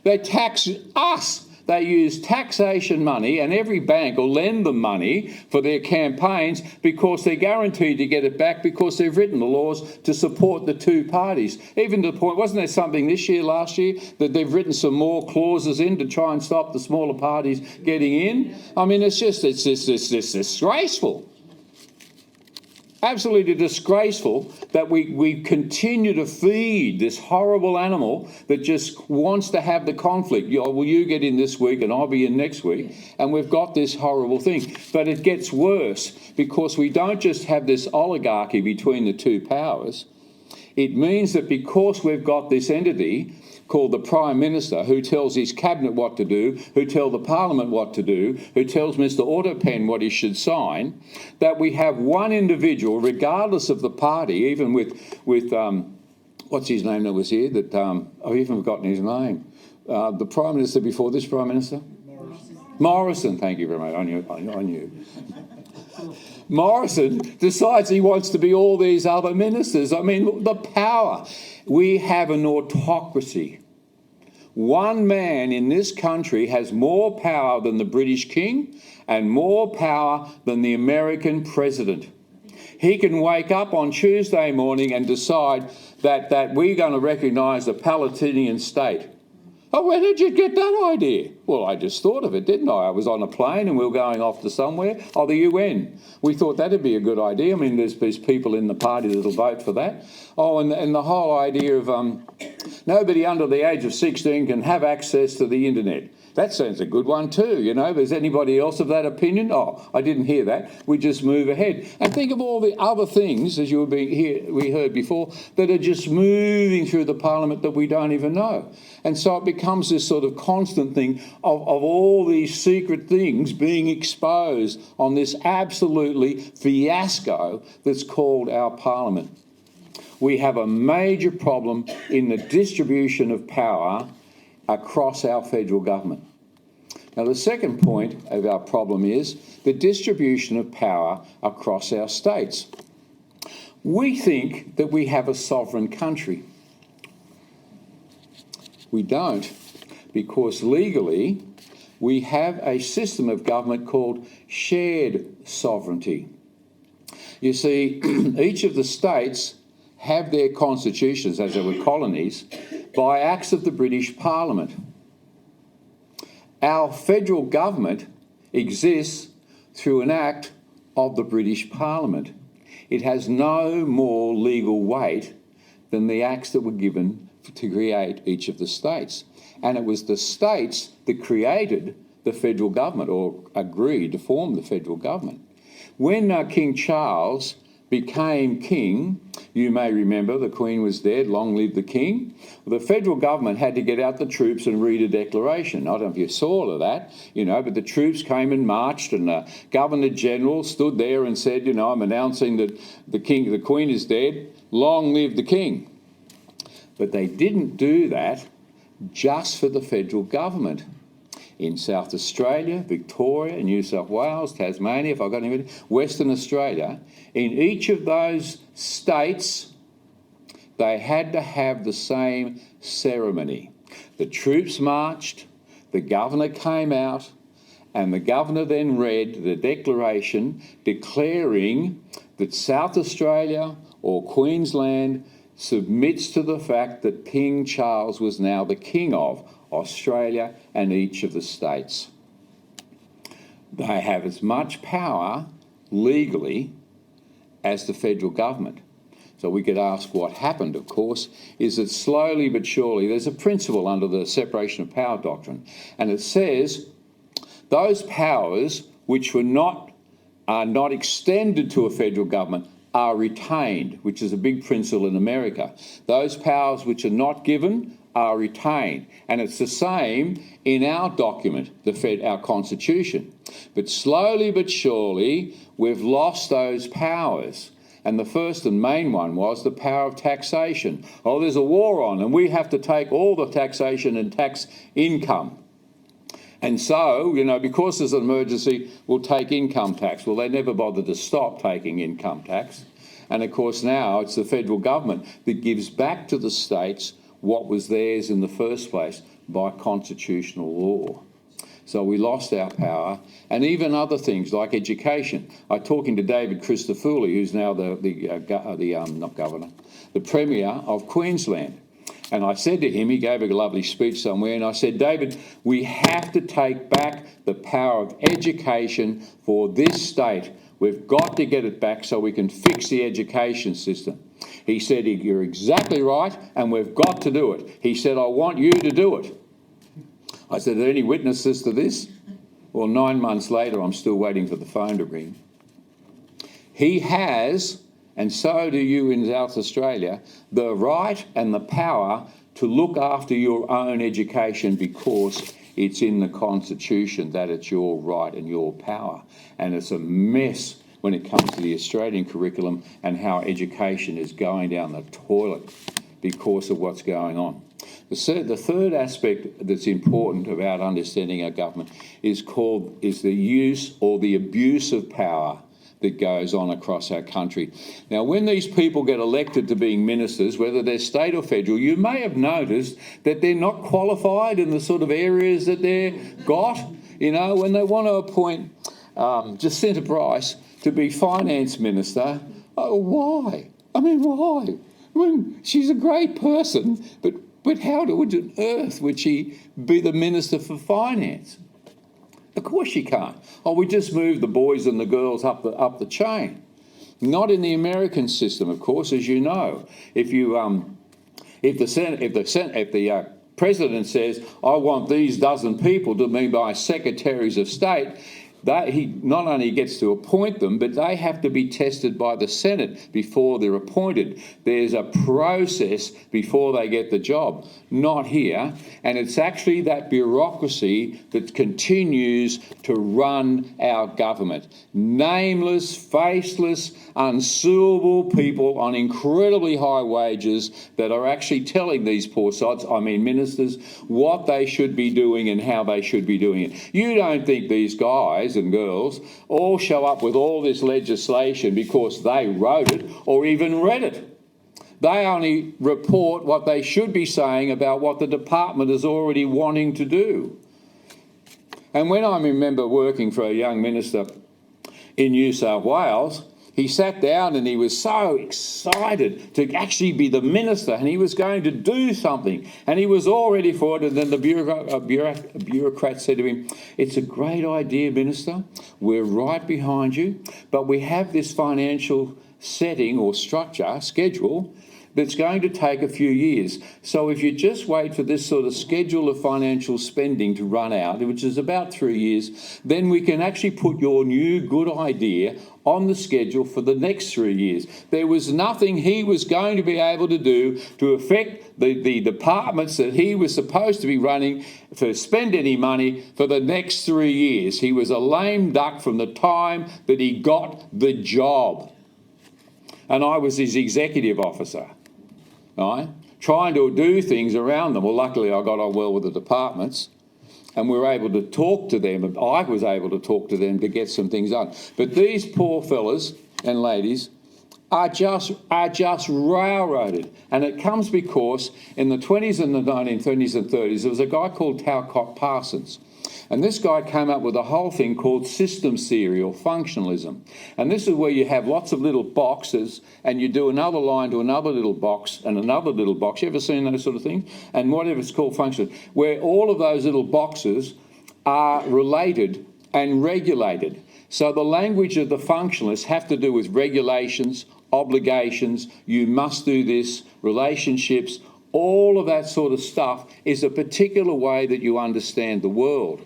[SPEAKER 3] They tax us. They use taxation money, and every bank will lend them money for their campaigns because they're guaranteed to get it back because they've written the laws to support the two parties. Even to the point, wasn't there something last year, that they've written some more clauses in to try and stop the smaller parties getting in? I mean, it's disgraceful. Absolutely disgraceful that we continue to feed this horrible animal that just wants to have the conflict. Well, you get in this week and I'll be in next week, and we've got this horrible thing. But it gets worse because we don't just have this oligarchy between the two powers. It means that because we've got this entity called the Prime Minister, who tells his cabinet what to do, who tells the Parliament what to do, who tells Mr Autopen what he should sign, that we have one individual, regardless of the party, even with what's his name that was here, that I've even forgotten his name, the Prime Minister before this Prime Minister? Morrison, thank you very much, I knew. Morrison decides he wants to be all these other ministers. I mean, the power. We have an autocracy. One man in this country has more power than the British King and more power than the American president. He can wake up on Tuesday morning and decide that we're going to recognise the Palestinian state. Oh, where did you get that idea? Well, I just thought of it, didn't I? I was on a plane and we were going off to somewhere. Oh, the UN. We thought that'd be a good idea. I mean, there's people in the party that'll vote for that. Oh, and the whole idea of nobody under the age of 16 can have access to the internet. That sounds a good one too, you know. Is anybody else of that opinion? Oh, I didn't hear that. We just move ahead. And think of all the other things, as we heard before, that are just moving through the Parliament that we don't even know. And so it becomes this sort of constant thing of all these secret things being exposed on this absolutely fiasco that's called our Parliament. We have a major problem in the distribution of power across our federal government. Now, the second point of our problem is the distribution of power across our states. We think that we have a sovereign country. We don't, because legally we have a system of government called shared sovereignty. You see, each of the states have their constitutions, as they were colonies, by acts of the British Parliament. Our federal government exists through an act of the British Parliament. It has no more legal weight than the acts that were given to create each of the states. And it was the states that created the federal government, or agreed to form the federal government. When King Charles became king, you may remember the Queen was dead, long live the King. The federal government had to get out the troops and read a declaration. I don't know if you saw all of that, you know, but the troops came and marched, and the Governor-General stood there and said, you know, I'm announcing that the Queen is dead, long live the King. But they didn't do that just for the federal government. In South Australia, Victoria, New South Wales, Tasmania, if I've got any, Western Australia, in each of those states, they had to have the same ceremony. The troops marched, the governor came out, and the governor then read the declaration declaring that South Australia or Queensland submits to the fact that King Charles was now the king of Australia and each of the states. They have as much power legally as the federal government. So we could ask what happened, of course, is that slowly but surely there's a principle under the separation of power doctrine, and it says those powers which are not extended to a federal government are retained, which is a big principle in America. Those powers which are not given are retained. And it's the same in our document, our Constitution. But slowly but surely, we've lost those powers. And the first and main one was the power of taxation. Oh, there's a war on, and we have to take all the taxation and tax income. And so, you know, because there's an emergency, we'll take income tax. Well, they never bothered to stop taking income tax. And of course now it's the federal government that gives back to the states what was theirs in the first place by constitutional law. So we lost our power, and even other things like education. I'm talking to David Christodoulou, who's now the Premier of Queensland. And I said to him, he gave a lovely speech somewhere, and I said, David, we have to take back the power of education for this state. We've got to get it back so we can fix the education system. He said, you're exactly right, and we've got to do it. He said, I want you to do it. I said, are there any witnesses to this? Well, 9 months later, I'm still waiting for the phone to ring. He has, and so do you in South Australia, the right and the power to look after your own education because it's in the Constitution that it's your right and your power. And it's a mess when it comes to the Australian curriculum and how education is going down the toilet because of what's going on. The third aspect that's important about understanding our government is the use or the abuse of power that goes on across our country. Now, when these people get elected to being ministers, whether they're state or federal, you may have noticed that they're not qualified in the sort of areas that they've got. You know, when they want to appoint Jacinta Bryce to be finance minister, why? I mean, why? I mean, she's a great person, but how on earth would she be the Minister for Finance? Of course she can't. Oh, we just moved the boys and the girls up the chain. Not in the American system, of course, as you know. If the president says, I want these dozen people to be my secretaries of state, that he not only gets to appoint them, but they have to be tested by the Senate before they're appointed. There's a process before they get the job. Not here. And it's actually that bureaucracy that continues to run our government. Nameless, faceless, unsuable people on incredibly high wages that are actually telling these poor sods, I mean ministers, what they should be doing and how they should be doing it. You don't think these guys and girls all show up with all this legislation because they wrote it or even read it. They only report what they should be saying about what the department is already wanting to do. And when I remember working for a young minister in New South Wales, he sat down and he was so excited to actually be the minister, and he was going to do something, and he was all ready for it. And then the bureaucrat said to him, it's a great idea, Minister. We're right behind you, but we have this financial setting or schedule that's going to take a few years. So if you just wait for this sort of schedule of financial spending to run out, which is about 3 years, then we can actually put your new good idea on the schedule for the next 3 years. There was nothing he was going to be able to do to affect the departments that he was supposed to be running to spend any money for the next 3 years. He was a lame duck from the time that he got the job. And I was his executive officer, right? Trying to do things around them. Well, luckily I got on well with the departments, and we were able to talk to them. I was able to talk to them to get some things done. But these poor fellas and ladies are just railroaded. And it comes because in the 20s and the 1930s and 30s, there was a guy called Talcott Parsons. And this guy came up with a whole thing called systems theory or functionalism. And this is where you have lots of little boxes and you do another line to another little box and another little box. You ever seen those sort of things? And whatever it's called function, where all of those little boxes are related and regulated. So the language of the functionalists have to do with regulations, obligations, you must do this, relationships, all of that sort of stuff is a particular way that you understand the world.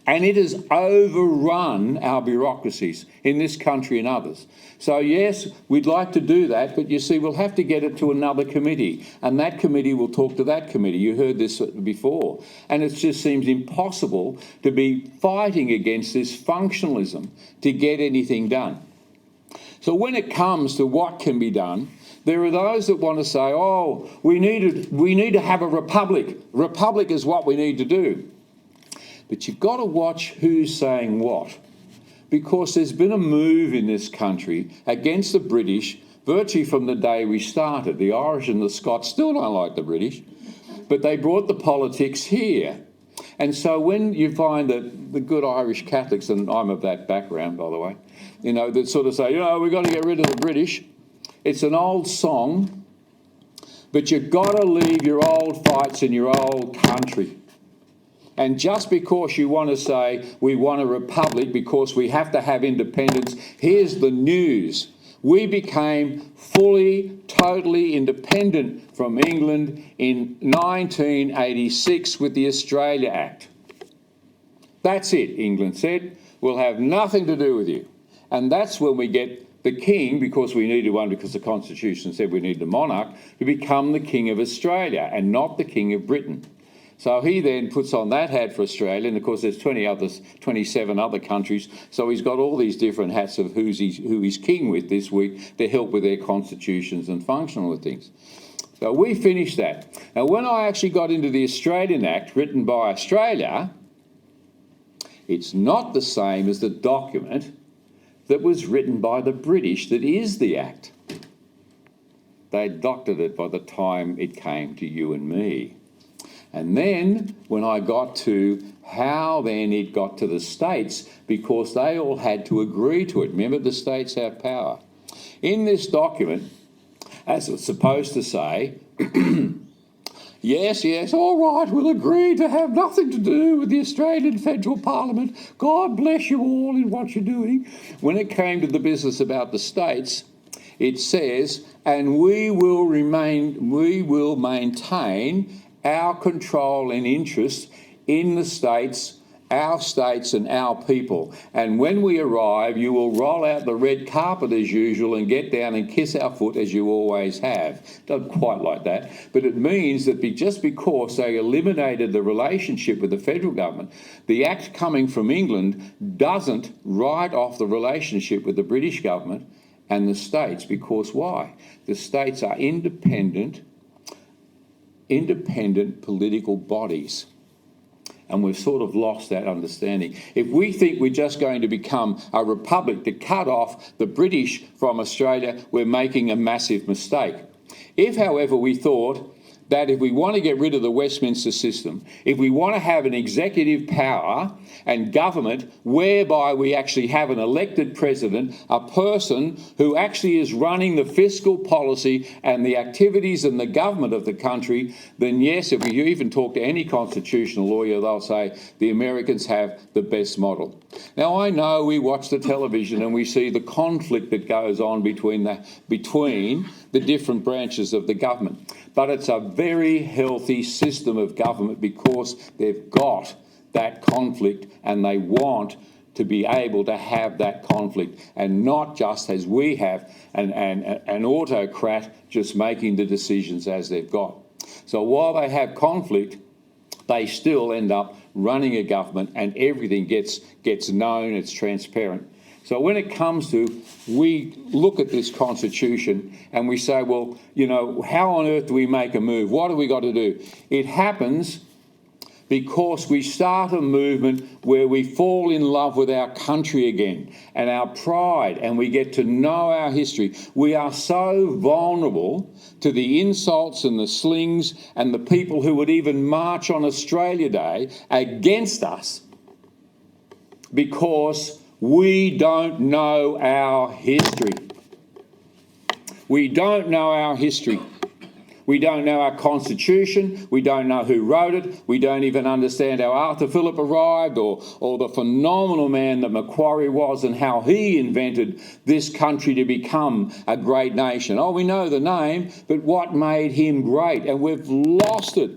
[SPEAKER 3] And it has overrun our bureaucracies in this country and others. So yes, we'd like to do that, but you see, we'll have to get it to another committee, and that committee will talk to that committee. You heard this before. And it just seems impossible to be fighting against this functionalism to get anything done. So when it comes to what can be done, there are those that want to say, oh, we need to have a republic. Republic is what we need to do. But you've got to watch who's saying what, because there's been a move in this country against the British virtually from the day we started. The Irish and the Scots still don't like the British, but they brought the politics here. And so when you find that the good Irish Catholics, and I'm of that background, by the way, that sort of say, we've got to get rid of the British. It's an old song, but you've got to leave your old fights in your old country. And just because you want to say we want a republic because we have to have independence, here's the news. We became fully, totally independent from England in 1986 with the Australia Act. That's it, England said. We'll have nothing to do with you. And that's when we get the king, because we needed one because the Constitution said we needed a monarch, to become the King of Australia and not the King of Britain. So he then puts on that hat for Australia, and of course there's 27 other countries, so he's got all these different hats of who he's king with this week to help with their constitutions and functional things. So we finished that. Now when I actually got into the Australian Act written by Australia, it's not the same as the document that was written by the British that is the Act. They doctored it by the time it came to you and me. And then when I got to how then it got to the states, because they all had to agree to it. Remember, the states have power. In this document, as it's supposed to say, yes, all right, we'll agree to have nothing to do with the Australian Federal Parliament. God bless you all in what you're doing. When it came to the business about the states, it says, and we will maintain our control and interest in the states and our people. And when we arrive, you will roll out the red carpet as usual and get down and kiss our foot as you always have. Doesn't quite like that, but it means that just because they eliminated the relationship with the federal government, the act coming from England doesn't write off the relationship with the British government and the states, because why? The states are independent political bodies. And we've sort of lost that understanding. If we think we're just going to become a republic to cut off the British from Australia, we're making a massive mistake. If, however, we thought that if we want to get rid of the Westminster system, if we want to have an executive power and government whereby we actually have an elected president, a person who actually is running the fiscal policy and the activities and the government of the country, then yes, if you even talk to any constitutional lawyer, they'll say the Americans have the best model. Now, I know we watch the television and we see the conflict that goes on between the different branches of the government. But it's a very healthy system of government because they've got that conflict and they want to be able to have that conflict and not just as we have an autocrat just making the decisions as they've got. So while they have conflict, they still end up running a government and everything gets known, it's transparent. So when it comes to, we look at this constitution and we say, well, how on earth do we make a move? What have we got to do? It happens because we start a movement where we fall in love with our country again and our pride, and we get to know our history. We are so vulnerable to the insults and the slings and the people who would even march on Australia Day against us because we don't know our history. We don't know our history. We don't know our constitution. We don't know who wrote it. We don't even understand how Arthur Phillip arrived or the phenomenal man that Macquarie was and how he invented this country to become a great nation. Oh, we know the name, but what made him great? And we've lost it.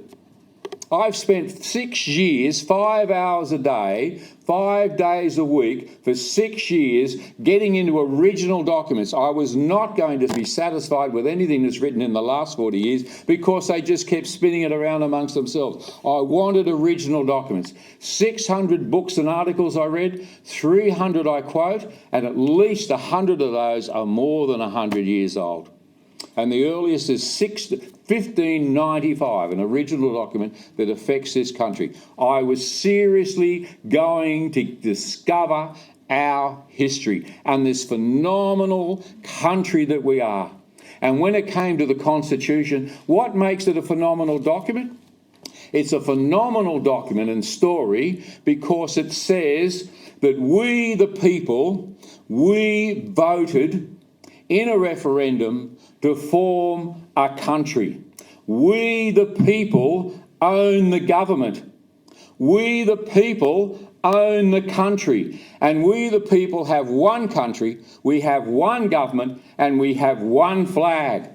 [SPEAKER 3] I've spent 6 years, 5 hours a day, 5 days a week for 6 years getting into original documents. I was not going to be satisfied with anything that's written in the last 40 years because they just kept spinning it around amongst themselves. I wanted original documents. 600 books and articles I read, 300 I quote, and at least 100 of those are more than 100 years old. And the earliest is 1595, an original document that affects this country. I was seriously going to discover our history and this phenomenal country that we are. And when it came to the Constitution, what makes it a phenomenal document? It's a phenomenal document and story because it says that we, the people, we voted in a referendum to form a country. We, the people, own the government. We, the people, own the country. And we, the people, have one country, we have one government, and we have one flag.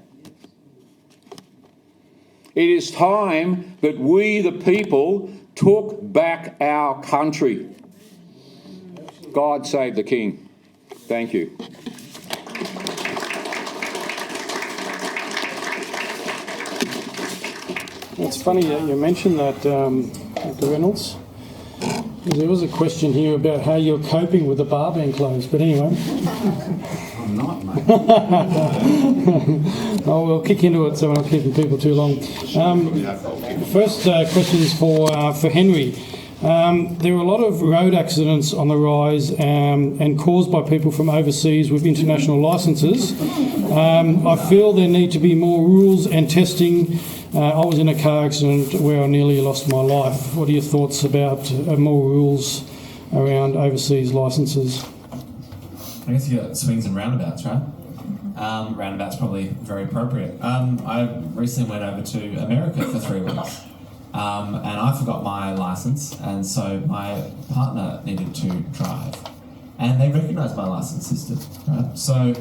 [SPEAKER 3] It is time that we, the people, took back our country. God save the King. Thank you.
[SPEAKER 7] It's funny that you mentioned that, Dr. Reynolds. There was a question here about how you're coping with the Barbang clothes, but anyway.
[SPEAKER 11] I'm not, mate.
[SPEAKER 7] Oh, we'll kick into it so we're not keeping people too long. First question is for Henry. There are a lot of road accidents on the rise and caused by people from overseas with international licences. I feel there need to be more rules and testing. I was in a car accident where I nearly lost my life. What are your thoughts about more rules around overseas licences?
[SPEAKER 11] I guess you got swings and roundabouts, right? Roundabouts probably very appropriate. I recently went over to America for 3 weeks. And I forgot my licence, and so my partner needed to drive. And they recognised my licence system, right? So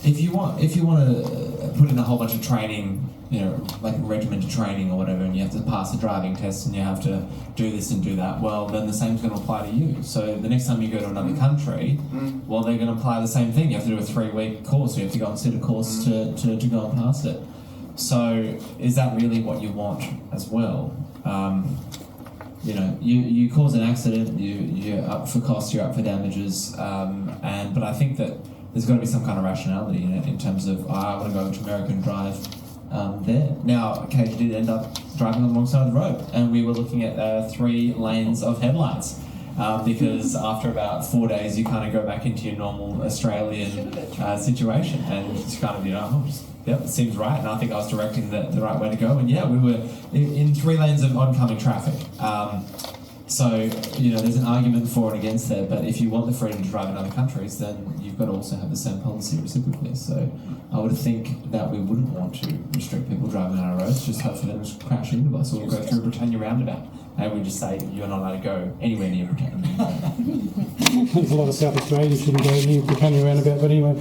[SPEAKER 11] if you want to put in a whole bunch of training, you know, like regimented training or whatever, and you have to pass a driving test and you have to do this and do that, well, then the same is going to apply to you. So the next time you go to another country, well, they're going to apply the same thing. You have to do a 3-week course. You have to go and sit a course to go and pass it. So is that really what you want as well? You know, you cause an accident, you're up for costs, you're up for damages, but I think that there's got to be some kind of rationality in it in terms of, I want to go over to America and drive there. Now, Kate did end up driving on the wrong side of the road, and we were looking at 3 lanes of headlights. Because after about 4 days, you kind of go back into your normal Australian situation, and it's kind of, you know, yep, it seems right, and I think I was directing the right way to go. And yeah, we were in 3 lanes of oncoming traffic. So, you know, there's an argument for and against there, but if you want the freedom to drive in other countries, then you've got to also have the same policy reciprocally. So I would think that we wouldn't want to restrict people driving on our roads, just hope for them to crash into us or go through Britannia roundabout. And we just say, you're not allowed to go anywhere near Britannia.
[SPEAKER 7] There's a lot of South Australians shouldn't go near Britannia roundabout, but anyway.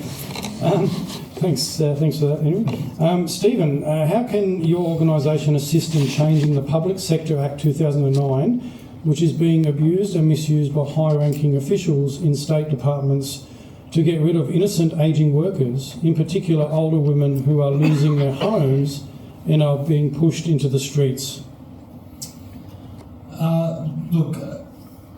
[SPEAKER 7] Thanks for that, Henry. Stephen, how can your organisation assist in changing the Public Sector Act 2009, which is being abused and misused by high-ranking officials in state departments to get rid of innocent ageing workers, in particular older women who are losing their homes and are being pushed into the streets?
[SPEAKER 12] Look,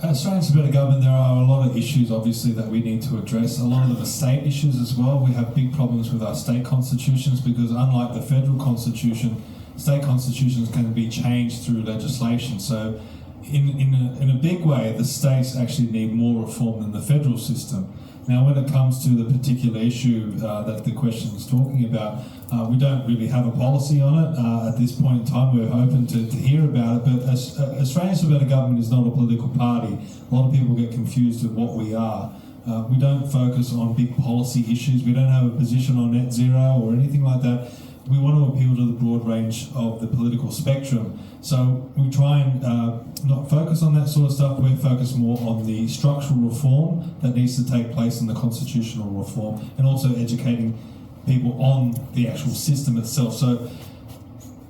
[SPEAKER 12] Australians for Better Government, there are a lot of issues, obviously, that we need to address. A lot of them are state issues as well. We have big problems with our state constitutions because, unlike the federal constitution, state constitutions can be changed through legislation. So, in a big way, the states actually need more reform than the federal system. Now, when it comes to the particular issue that the question is talking about, we don't really have a policy on it at this point in time. We're open to hear about it, but Australians for Better Government is not a political party. A lot of people get confused with what we are. We don't focus on big policy issues. We don't have a position on net zero or anything like that. We want to appeal to the broad range of the political spectrum. So we try and not focus on that sort of stuff. We focus more on the structural reform that needs to take place in the constitutional reform, and also educating people on the actual system itself. So,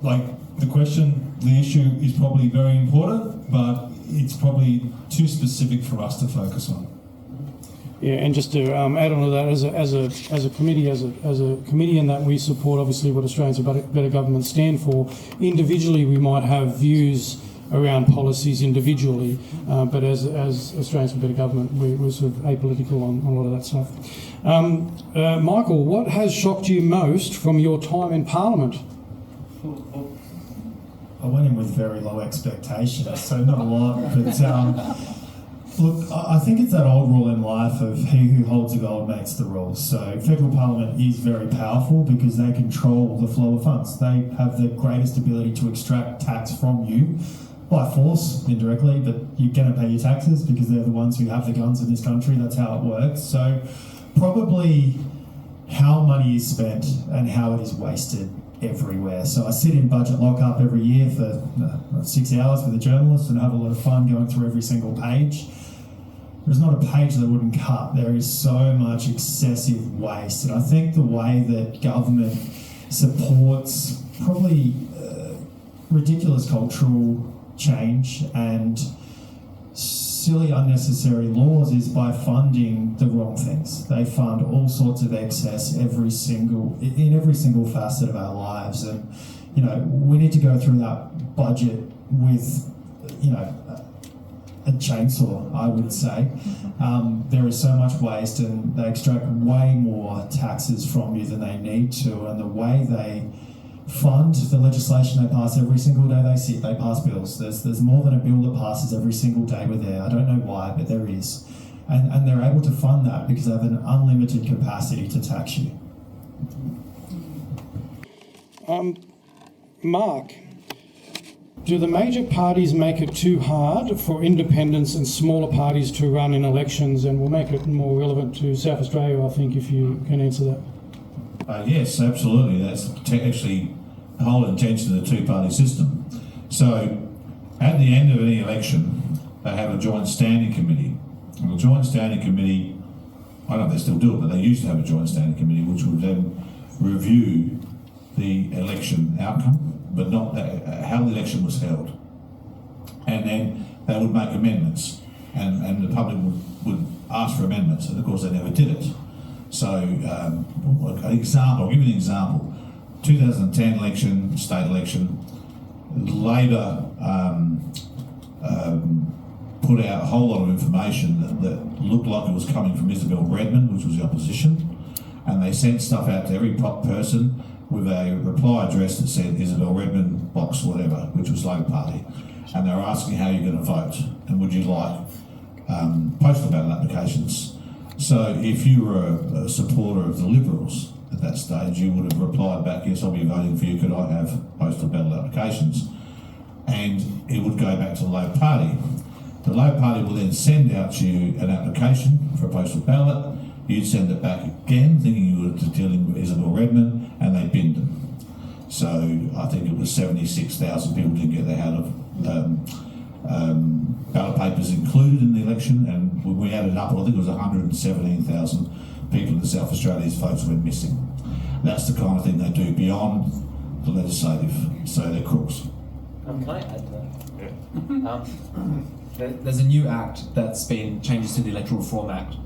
[SPEAKER 12] like the question, the issue is probably very important, but it's probably too specific for us to focus on.
[SPEAKER 7] Yeah, and just to add on to that, as a committee, as a committee, and that we support obviously what Australians for Better Government stand for. Individually, we might have views around policies individually, but as Australians for Better Government, we're sort of apolitical on a lot of that stuff. Michael, what has shocked you most from your time in Parliament?
[SPEAKER 13] I went in with very low expectations, so not a lot, but
[SPEAKER 12] Look, I think it's that old rule in life of he who holds the gold makes the rules. So federal parliament is very powerful because they control the flow of funds. They have the greatest ability to extract tax from you by force, indirectly, but you're going to pay your taxes because they're the ones who have the guns in this country. That's how it works. So probably how money is spent and how it is wasted everywhere. So I sit in budget lockup every year for 6 hours with a journalist and have a lot of fun going through every single page. There's not a page that I wouldn't cut. There is so much excessive waste. And I think the way that government supports probably ridiculous cultural change and silly unnecessary laws is by funding the wrong things. They fund all sorts of excess in every single facet of our lives. And, we need to go through that budget with, a chainsaw, I would say. There is so much waste and they extract way more taxes from you than they need to, and the way they fund the legislation they pass every single day they pass bills. There's more than a bill that passes every single day we're there. I don't know why, but there is. And they're able to fund that because they have an unlimited capacity to tax you.
[SPEAKER 7] Mark, do the major parties make it too hard for independents and smaller parties to run in elections, and will make it more relevant to South Australia, I think, if you can answer that?
[SPEAKER 12] Yes, absolutely. That's actually the whole intention of the two-party system. So at the end of any election, they have a joint standing committee. And the joint standing committee, I don't know if they still do it, but they used to have a joint standing committee which would then review the election outcome, but not how the election was held. And then they would make amendments, and the public would ask for amendments, and of course they never did it. So, an example, I'll give you an example. 2010 election, state election, Labor put out a whole lot of information that looked like it was coming from Isabel Redmond, which was the opposition, and they sent stuff out to every person with a reply address that said Isabel Redmond, box whatever, which was Labor Party. And they were asking how you're going to vote, and would you like postal ballot applications. So if you were a supporter of the Liberals at that stage, you would have replied back, yes, I'll be voting for you, could I have postal ballot applications? And it would go back to the Labor Party. The Labor Party will then send out to you an application for a postal ballot. You'd send it back again, thinking you were dealing with Isabel Redmond, and they binned them. So I think it was 76,000 people didn't get their hand of ballot papers included in the election, and when we added up, I think it was 117,000 people in South Australia's votes went missing. That's the kind of thing they do beyond the legislative, so they're crooks.
[SPEAKER 13] Can I add to that? There's a new act that's been changes to the Electoral Reform Act.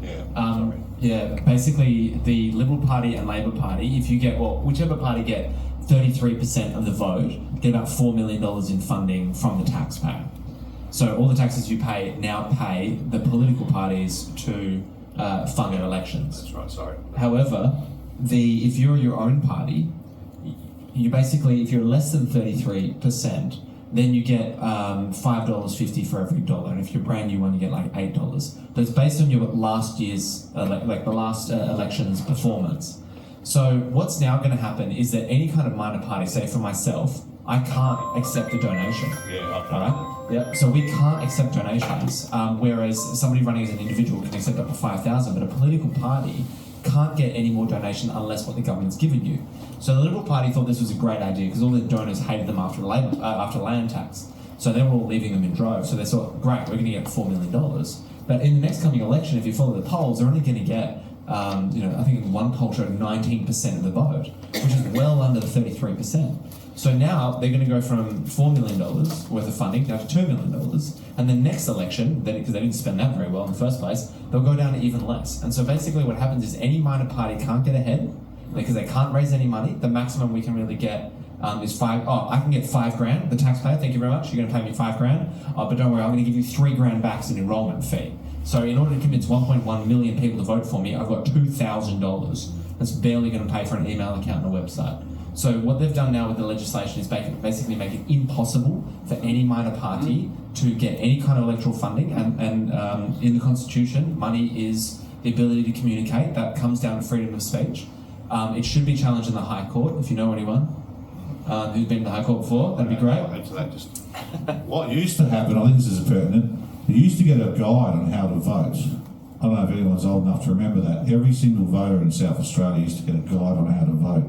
[SPEAKER 13] Basically the Liberal Party and Labor Party, if you get, whichever party get 33% of the vote, get about $4 million in funding from the taxpayer. So all the taxes you pay now pay the political parties to fund their elections.
[SPEAKER 3] That's right, sorry.
[SPEAKER 13] However, if you're your own party, you basically, if you're less than 33%, then you get $5.50 for every dollar, and if you're a brand new one, you get like $8. But it's based on your last year's, election's performance. So what's now going to happen is that any kind of minor party, say for myself, I can't accept a donation.
[SPEAKER 3] Yeah, okay.
[SPEAKER 13] Right? Yeah. So we can't accept donations, whereas somebody running as an individual can accept up to 5,000, but a political party can't get any more donation unless what the government's given you. So the Liberal Party thought this was a great idea because all the donors hated them after land tax. So they were all leaving them in droves. So they thought, great, we're going to get $4 million. But in the next coming election, if you follow the polls, they're only going to get, I think one poll showed 19% of the vote, which is well under the 33%. So now they're going to go from $4 million worth of funding down to $2 million. And the next election, because they didn't spend that very well in the first place, they'll go down to even less. And so basically what happens is any minor party can't get ahead because they can't raise any money. The maximum we can really get is I can get $5,000, the taxpayer, thank you very much, you're going to pay me $5,000, but don't worry, I'm going to give you $3,000 back as an enrolment fee. So in order to convince 1.1 million people to vote for me, I've got $2,000. That's barely going to pay for an email account and a website. So what they've done now with the legislation is basically make it impossible for any minor party to get any kind of electoral funding, and in the Constitution, money is the ability to communicate. That comes down to freedom of speech. It should be challenged in the High Court. If you know anyone who's been to the High Court before, that'd be great.
[SPEAKER 12] What used to happen, I think this is pertinent, you used to get a guide on how to vote. I don't know if anyone's old enough to remember that. Every single voter in South Australia used to get a guide on how to vote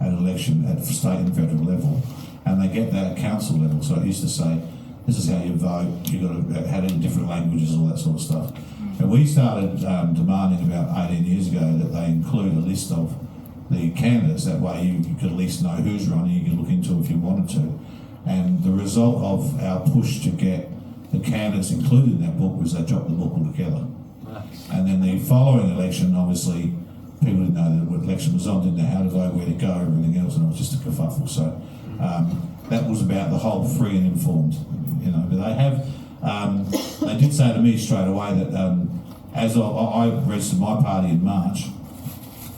[SPEAKER 12] at an election at state and federal level, and they get that at council level. So it used to say, this is how you vote, you've got to have it in different languages, all that sort of stuff. And we started demanding about 18 years ago that they include a list of the candidates. That way you could at least know who's running, you could look into if you wanted to. And the result of our push to get the candidates included in that book was they dropped the book altogether. And then the following election, obviously, people didn't know that what election was on, didn't know how to vote, where to go, everything else, and it was just a kerfuffle. So that was about the whole free and informed, you know. But they have, they did say to me straight away that as I registered my party in March,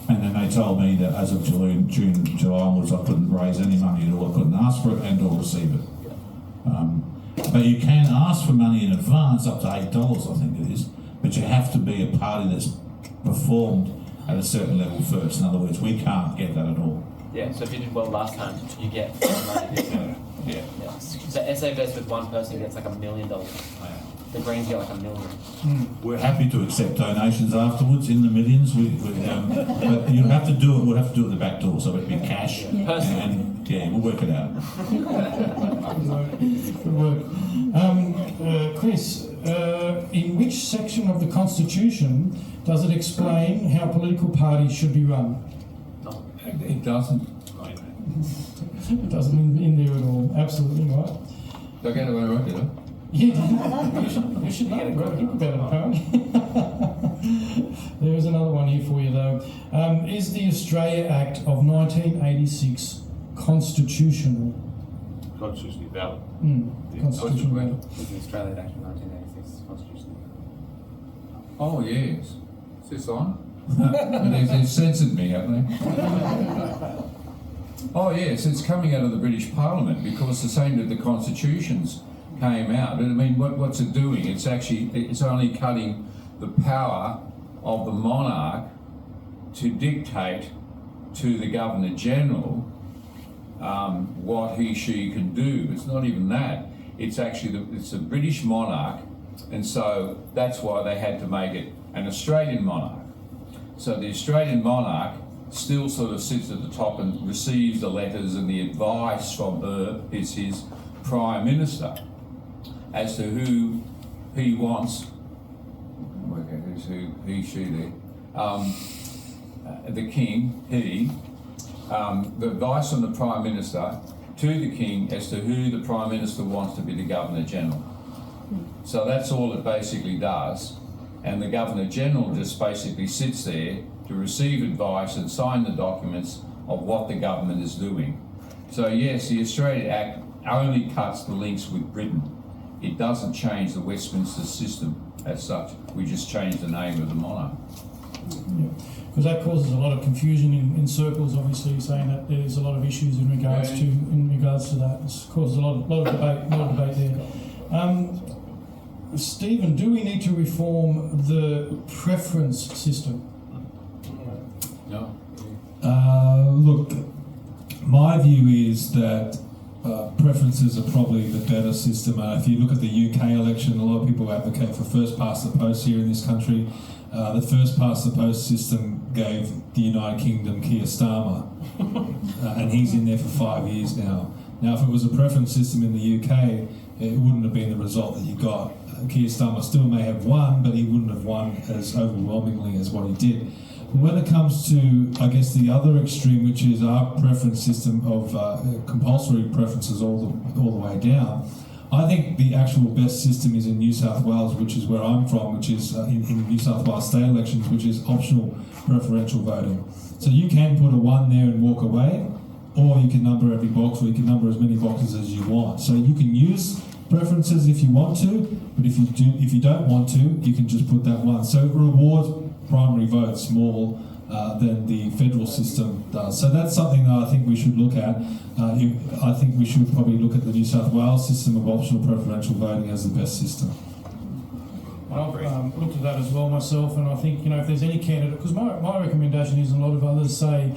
[SPEAKER 12] and then they told me that as of June, July onwards, I couldn't raise any money at all. I couldn't ask for it and or receive it. But you can ask for money in advance, up to $8, I think it is. But you have to be a party that's performed at a certain level first. In other words, we can't get that at all.
[SPEAKER 13] Yeah, so if you did well last time, you get money this time.
[SPEAKER 12] Yeah.
[SPEAKER 13] So SA Best with one person gets like $1 million. The Greens get like $1 million.
[SPEAKER 12] We're happy to accept donations afterwards in the millions. But you have to do it. We'll have to do it at the back door, so it'd be cash. And yeah, we'll work it out.
[SPEAKER 14] Good work. Chris, in which section of the Constitution does it explain how political parties should be run?
[SPEAKER 3] It doesn't.
[SPEAKER 14] It doesn't in there at all. Absolutely right.
[SPEAKER 3] Did I get it right, did I?
[SPEAKER 14] Yeah, you should know about it, apparently. There is another one here for you, though. Is the Australia Act of 1986 constitutional?
[SPEAKER 12] Constitutionally valid.
[SPEAKER 14] Constitutional valid.
[SPEAKER 13] Is the Australia Act of 1986 constitutional?
[SPEAKER 3] Oh, yes. Is this on? They've censored me, haven't they? Oh, yes, it's coming out of the British Parliament because the same that the constitutions came out. I mean, what's it doing? It's only cutting the power of the monarch to dictate to the Governor General what she can do. It's not even that. It's actually it's a British monarch, and so that's why they had to make it an Australian monarch. So the Australian monarch still sort of sits at the top and receives the letters and the advice from his Prime Minister as to who he wants. Work out who's who, he, she, there. The King, the advice from the Prime Minister to the King as to who the Prime Minister wants to be the Governor General. So that's all it basically does. And the Governor General just basically sits there to receive advice and sign the documents of what the government is doing. So yes, the Australia Act only cuts the links with Britain. It doesn't change the Westminster system as such. We just change the name of the monarch.
[SPEAKER 14] Because that causes a lot of confusion in circles, obviously, saying that there's a lot of issues in regards to that. It's caused a lot of debate there. Stephen, do we need to reform the preference system?
[SPEAKER 3] No.
[SPEAKER 12] Look, my view is that preferences are probably the better system. If you look at the UK election, a lot of people advocate for first past the post here in this country. The first past the post system gave the United Kingdom Keir Starmer, and he's in there for 5 years now. Now, if it was a preference system in the UK, it wouldn't have been the result that you got. Keir Starmer still may have won, but he wouldn't have won as overwhelmingly as what he did. But when it comes to, I guess, the other extreme, which is our preference system of compulsory preferences all the way down, I think the actual best system is in New South Wales, which is where I'm from, which is in New South Wales state elections, which is optional preferential voting. So you can put a 1 there and walk away, or you can number every box, or you can number as many boxes as you want. So you can use preferences if you want to, but if you don't want to, you can just put that 1. So it rewards primary votes more than the federal system does. So that's something that I think we should look at. I think we should probably look at the New South Wales system of optional preferential voting as the best system.
[SPEAKER 14] I've looked at that as well myself, and I think, if there's any candidate, because my recommendation is, and a lot of others say,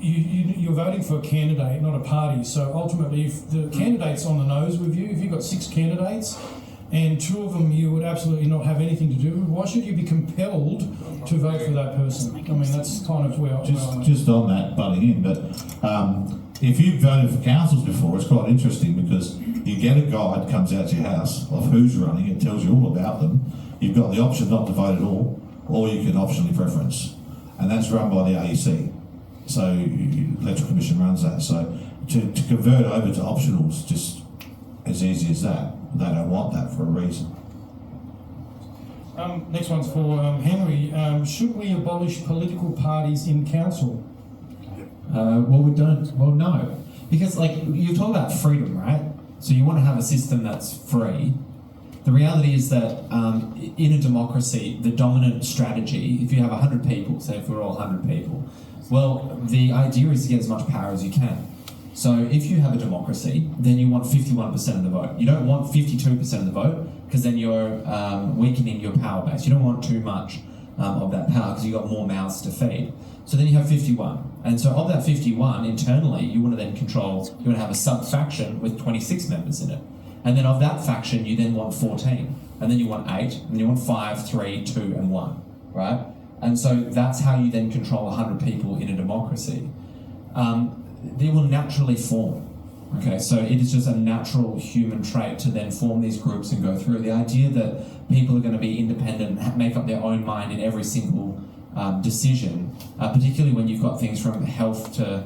[SPEAKER 14] you're voting for a candidate, not a party. So ultimately, if the candidate's on the nose with you, if you've got 6 candidates and 2 of them you would absolutely not have anything to do with, why should you be compelled to vote for that person? I mean, that's kind of where
[SPEAKER 15] just on that, butting in, but if you've voted for councils before, it's quite interesting because you get a guide comes out to your house of who's running, it tells you all about them. You've got the option not to vote at all, or you can optionally preference, and that's run by the AEC. So Electoral Commission runs that. So to convert over to optionals, just as easy as that. They don't want that for a reason.
[SPEAKER 14] Next one's for Henry. Should we abolish political parties in council?
[SPEAKER 13] Well, we don't. Well, no, because you talk about freedom, right? So you want to have a system that's free. The reality is that in a democracy, the dominant strategy, if you have 100 people, say if we're all 100 people, well, the idea is to get as much power as you can. So if you have a democracy, then you want 51% of the vote. You don't want 52% of the vote, because then you're weakening your power base. You don't want too much of that power, because you've got more mouths to feed. So then you have 51. And so of that 51, internally, you want to then control, you want to have a sub-faction with 26 members in it. And then of that faction, you then want 14. And then you want 8, and then you want 5, 3, 2, and 1, right? And so that's how you then control 100 people in a democracy. They will naturally form. Okay, so it is just a natural human trait to then form these groups and go through. The idea that people are going to be independent and make up their own mind in every single decision, particularly when you've got things from health to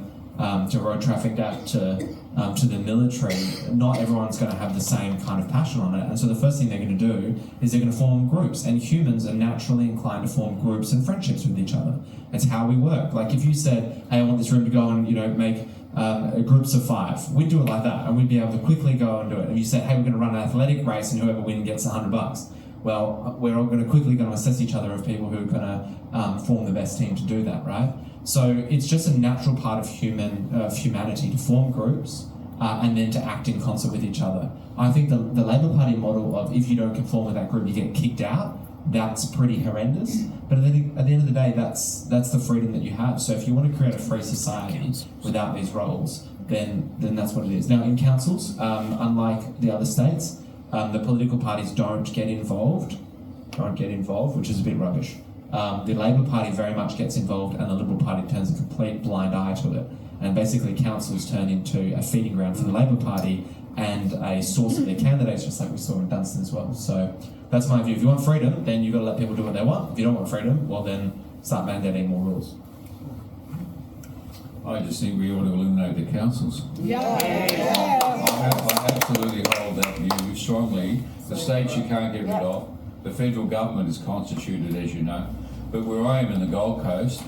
[SPEAKER 13] road traffic act to the military, not everyone's going to have the same kind of passion on it. And so the first thing they're going to do is they're going to form groups. And humans are naturally inclined to form groups and friendships with each other. It's how we work. Like if you said, hey, I want this room to go and make groups of 5, we'd do it like that, and we'd be able to quickly go and do it. And you said, hey, we're going to run an athletic race, and whoever wins gets $100. Well, we're all going to assess each other of people who are going to form the best team to do that, right? So it's just a natural part of humanity to form groups and then to act in concert with each other. I think the Labor Party model of if you don't conform with that group, you get kicked out, that's pretty horrendous. But then at the end of the day, that's the freedom that you have. So if you want to create a free society without these roles, then that's what it is. Now in councils, unlike the other states, the political parties don't get involved, which is a bit rubbish. The Labor Party very much gets involved, and the Liberal Party turns a complete blind eye to it. And basically councils turn into a feeding ground for the Labor Party and a source of their candidates, just like we saw in Dunstan as well. So that's my view. If you want freedom, then you've got to let people do what they want. If you don't want freedom, well then start mandating more rules.
[SPEAKER 3] I just think we ought to eliminate the councils.
[SPEAKER 16] Yeah.
[SPEAKER 3] I absolutely hold that view strongly. The states you can't get rid of. The federal government is constituted, as you know. But where I am in the Gold Coast,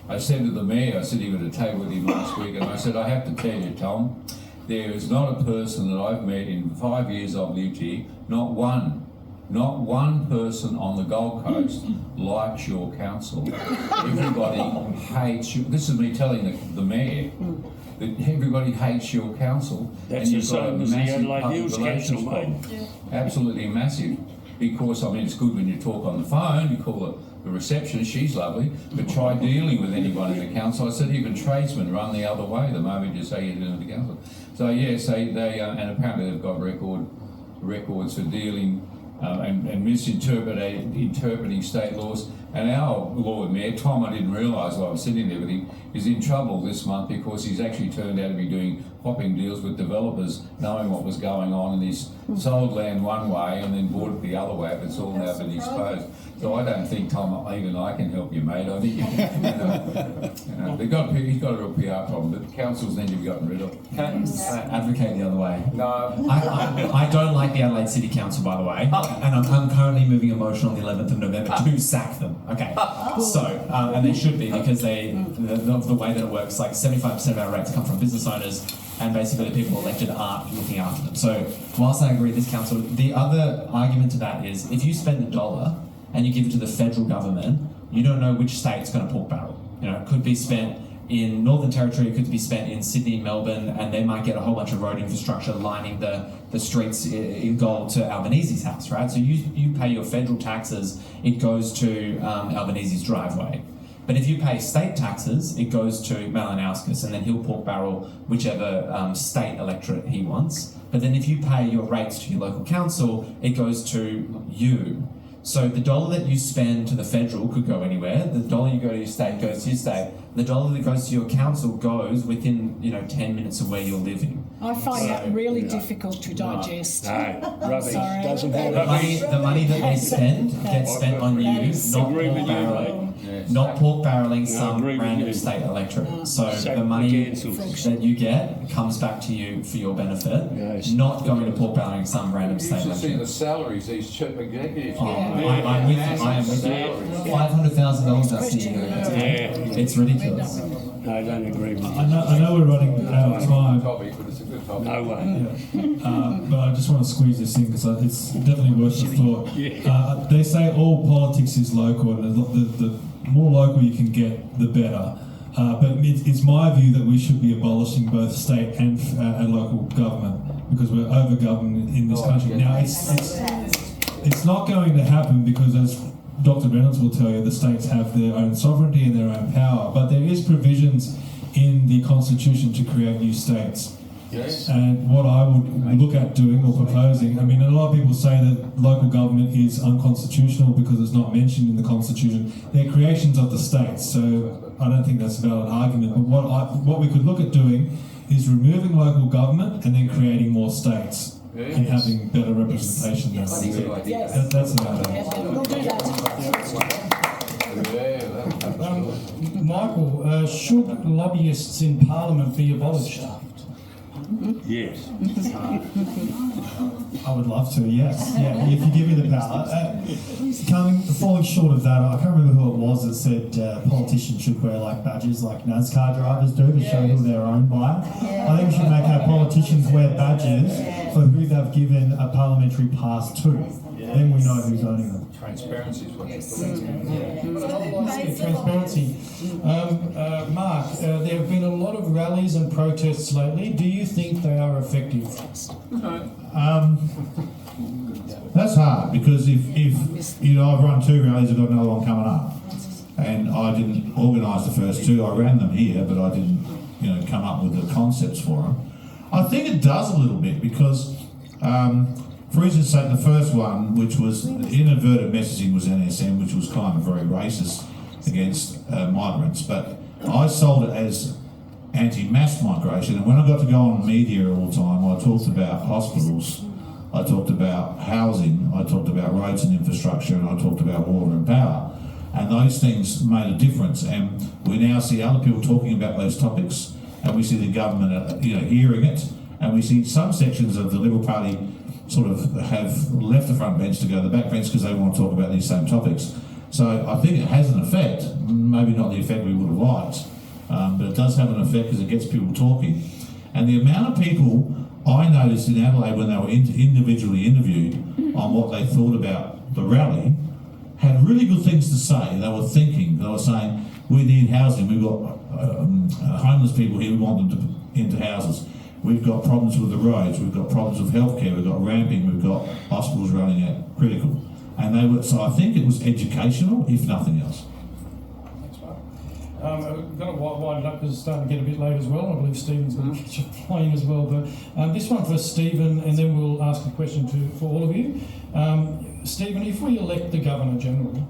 [SPEAKER 3] I said to the mayor, I said he was at a table with him last week, and I said, I have to tell you, Tom, there is not a person that I've met in 5 years I've lived here, not one person on the Gold Coast likes your council. Everybody hates you. This is me telling the mayor that everybody hates your council.
[SPEAKER 5] That's the same as the Adelaide Hills Council, mate.
[SPEAKER 3] Absolutely massive. Because, I mean, it's good when you talk on the phone, you call the receptionist, she's lovely, but try dealing with anyone in the council. I said even tradesmen run the other way the moment you say you're dealing with the council. So, yeah, they and apparently they've got records for dealing and interpreting state laws. And our Lord Mayor, Tom, I didn't realise while I was sitting there with him, is in trouble this month because he's actually turned out to be doing hopping deals with developers, knowing what was going on, and he's sold land one way and then bought it the other way, but it's all now been exposed. So I don't think, Tom, even I can help you, mate. I think he's got a real PR problem, but the councils need to be gotten rid of.
[SPEAKER 13] Can I advocate the other way?
[SPEAKER 3] No.
[SPEAKER 13] I don't like the Adelaide City Council, by the way, and I'm currently moving a motion on the 11th of November to sack them. Okay, so, and they should be, because the way that it works, like 75% of our rates come from business owners, and basically the people elected aren't looking after them. So whilst I agree with this council, the other argument to that is if you spend $1 and you give it to the federal government, You don't know which state's going to pork barrel. You know, it could be spent in Northern Territory, it could be spent in Sydney, Melbourne, and they might get a whole bunch of road infrastructure lining the streets in gold to Albanese's house, right? So you pay your federal taxes, it goes to Albanese's driveway. But if you pay state taxes, it goes to Malinowskis, and then he'll pork barrel whichever state electorate he wants. But then if you pay your rates to your local council, it goes to you. So the dollar that you spend to the federal could go anywhere. The dollar you go to your state goes to your state. The dollar that goes to your council goes within 10 minutes of where you're living.
[SPEAKER 16] I find that really difficult to digest.
[SPEAKER 1] No, rubbish.
[SPEAKER 16] Sorry.
[SPEAKER 1] Doesn't have
[SPEAKER 13] The money that they spend gets spent on you, not pork barreling some random state electorate. So the money that you get comes back to you for your benefit, not going to pork barreling some random state
[SPEAKER 3] You should see the
[SPEAKER 13] electorate.
[SPEAKER 3] salaries these chief executives
[SPEAKER 13] I'm with you. I am with you. $500,000 that's the year. It's ridiculous.
[SPEAKER 1] I don't agree with you.
[SPEAKER 12] I know we're running out of time.
[SPEAKER 3] topic, but it's a good topic.
[SPEAKER 1] No way.
[SPEAKER 12] But I just want to squeeze this in because it's definitely worth the thought. They say all politics is local, and the more local you can get, the better. But it's my view that we should be abolishing both state and local government because we're over-governed in this country. Now, it's not going to happen because, as Dr. Reynolds will tell you, the states have their own sovereignty and their own power, but there is provisions in the Constitution to create new states.
[SPEAKER 3] Yes.
[SPEAKER 12] And what I would look at doing or proposing, I mean, a lot of people say that local government is unconstitutional because it's not mentioned in the Constitution. They're creations of the states, so I don't think that's a valid argument. But what we could look at doing is removing local government and then creating more states. And having better representation. That's about it.
[SPEAKER 16] We'll do that.
[SPEAKER 14] Michael, should lobbyists in Parliament be abolished?
[SPEAKER 1] Yes.
[SPEAKER 17] I would love to, yes. Yeah, if you give me the power. Falling short of that, I can't remember who it was that said politicians should wear like badges like NASCAR drivers do to show who they're owned by. I think we should make our politicians wear badges for who they've given a parliamentary pass to. Then we know who's owning them.
[SPEAKER 3] Transparency is what
[SPEAKER 14] Transparency. Mark, there have been a lot of rallies and protests lately. Do you think they are effective?
[SPEAKER 15] That's hard because if I've run 2 rallies, I've got another one coming up, and I didn't organise the first 2. I ran them here, but I didn't, come up with the concepts for them. I think it does a little bit because, for instance, take the first one, which was inadvertent messaging, was NSM, which was kind of very racist against migrants, but I sold it as anti-mass migration, and when I got to go on media all the time, I talked about hospitals, I talked about housing, I talked about roads and infrastructure, and I talked about water and power. And those things made a difference, and we now see other people talking about those topics, and we see the government hearing it, and we see some sections of the Liberal Party sort of have left the front bench to go to the back bench because they want to talk about these same topics. So I think it has an effect, maybe not the effect we would have liked, but it does have an effect because it gets people talking. And the amount of people I noticed in Adelaide when they were individually interviewed on what they thought about the rally had really good things to say. They were thinking, they were saying, we need housing, we've got homeless people here, we want them into houses. We've got problems with the roads, we've got problems with healthcare, we've got ramping, we've got hospitals running out critical. And so I think it was educational, if nothing else.
[SPEAKER 14] I've got to wind it up because it's starting to get a bit late as well. I believe Stephen's going to catch up playing as well. But this one for Stephen, and then we'll ask a question for all of you. Stephen, if we elect the Governor-General,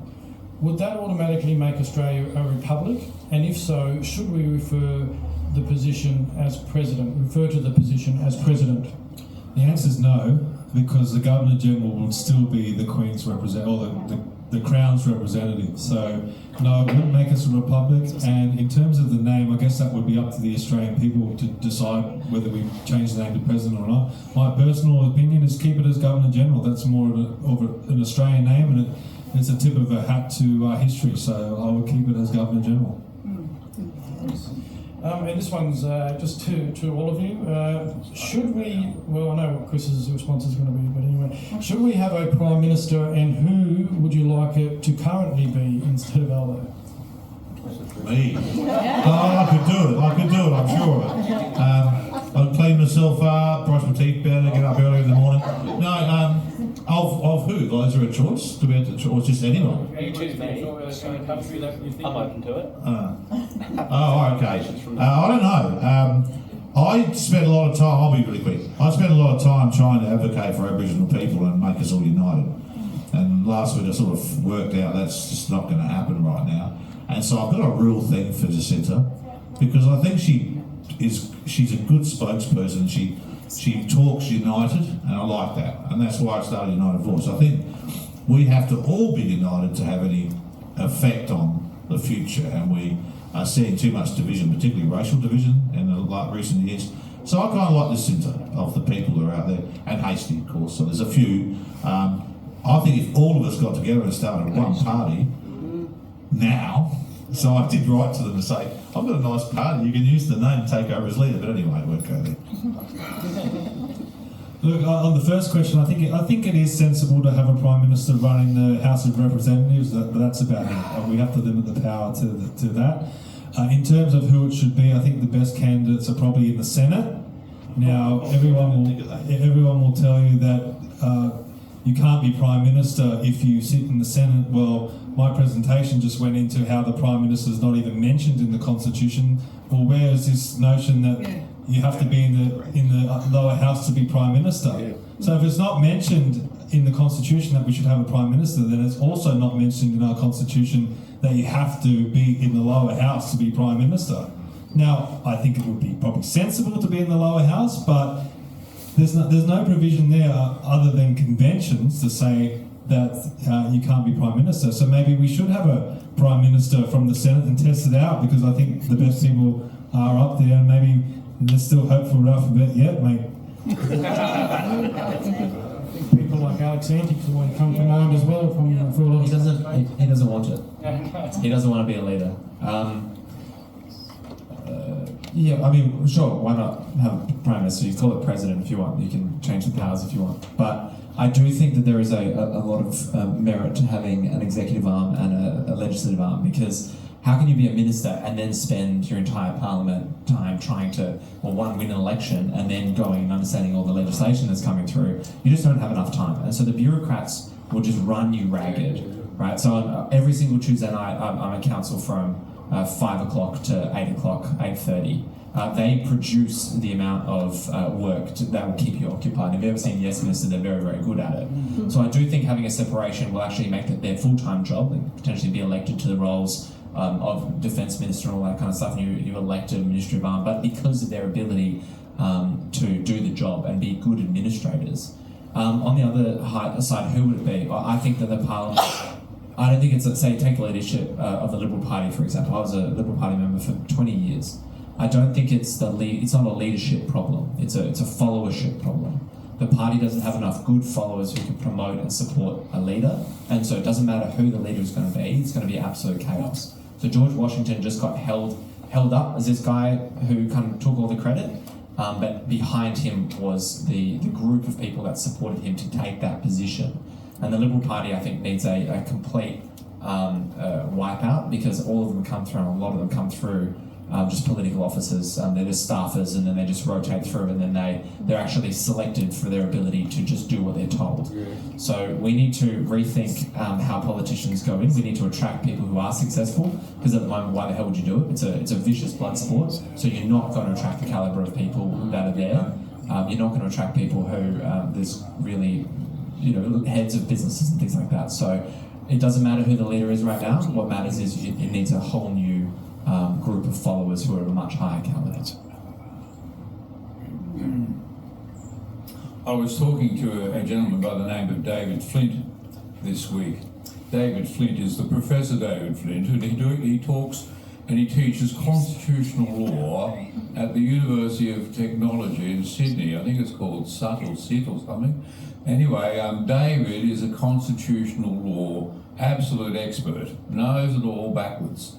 [SPEAKER 14] would that automatically make Australia a republic? And if so, should we refer to the position as President?
[SPEAKER 12] The answer is no, because the Governor-General would still be the Queen's representative, or the Crown's representative. So, no, it wouldn't make us a republic. And in terms of the name, I guess that would be up to the Australian people to decide whether we change the name to President or not. My personal opinion is keep it as Governor-General. That's more of an Australian name, and it's a tip of a hat to our history. So I would keep it as Governor-General.
[SPEAKER 14] And this one's just to all of you. Should we, well, I know what Chris's response is going to be, but anyway, should we have a Prime Minister, and who would you like it to currently be instead of Aldo?
[SPEAKER 15] Me? I could do it, I'm sure of it. I'd clean myself up, brush my teeth better, get up early in the morning. No, of who? Like, is there a choice? Do we have to choose just anyone?
[SPEAKER 14] You choose me. I'm open to it.
[SPEAKER 15] Oh, okay. I don't know. I spent a lot of time, I'll be really quick, I spent a lot of time trying to advocate for Aboriginal people and make us all united. And last week I sort of worked out that's just not going to happen right now. And so I've got a real thing for Jacinta, because I think she's a good spokesperson. She talks united, and I like that. And that's why I started United Voice. I think we have to all be united to have any effect on the future, and we are seeing too much division, particularly racial division in the recent years. So I kind of like the centre of the people that are out there, and Hasty, of course. So there's a few. I think if all of us got together and started one party now, so I did write to them to say, I've got a nice party, you can use the name, take over as leader, but anyway, it won't go there.
[SPEAKER 12] Look, on the first question, I think it is sensible to have a Prime Minister running the House of Representatives, but that's about it. We have to limit the power to that. In terms of who it should be, I think the best candidates are probably in the Senate. Now, everyone will tell you that you can't be Prime Minister if you sit in the Senate. Well, my presentation just went into how the Prime Minister is not even mentioned in the Constitution. Well, where is this notion that you have to be in the lower house to be Prime Minister? So if it's not mentioned in the Constitution that we should have a Prime Minister, then it's also not mentioned in our Constitution that you have to be in the lower house to be Prime Minister. Now, I think it would be probably sensible to be in the lower house, but there's no provision there other than conventions to say that you can't be Prime Minister. So maybe we should have a Prime Minister from the Senate and test it out, because I think the best people are up there, and maybe there's still hope for Alphabet yet, mate.
[SPEAKER 14] People like Alex Antics would come to mind as well.
[SPEAKER 13] He doesn't want it. He doesn't want to be a leader. Yeah, I mean, sure, why not have a Prime Minister? You call it President if you want, you can change the powers if you want. But I do think that there is a lot of merit to having an executive arm and a legislative arm, because how can you be a minister and then spend your entire parliament time trying to, well, one, win an election, and then going and understanding all the legislation that's coming through? You just don't have enough time. And so the bureaucrats will just run you ragged, right? So on every single Tuesday night, I'm a council from 5 o'clock to 8 o'clock, 8:30. They produce the amount of work that will keep you occupied. If you've ever seen Yes Minister, they're very, very good at it. So I do think having a separation will actually make it their full-time job and potentially be elected to the roles of Defence Minister and all that kind of stuff, and you elected a ministry of arm, but because of their ability to do the job and be good administrators. On the other side, who would it be? I think that the Parliament, I don't think it's, say, take the leadership of the Liberal Party, for example. I was a Liberal Party member for 20 years. I don't think it's it's not a leadership problem. It's a followership problem. The party doesn't have enough good followers who can promote and support a leader, and so it doesn't matter who the leader is going to be. It's going to be absolute chaos. So George Washington just got held up as this guy who kind of took all the credit, but behind him was the group of people that supported him to take that position. And the Liberal Party, I think, needs a complete wipeout, because all of them come through, and a lot of them come through just political officers. They're just staffers, and then they just rotate through, and then they're actually selected for their ability to just do what they're told. So we need to rethink how politicians go in. We need to attract people who are successful, because at the moment, why the hell would you do it? It's a vicious blood sport, so you're not going to attract the calibre of people that are there. You're not going to attract people who there's really, heads of businesses and things like that. So it doesn't matter who the leader is right now. What matters is it needs a whole new group of followers who are of a much higher calibre.
[SPEAKER 3] I was talking to a gentleman by the name of David Flint this week. David Flint is the Professor David Flint, and he talks and he teaches constitutional law at the University of Technology in Sydney. I think it's called SIT or something. Anyway, David is a constitutional law absolute expert, knows it all backwards.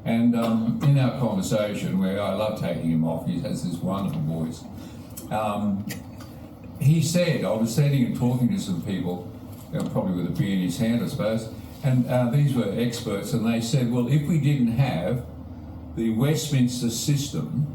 [SPEAKER 3] And in our conversation, where I love taking him off, he has this wonderful voice. He said, I was sitting and talking to some people, probably with a beer in his hand, I suppose, and these were experts, and they said, well, if we didn't have the Westminster system,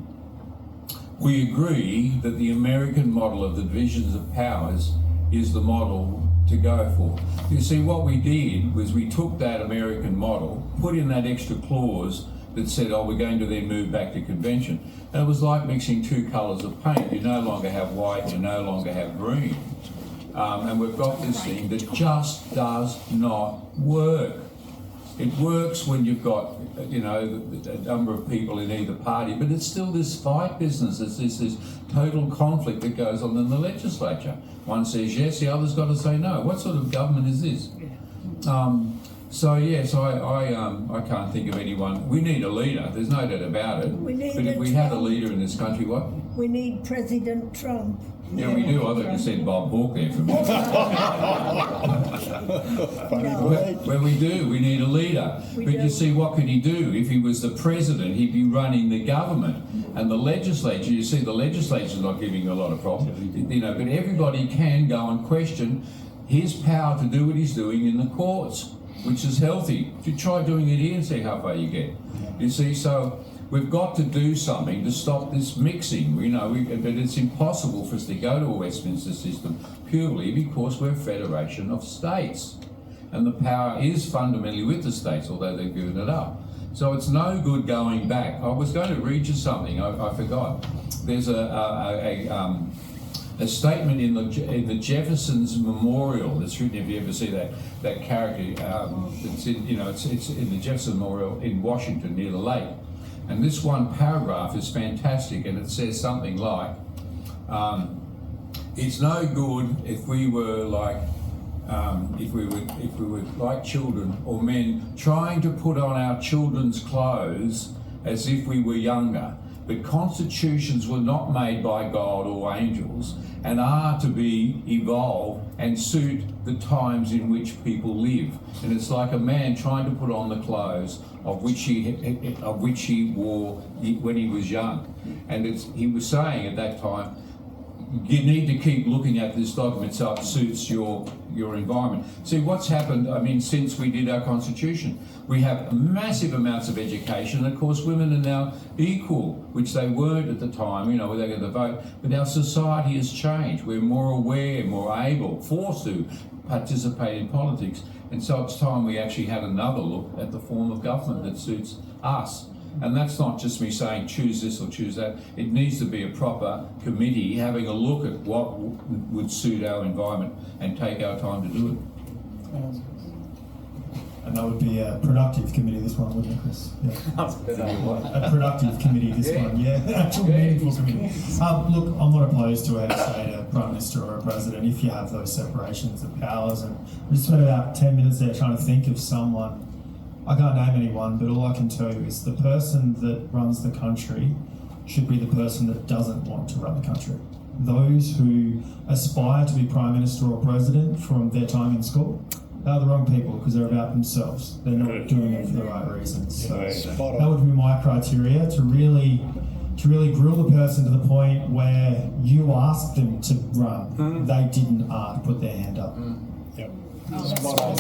[SPEAKER 3] we agree that the American model of the divisions of powers is the model to go for. You see, what we did was we took that American model, put in that extra clause that said, oh, we're going to then move back to convention. And it was like mixing two colours of paint. You no longer have white, you no longer have green. And we've got this thing that just does not work. It works when you've got, you know, a number of people in either party, but it's still this fight business. It's this total conflict that goes on in the legislature. One says yes, the other's got to say no. What sort of government is this? So yes, I can't think of anyone. We need a leader. There's no doubt about it.
[SPEAKER 18] We need
[SPEAKER 3] but if we had a leader in this country, what?
[SPEAKER 18] We need President Trump.
[SPEAKER 3] Yeah, we do. I thought you said Bob Hawke there for a minute. Well, we do. We need a leader. But you see, what could he do? If he was the president, he'd be running the government. And the legislature, you see, the legislature's not giving you a lot of problems. You know, but everybody can go and question his power to do what he's doing in the courts, which is healthy. You try doing it here and see how far you get. You see, so we've got to do something to stop this mixing. But it's impossible for us to go to a Westminster system purely because we're a federation of states. And the power is fundamentally with the states, although they've given it up. So it's no good going back. I was going to read you something, I forgot. There's a statement in the Jefferson's Memorial that's written. If you ever see that character, it's in the Jefferson Memorial in Washington near the lake. And this one paragraph is fantastic, and it says something like, "It's no good if we were like children or men trying to put on our children's clothes as if we were younger. But constitutions were not made by God or angels and are to be evolved and suit the times in which people live." And it's like a man trying to put on the clothes of which he wore when he was young. And he was saying at that time, you need to keep looking at this document so it suits your environment. See, what's happened, since we did our constitution, we have massive amounts of education. Of course, women are now equal, which they weren't at the time, where they get the vote. But our society has changed. We're more aware, more able, forced to participate in politics. And so it's time we actually had another look at the form of government that suits us. And that's not just me saying choose this or choose that. It needs to be a proper committee having a look at what would suit our environment and take our time to do it.
[SPEAKER 17] And that would be a productive committee, this one, wouldn't it, Chris? Yeah. A productive committee, this one, yeah. Actual meaningful committee. Look, I'm not opposed to how to say to a Prime Minister or a President if you have those separations of powers. And we just spent about 10 minutes there trying to think of someone. I can't name anyone, but all I can tell you is the person that runs the country should be the person that doesn't want to run the country. Those who aspire to be Prime Minister or President from their time in school, they're the wrong people because they're about themselves. They're not doing it for the right reasons. So that would be my criteria, to really grill the person to the point where you asked them to run. They didn't put their hand up.
[SPEAKER 14] Yep. Well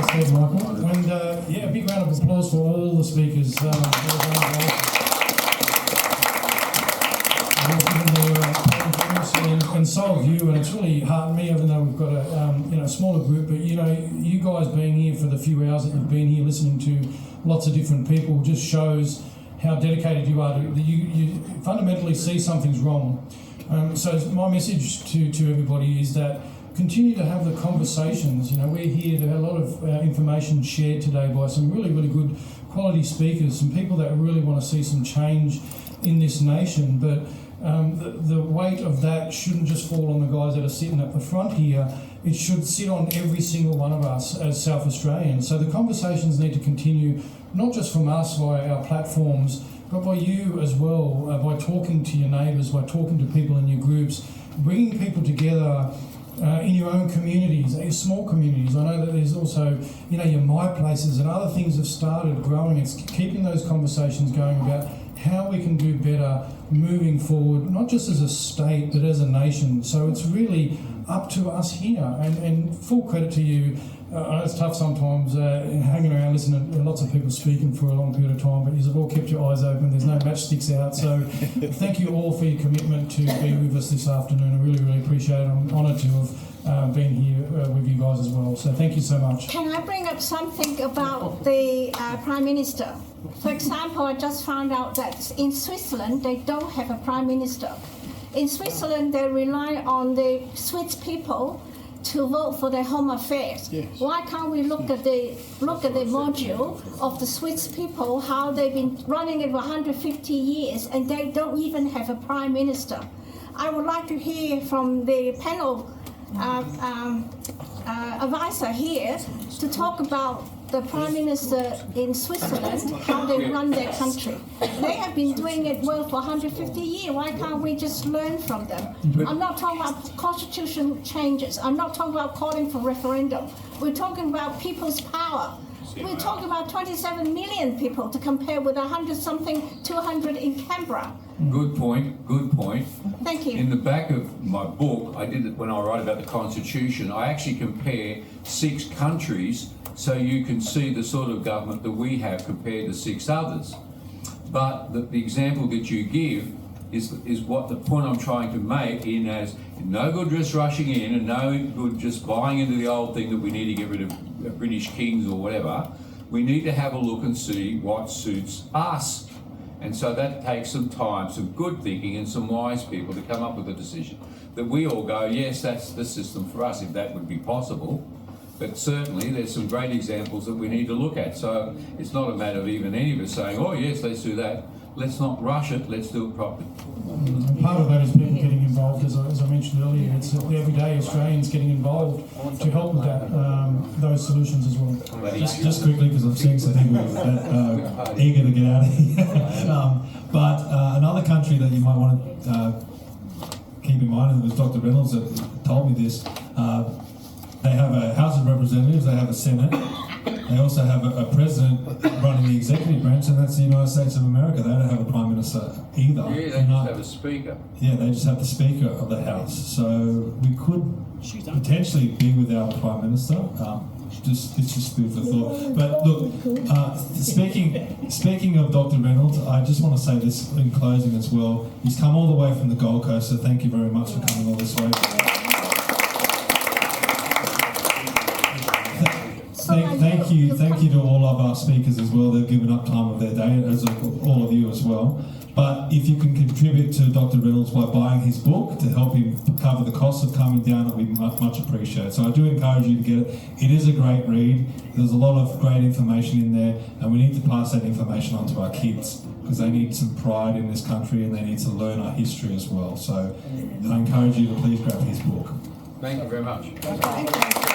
[SPEAKER 14] said, Michael. And a big round of applause for all the speakers. And so have you, and it's really heartened me, even though we've got a smaller group. But you guys being here for the few hours that you've been here, listening to lots of different people, just shows how dedicated you are. You fundamentally see something's wrong. So my message to everybody is that continue to have the conversations. We're here to have a lot of information shared today by some really, really good quality speakers, some people that really want to see some change in this nation. But the weight of that shouldn't just fall on the guys that are sitting at the front here. It should sit on every single one of us as South Australians. So the conversations need to continue, not just from us via our platforms, but by you as well, by talking to your neighbours, by talking to people in your groups, bringing people together in your own communities, your small communities. I know that there's also, your My Places and other things have started growing. It's keeping those conversations going about how we can do better moving forward, not just as a state, but as a nation. So it's really up to us here. And full credit to you. It's tough sometimes hanging around listening to lots of people speaking for a long period of time, but you've all kept your eyes open. There's no matchsticks out. So thank you all for your commitment to be with us this afternoon. I really, really appreciate it. I'm honoured to have been here with you guys as well. So thank you so much.
[SPEAKER 18] Can I bring up something about the Prime Minister? For example, I just found out that in Switzerland, they don't have a Prime Minister. In Switzerland, they rely on the Swiss people to vote for their home affairs. Yes. Why can't we look at the module of the Swiss people, how they've been running it for 150 years and they don't even have a prime minister? I would like to hear from the panel advisor here to talk about the Prime Minister in Switzerland, how they run their country. They have been doing it well for 150 years. Why can't we just learn from them? I'm not talking about constitution changes. I'm not talking about calling for referendum. We're talking about people's power. We're talking about 27 million people to compare with 100-something, 200 in Canberra.
[SPEAKER 3] Good point, good point.
[SPEAKER 18] Thank you.
[SPEAKER 3] In the back of my book, I did it when I write about the Constitution, I actually compare 6 countries so you can see the sort of government that we have compared to 6 others. But the example that you give is what the point I'm trying to make in as no good just rushing in and no good just buying into the old thing that we need to get rid of British kings or whatever. We need to have a look and see what suits us. And so that takes some time, some good thinking and some wise people to come up with a decision that we all go, yes, that's the system for us, if that would be possible. But certainly there's some great examples that we need to look at. So it's not a matter of even any of us saying, oh yes, let's do that. Let's not rush it, let's do it properly.
[SPEAKER 14] Part of that is people getting involved, as I mentioned earlier. It's the everyday Australians getting involved to help with that, those solutions as well.
[SPEAKER 12] Just quickly, because I'm seeing some people eager to get out of here. But another country that you might want to keep in mind, and it was Dr. Reynolds that told me this, they have a House of Representatives, they have a Senate, they also have a president running the executive branch, and that's the United States of America. They don't have a prime minister either.
[SPEAKER 3] Yeah, they just have a speaker.
[SPEAKER 12] Yeah, they just have the Speaker of the House. So we could potentially be without a prime minister. It's just food for thought. But look, speaking of Dr. Reynolds, I just want to say this in closing as well. He's come all the way from the Gold Coast, so thank you very much for coming all this way. Thank you to all of our speakers as well. They've given up time of their day, as all of you as well. But if you can contribute to Dr. Reynolds by buying his book to help him cover the cost of coming down, it would be much appreciated. So I do encourage you to get it. It is a great read. There's a lot of great information in there, and we need to pass that information on to our kids because they need some pride in this country and they need to learn our history as well. So I encourage you to please grab his book.
[SPEAKER 3] Thank you very much.